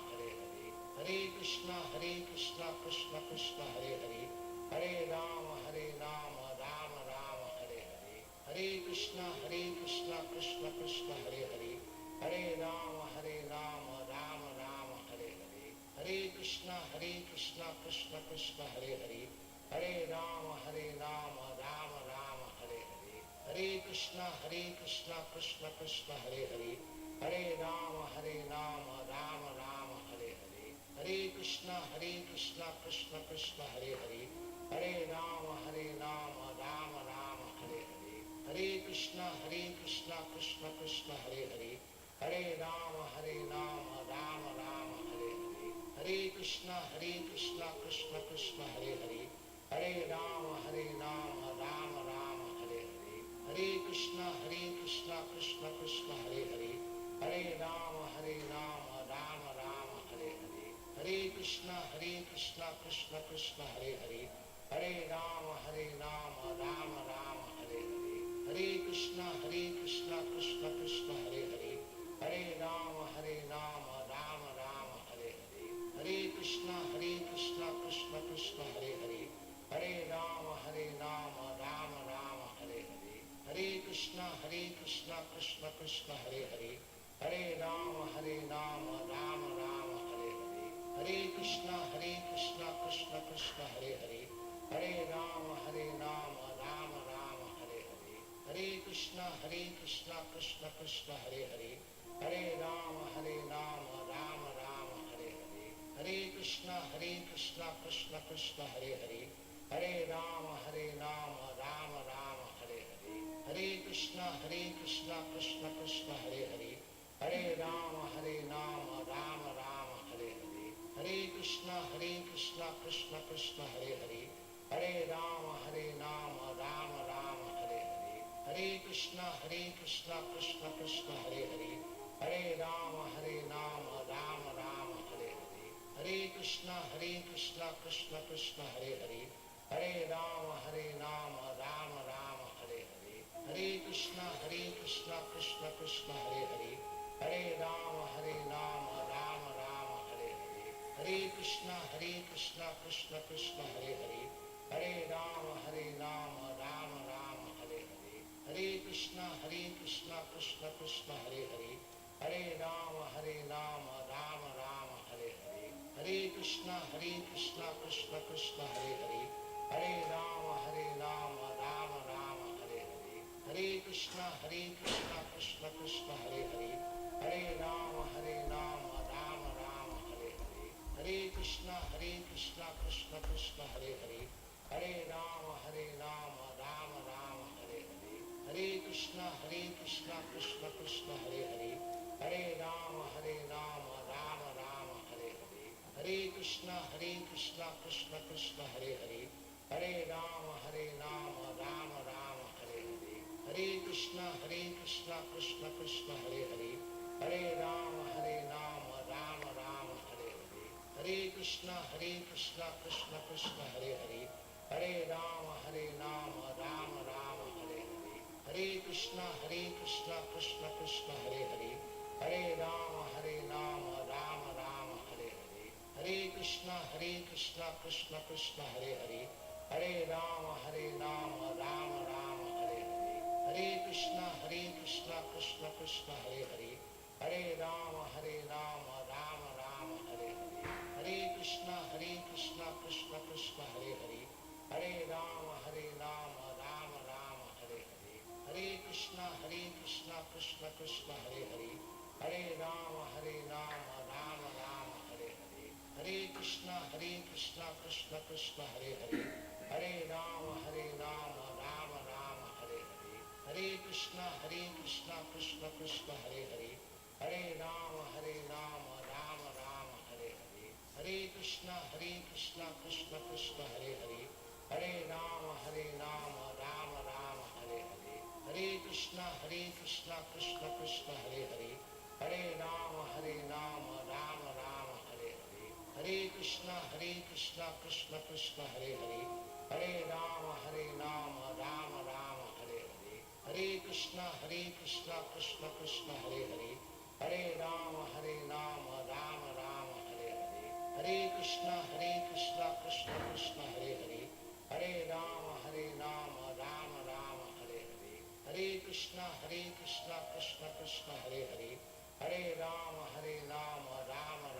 Hare Hare Hare Krishna Krishna Krishna Hare Hare Hare Rama Rama Rama Hare Hare Hare Krishna Krishna Krishna Hare Hare Hare Rama Rama Rama Hare Hare Hare Krishna Krishna Krishna Hare Hare Hare Rama Rama Rama Hare Hare Hare Krishna Krishna Krishna Hare Hare Hare Rama Rama Rama Hare Hare Hare Krishna Krishna Krishna Hare Hare Hare Rama Rama Rama Hare Hare Hare Krishna Krishna Krishna Hare Hare Hare Rama Rama Rama Hare Hare Hare Krishna Krishna Krishna Hare Hare Hare Rama Rama Rama Hare Hare Hare Krishna Krishna Krishna Hare Hare Hare Rama Rama Rama Hare Hare Hare Krishna Krishna Krishna Hare Hare Hare Rama Rama Rama Hare Hare Hare Krishna Krishna Krishna Hare Hare Hare Rama Rama Rama Hare Hare Hare Krishna Krishna Krishna Hare Hare Hare Rama Rama Rama Hare Hare Hare Krishna Krishna Krishna Hare Hare Hare Rama Rama Rama Hare Hare Hare Krishna Krishna Krishna Hare Hare Hare Rama Rama Rama Hare Hare Hare Krishna Krishna Krishna Hare Hare Hare Rama Rama Rama Hare Hare Hare Krishna Krishna Krishna Hare Hare Hare Rama Rama Rama Hare Hare Hare Krishna Krishna Krishna Hare Hare Hare Rama Rama Rama Hare Hare Hare Krishna Krishna Krishna Hare Hare Hare Rama Rama Rama Hare Hare Hare Krishna Krishna Krishna Hare Hare Hare Rama Rama Rama Hare Hare Hare Krishna Krishna Krishna Hare Hare Hare Rama Rama Rama Hare Hare Hare Krishna Krishna Krishna Hare Hare Hare Rama Rama Rama Hare Hare Hare Krishna Krishna Krishna Hare Hare Hare Rama Rama Rama Hare Hare Hare Krishna Krishna Krishna Hare Hare Hare Rama Rama Rama Hare Hare Hare Krishna Krishna Krishna Hare Hare Hare Rama Rama Rama Hare Hare Hare Krishna Krishna Krishna Hare Hare Hare Rama Rama Rama Hare Hare Hare Krishna Krishna Krishna Hare Hare Hare Rama Rama Rama Hare Hare Hare Krishna Krishna Krishna Hare Hare Hare Rama Rama Rama Hare Hare Hare Krishna Krishna Krishna Hare Hare, Hare Rama Rama Rama Hare Hare, Hare Krishna Krishna Krishna Hare Hare, Hare Rama Rama Rama Hare Hare, Hare Krishna Krishna Krishna Hare Hare, Hare Rama Rama Rama Hare Hare, Hare Krishna Krishna Krishna Hare Hare, Hare Rama Rama Rama Hare Hare, Hare Krishna Krishna Krishna Hare Hare, Hare Rama Rama Rama Hare Hare, Hare Krishna Krishna Krishna Hare Hare, Hare Rama Rama Rama Hare Hare, Hare Krishna Krishna Krishna Hare Hare, Hare Rama Rama Rama Hare Hare, Hare Krishna Krishna Krishna Hare Hare, Hare Rama Rama Rama Hare Hare, Hare Krishna Krishna Krishna Hare Hare, Hare Rama Rama Rama Hare Hare, Hare Krishna Krishna Krishna Hare Hare, Hare Rama Rama Rama Hare Hare, Hare Krishna Krishna Krishna Hare Hare, Hare Rama Rama Rama Hare Hare, Hare Krishna Krishna Krishna Hare Hare, Hare Rama Rama Rama Hare Hare, Hare Krishna Krishna Krishna Hare Hare, Hare Rama Rama Rama Hare Hare, Hare Krishna Krishna Krishna Hare Hare, Hare Rama Rama Rama Hare Hare, Hare Krishna Krishna Krishna Hare Hare, Hare Rama Rama Rama Hare Hare, Hare Krishna Krishna Krishna Hare Hare, Hare Rama Rama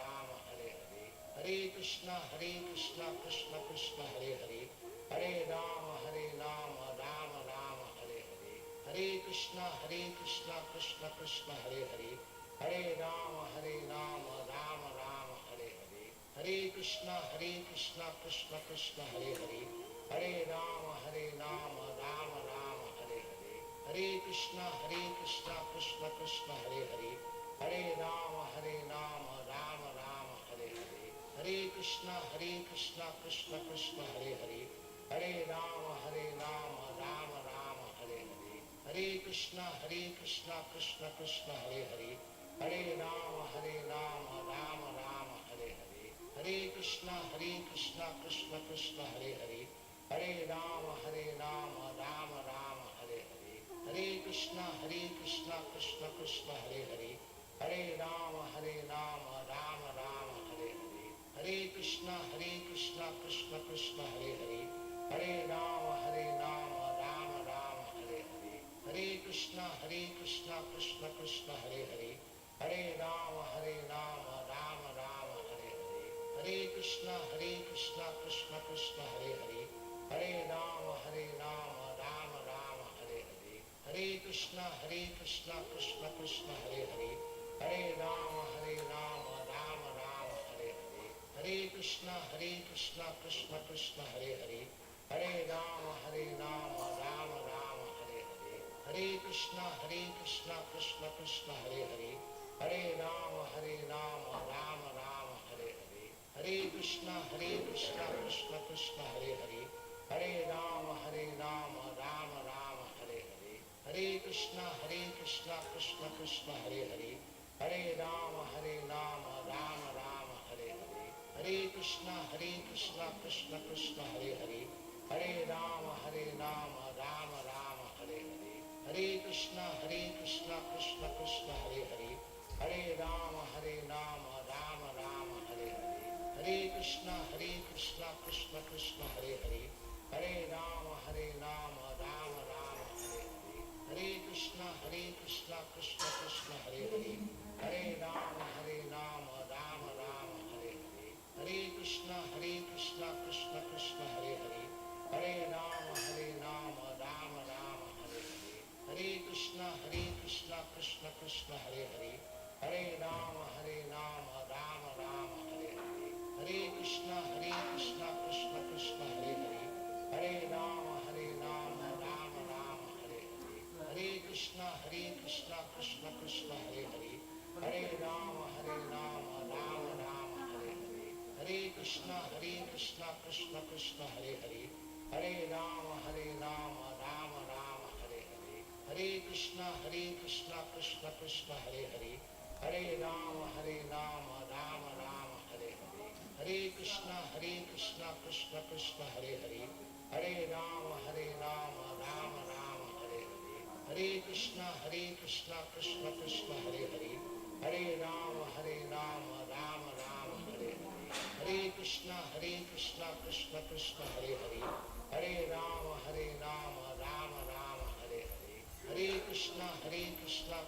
Rama Hare Hare, Hare Krishna Krishna Krishna Hare Hare, Hare Rama Rama Rama Hare Hare, Hare Krishna Krishna Krishna Hare Hare, Hare Rama Rama Rama Hare Hare, Hare Krishna Krishna Krishna Hare Hare, Hare Rama Rama Rama Hare Hare, Hare Krishna Krishna Krishna Hare Hare, Hare Rama Rama Rama Hare Hare, Hare Krishna Krishna Krishna Hare Hare, Hare Rama Rama Rama Hare Hare, Hare Krishna Krishna Krishna Hare Hare, Hare Rama Rama Rama Hare Hare, Hare Krishna Krishna Krishna Hare Hare, Hare Rama Rama Rama Hare Hare, Hare Krishna Krishna Krishna Hare Hare, Hare Rama Rama Rama Hare Hare, Hare Krishna Krishna Krishna Hare Hare, Hare Rama Rama Rama Hare Hare, Hare Krishna Krishna Krishna Hare Hare, Hare Rama Rama Rama Hare Hare, Hare Krishna Krishna Krishna Hare Hare, Hare Rama Rama Rama Hare Hare, Hare Krishna Krishna Krishna Hare Hare, Hare Rama Rama Rama Hare Hare, Hare Krishna Krishna Krishna Hare Hare, Hare Rama Rama Rama Hare Hare, Hare Krishna Krishna Krishna Hare Hare, Hare Rama Rama Rama Hare Hare, Hare Krishna Krishna Krishna Hare Hare, Hare Rama Rama Rama Hare Hare, Hare Krishna Krishna Krishna Hare Hare, Hare Rama Rama Rama Hare Hare, Hare Krishna Krishna Krishna Hare Hare, Hare Rama Rama Rama Hare Hare, Hare Krishna Krishna Krishna Hare Hare, Hare Rama Rama Rama Hare Hare, Hare Krishna Krishna Krishna Hare Hare, Hare Rama Rama Rama Hare Hare, Hare Krishna Krishna Krishna Hare Hare, Hare Rama Rama Rama Hare Hare, Hare Krishna Krishna Krishna Hare Hare, Hare Rama Rama Rama Hare Hare, Hare Krishna Krishna Krishna Hare Hare, Hare Rama Rama Rama Hare Hare, Hare Krishna Krishna Krishna Krishna Hare Hare, Hare Rama Rama Rama Hare Hare, Hare Krishna Krishna Krishna Hare Hare, Hare Rama Rama Rama Hare Hare, Hare Krishna Krishna Krishna Hare Hare, Hare Rama Rama Rama Hare Hare, Hare Krishna Krishna Krishna Hare Hare, Hare Rama Rama Rama Hare Hare, Hare Krishna Krishna Krishna Hare Hare, Hare Rama Rama Rama Hare Hare, Hare Krishna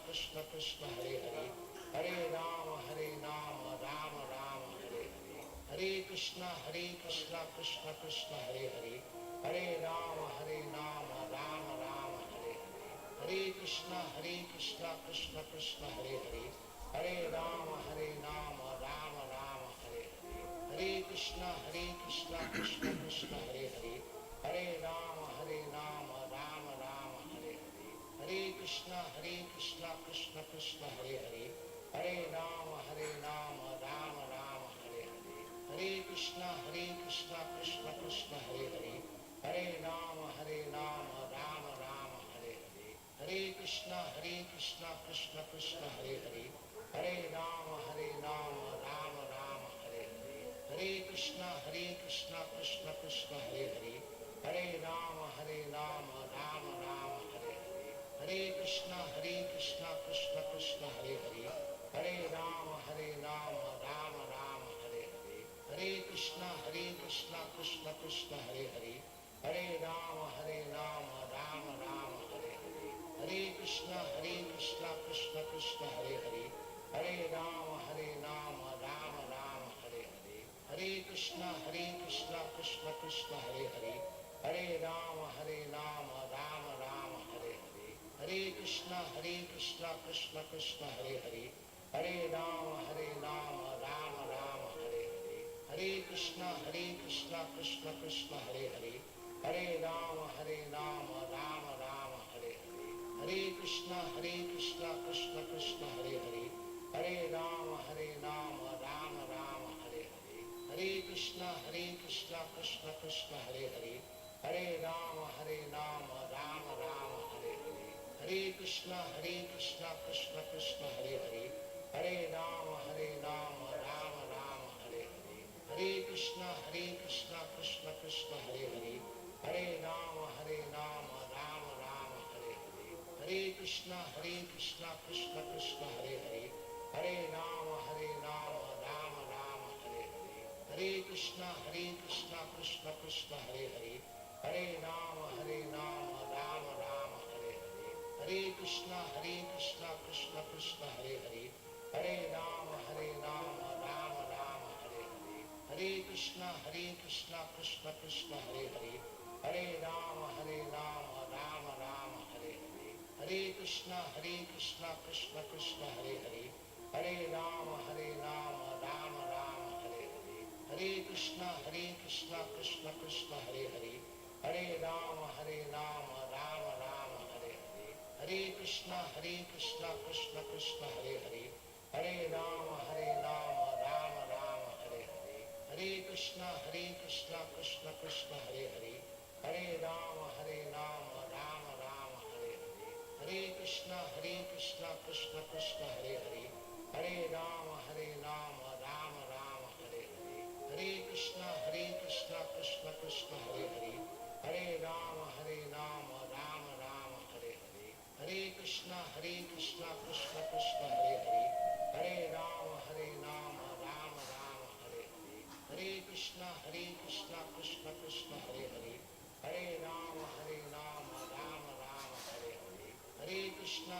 Krishna Krishna Hare Hare, Hare Rama Rama Rama Hare Hare, Hare Krishna Krishna Krishna Hare Hare, Hare Rama Rama Rama Hare Hare, Hare Krishna Krishna Krishna Hare Hare, Hare Rama Rama Rama Hare Hare, Hare Krishna Krishna Krishna Hare Hare, Hare Rama Rama Rama Hare Hare, Hare Krishna Krishna Krishna Hare Hare, Hare Rama Rama Rama Hare Hare, Hare Krishna Krishna Krishna Hare Hare, Hare Rama Rama Rama Hare Hare, Hare Krishna Krishna Krishna Hare Hare, Hare Rama Rama Rama Hare Hare, Hare Krishna Krishna Krishna Hare Hare, Hare Rama Rama Rama Hare Hare, Hare Krishna Krishna Krishna Hare Hare, Hare Rama Rama Rama Hare Hare, Hare Krishna Krishna Krishna Hare Hare, Hare Rama Rama Rama Hare Hare, Hare Krishna Krishna Krishna Hare Hare, Hare Rama Rama Rama Hare Hare, Hare Krishna Krishna Krishna Hare Hare, Hare Rama Rama Rama Hare Hare, Hare Krishna Krishna Krishna Hare Hare, Hare Rama Rama Rama Hare Hare, Hare Krishna Krishna Krishna Hare Hare, Hare Rama Rama Rama Hare Hare, Hare Krishna Krishna Krishna Hare Hare, Hare Rama Rama Rama Hare Hare, Hare Krishna Krishna Krishna Hare Hare, Hare Rama Rama Rama Hare Hare, Hare Krishna Krishna Krishna Hare Hare, Hare Rama Rama Rama Hare Hare, Hare Krishna Krishna Krishna Hare Hare, Hare Rama Rama Rama Hare Hare, Hare Krishna Krishna Krishna Hare Hare, Hare Rama Rama Rama Hare Hare, Hare Krishna Krishna Krishna Hare Hare, Hare Rama Rama Rama Hare Hare, Hare Krishna Krishna Krishna Hare Hare, Hare Rama Rama Rama Hare Hare, Hare Krishna Krishna Krishna Hare Hare, Hare Rama Rama Rama Hare Hare, Hare Krishna Krishna Krishna Hare Hare, Hare Rama Rama Rama Hare Hare, Hare Krishna Krishna Krishna Hare Hare, Hare Rama Rama Rama Hare Hare, Hare Krishna Krishna Krishna Hare Hare, Hare Rama Rama Rama Hare Hare, Hare Krishna Krishna Krishna Hare Hare, Hare Rama Rama Rama Hare Hare, Hare Krishna Krishna Krishna Hare Hare, Hare Rama Rama Rama Hare Hare, Hare Krishna Krishna Krishna Hare Hare, Hare Rama Rama Rama Hare Hare, Hare Krishna Krishna Krishna Hare Hare, Hare Rama Rama Rama Hare Hare, Hare Krishna Krishna Krishna Hare Hare, Hare Rama Rama Rama Hare Hare, Hare Krishna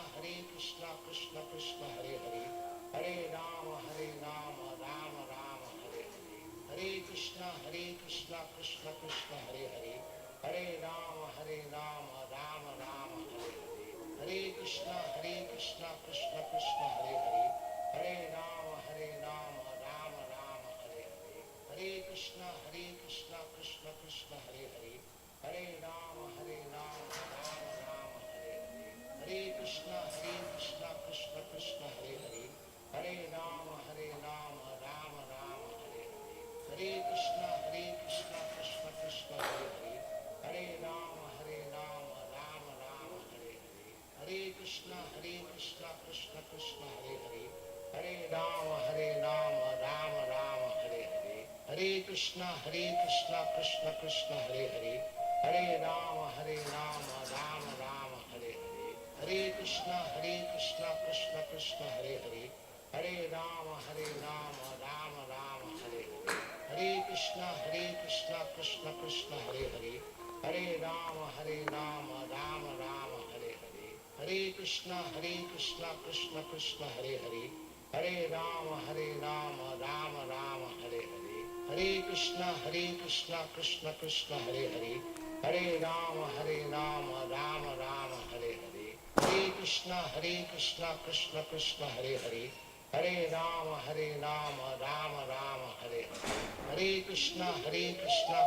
Krishna Krishna Hare Hare, Hare Rama Rama Rama Hare Hare, Hare Krishna Krishna Krishna Hare Hare, Hare Rama Rama Rama Hare Hare, Hare Krishna Krishna Krishna Hare Hare, Hare Rama Rama Rama Hare Hare, Hare Krishna Krishna Krishna Hare Hare, Hare Rama Rama Rama Hare Hare, Hare Krishna Krishna Krishna Hare Hare, Hare Rama Rama Rama Hare Hare, Hare Krishna Krishna Hare Krishna Krishna Krishna Hare Hare Hare Rama Rama Rama Hare Hare Hare Krishna Krishna Krishna Hare Hare Hare Rama Rama Rama Hare Hare Hare Krishna Krishna Krishna Hare Hare Hare Rama Rama Rama Hare Hare Hare Krishna Krishna Krishna Hare Hare Hare Rama Rama Rama Hare Hare Hare Krishna Krishna Krishna Hare Hare Hare Rama Rama Rama Hare Hare Hare Krishna Krishna Krishna Hare Hare Hare Rama Rama Rama Hare Hare Hare Krishna Krishna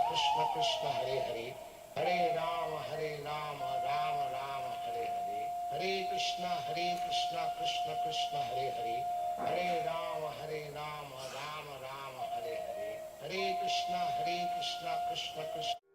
Krishna Hare Hare Hare Rama Rama Rama Hare Hare Hare Krishna Krishna Krishna Hare Hare Hare Rama Rama Rama Hare Hare Hare Krishna Krishna Krishna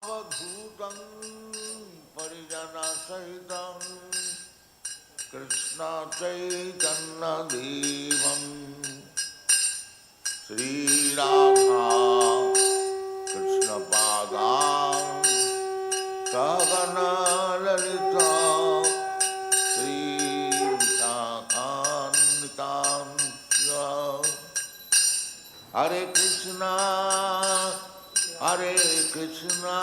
Bhaktivedanta Parijana Sahitam Krishna Chaitanya Devam Sri Radha Krishna Padam Sagana Lalita Sri Sakanitam Hare Krishna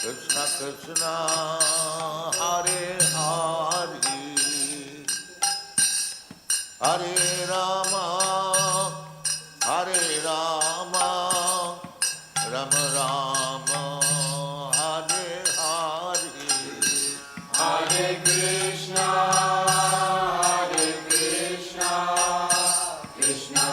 Krishna Krishna Hare Hare Hare Rama Rama Rama Hare Hare Hare Krishna Krishna Krishna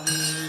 Gita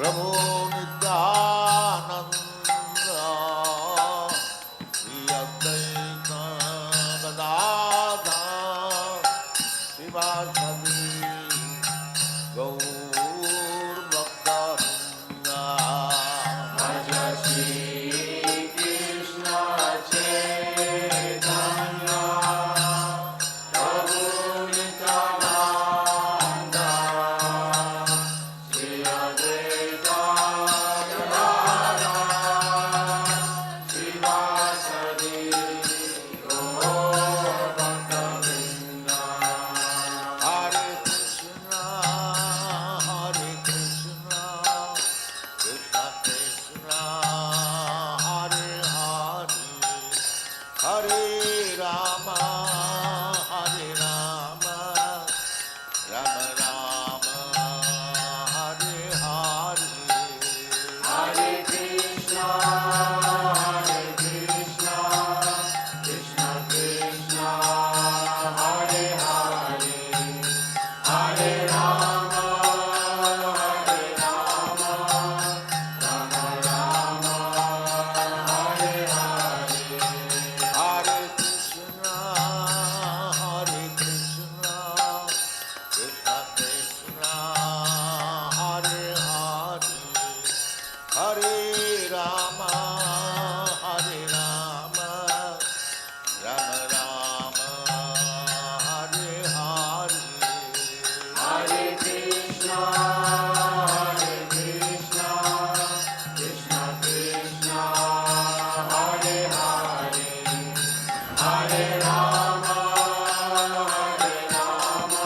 Prabhu Nityananda Shri Advaita Gadadhar Srivasadi Gaur Bhaktavinda Bhaja Shri Krishna Chaitanya Prabhu Nityananda Shri Advaita Gadadhar Srivasadi Gaur Bhaktavinda Hare Krishna, Krishna Krishna, Hare Hare, Hare Rama, Hare Rama, Rama Rama, Hare Hare, Hare Krishna, Krishna Krishna, Hare Hare. Hare Rama, Hare Rama, Rama Rama, Hare Hare. Hare Krishna, Krishna Krishna, Hare Hare. Hare Rama, Hare Rama, Rama Rama, Hare Hare. Hare Krishna, Krishna Krishna, Hare Hare. Hare Rama, Hare Rama,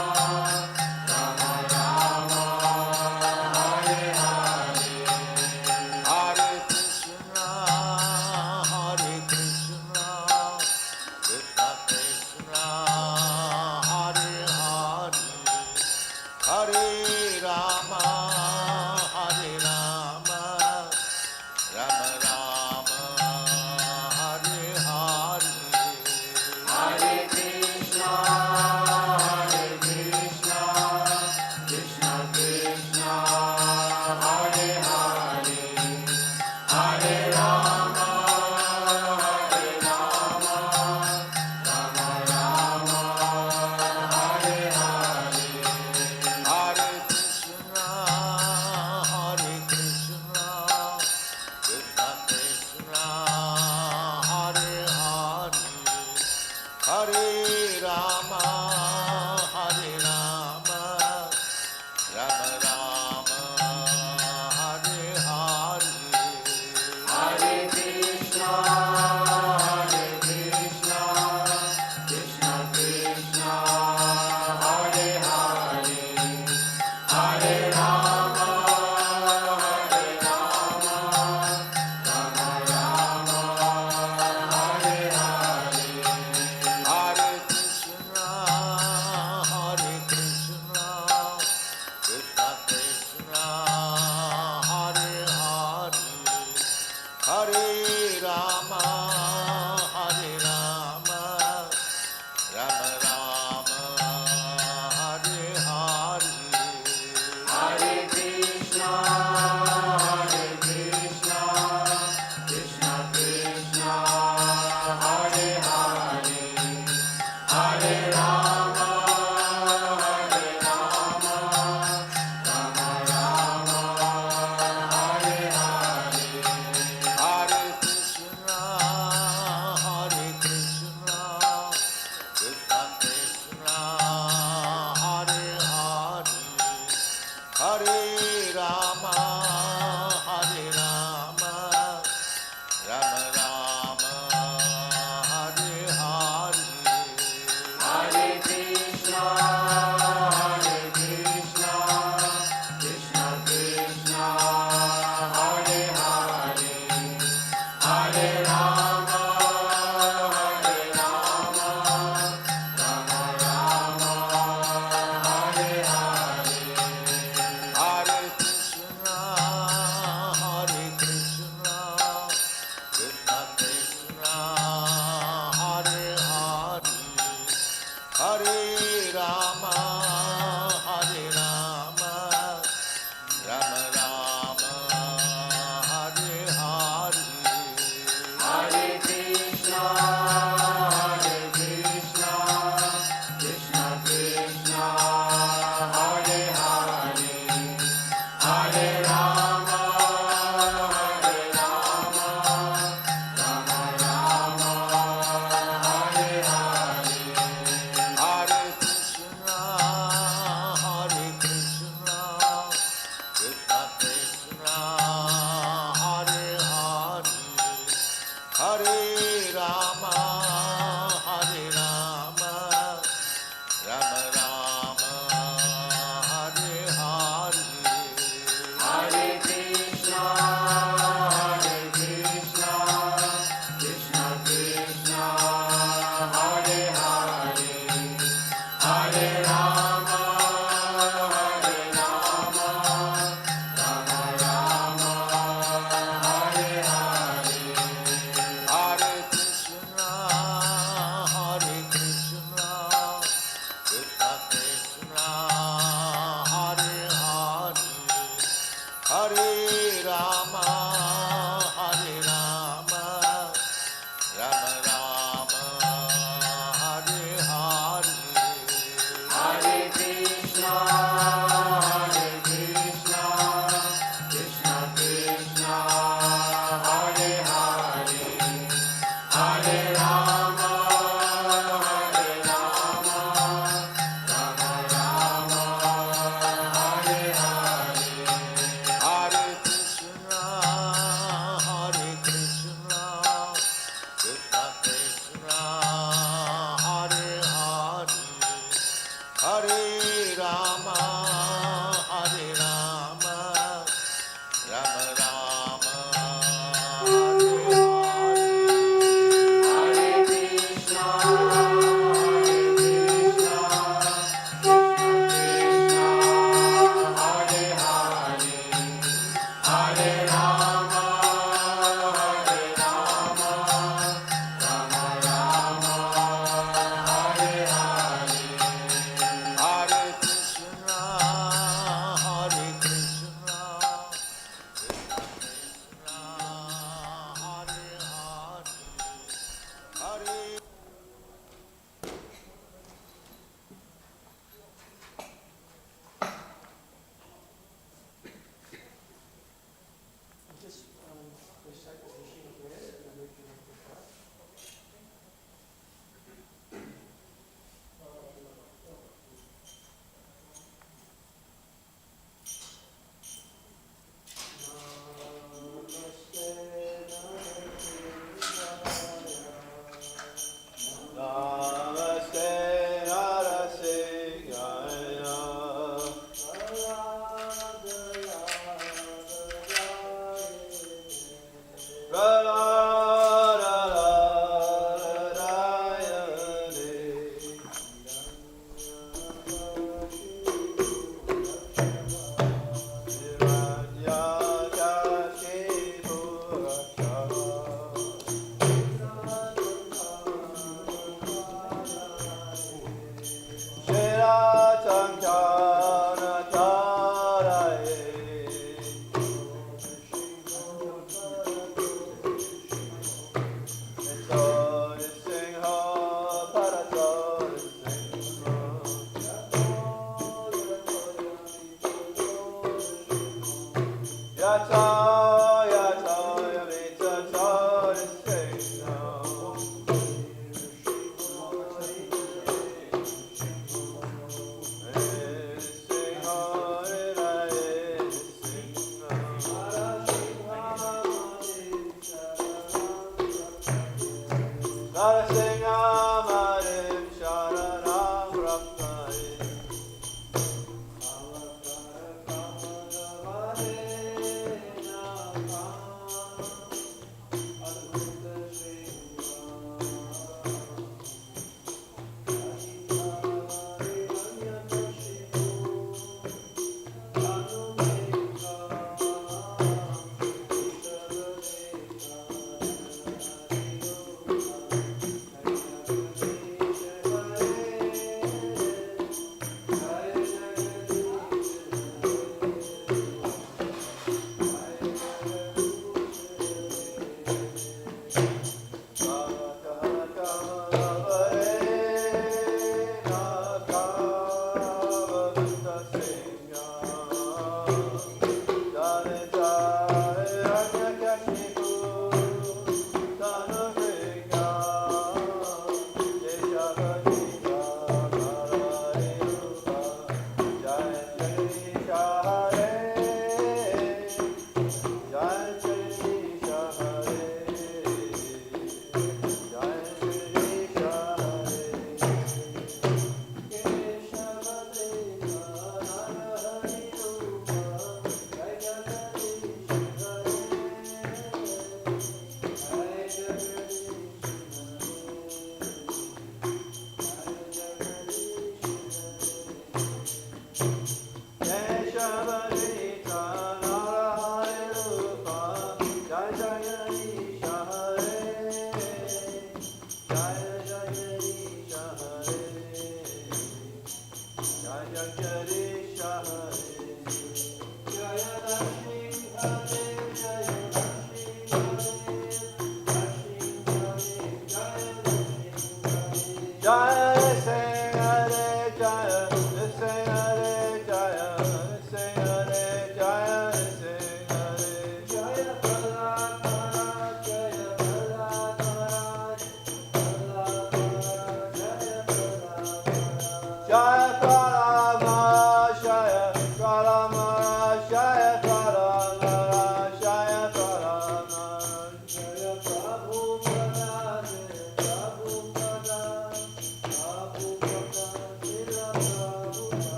Rama Rama, Hare Hare. Hare Krishna, Krishna Krishna, Hare Hare. Hare Rama, Hare Rama, Rama Rama, Hare Hare. Hare Krishna, Krishna Krishna, Hare Hare. Hare Rama, Hare Rama, Rama Rama, Hare Hare. Hare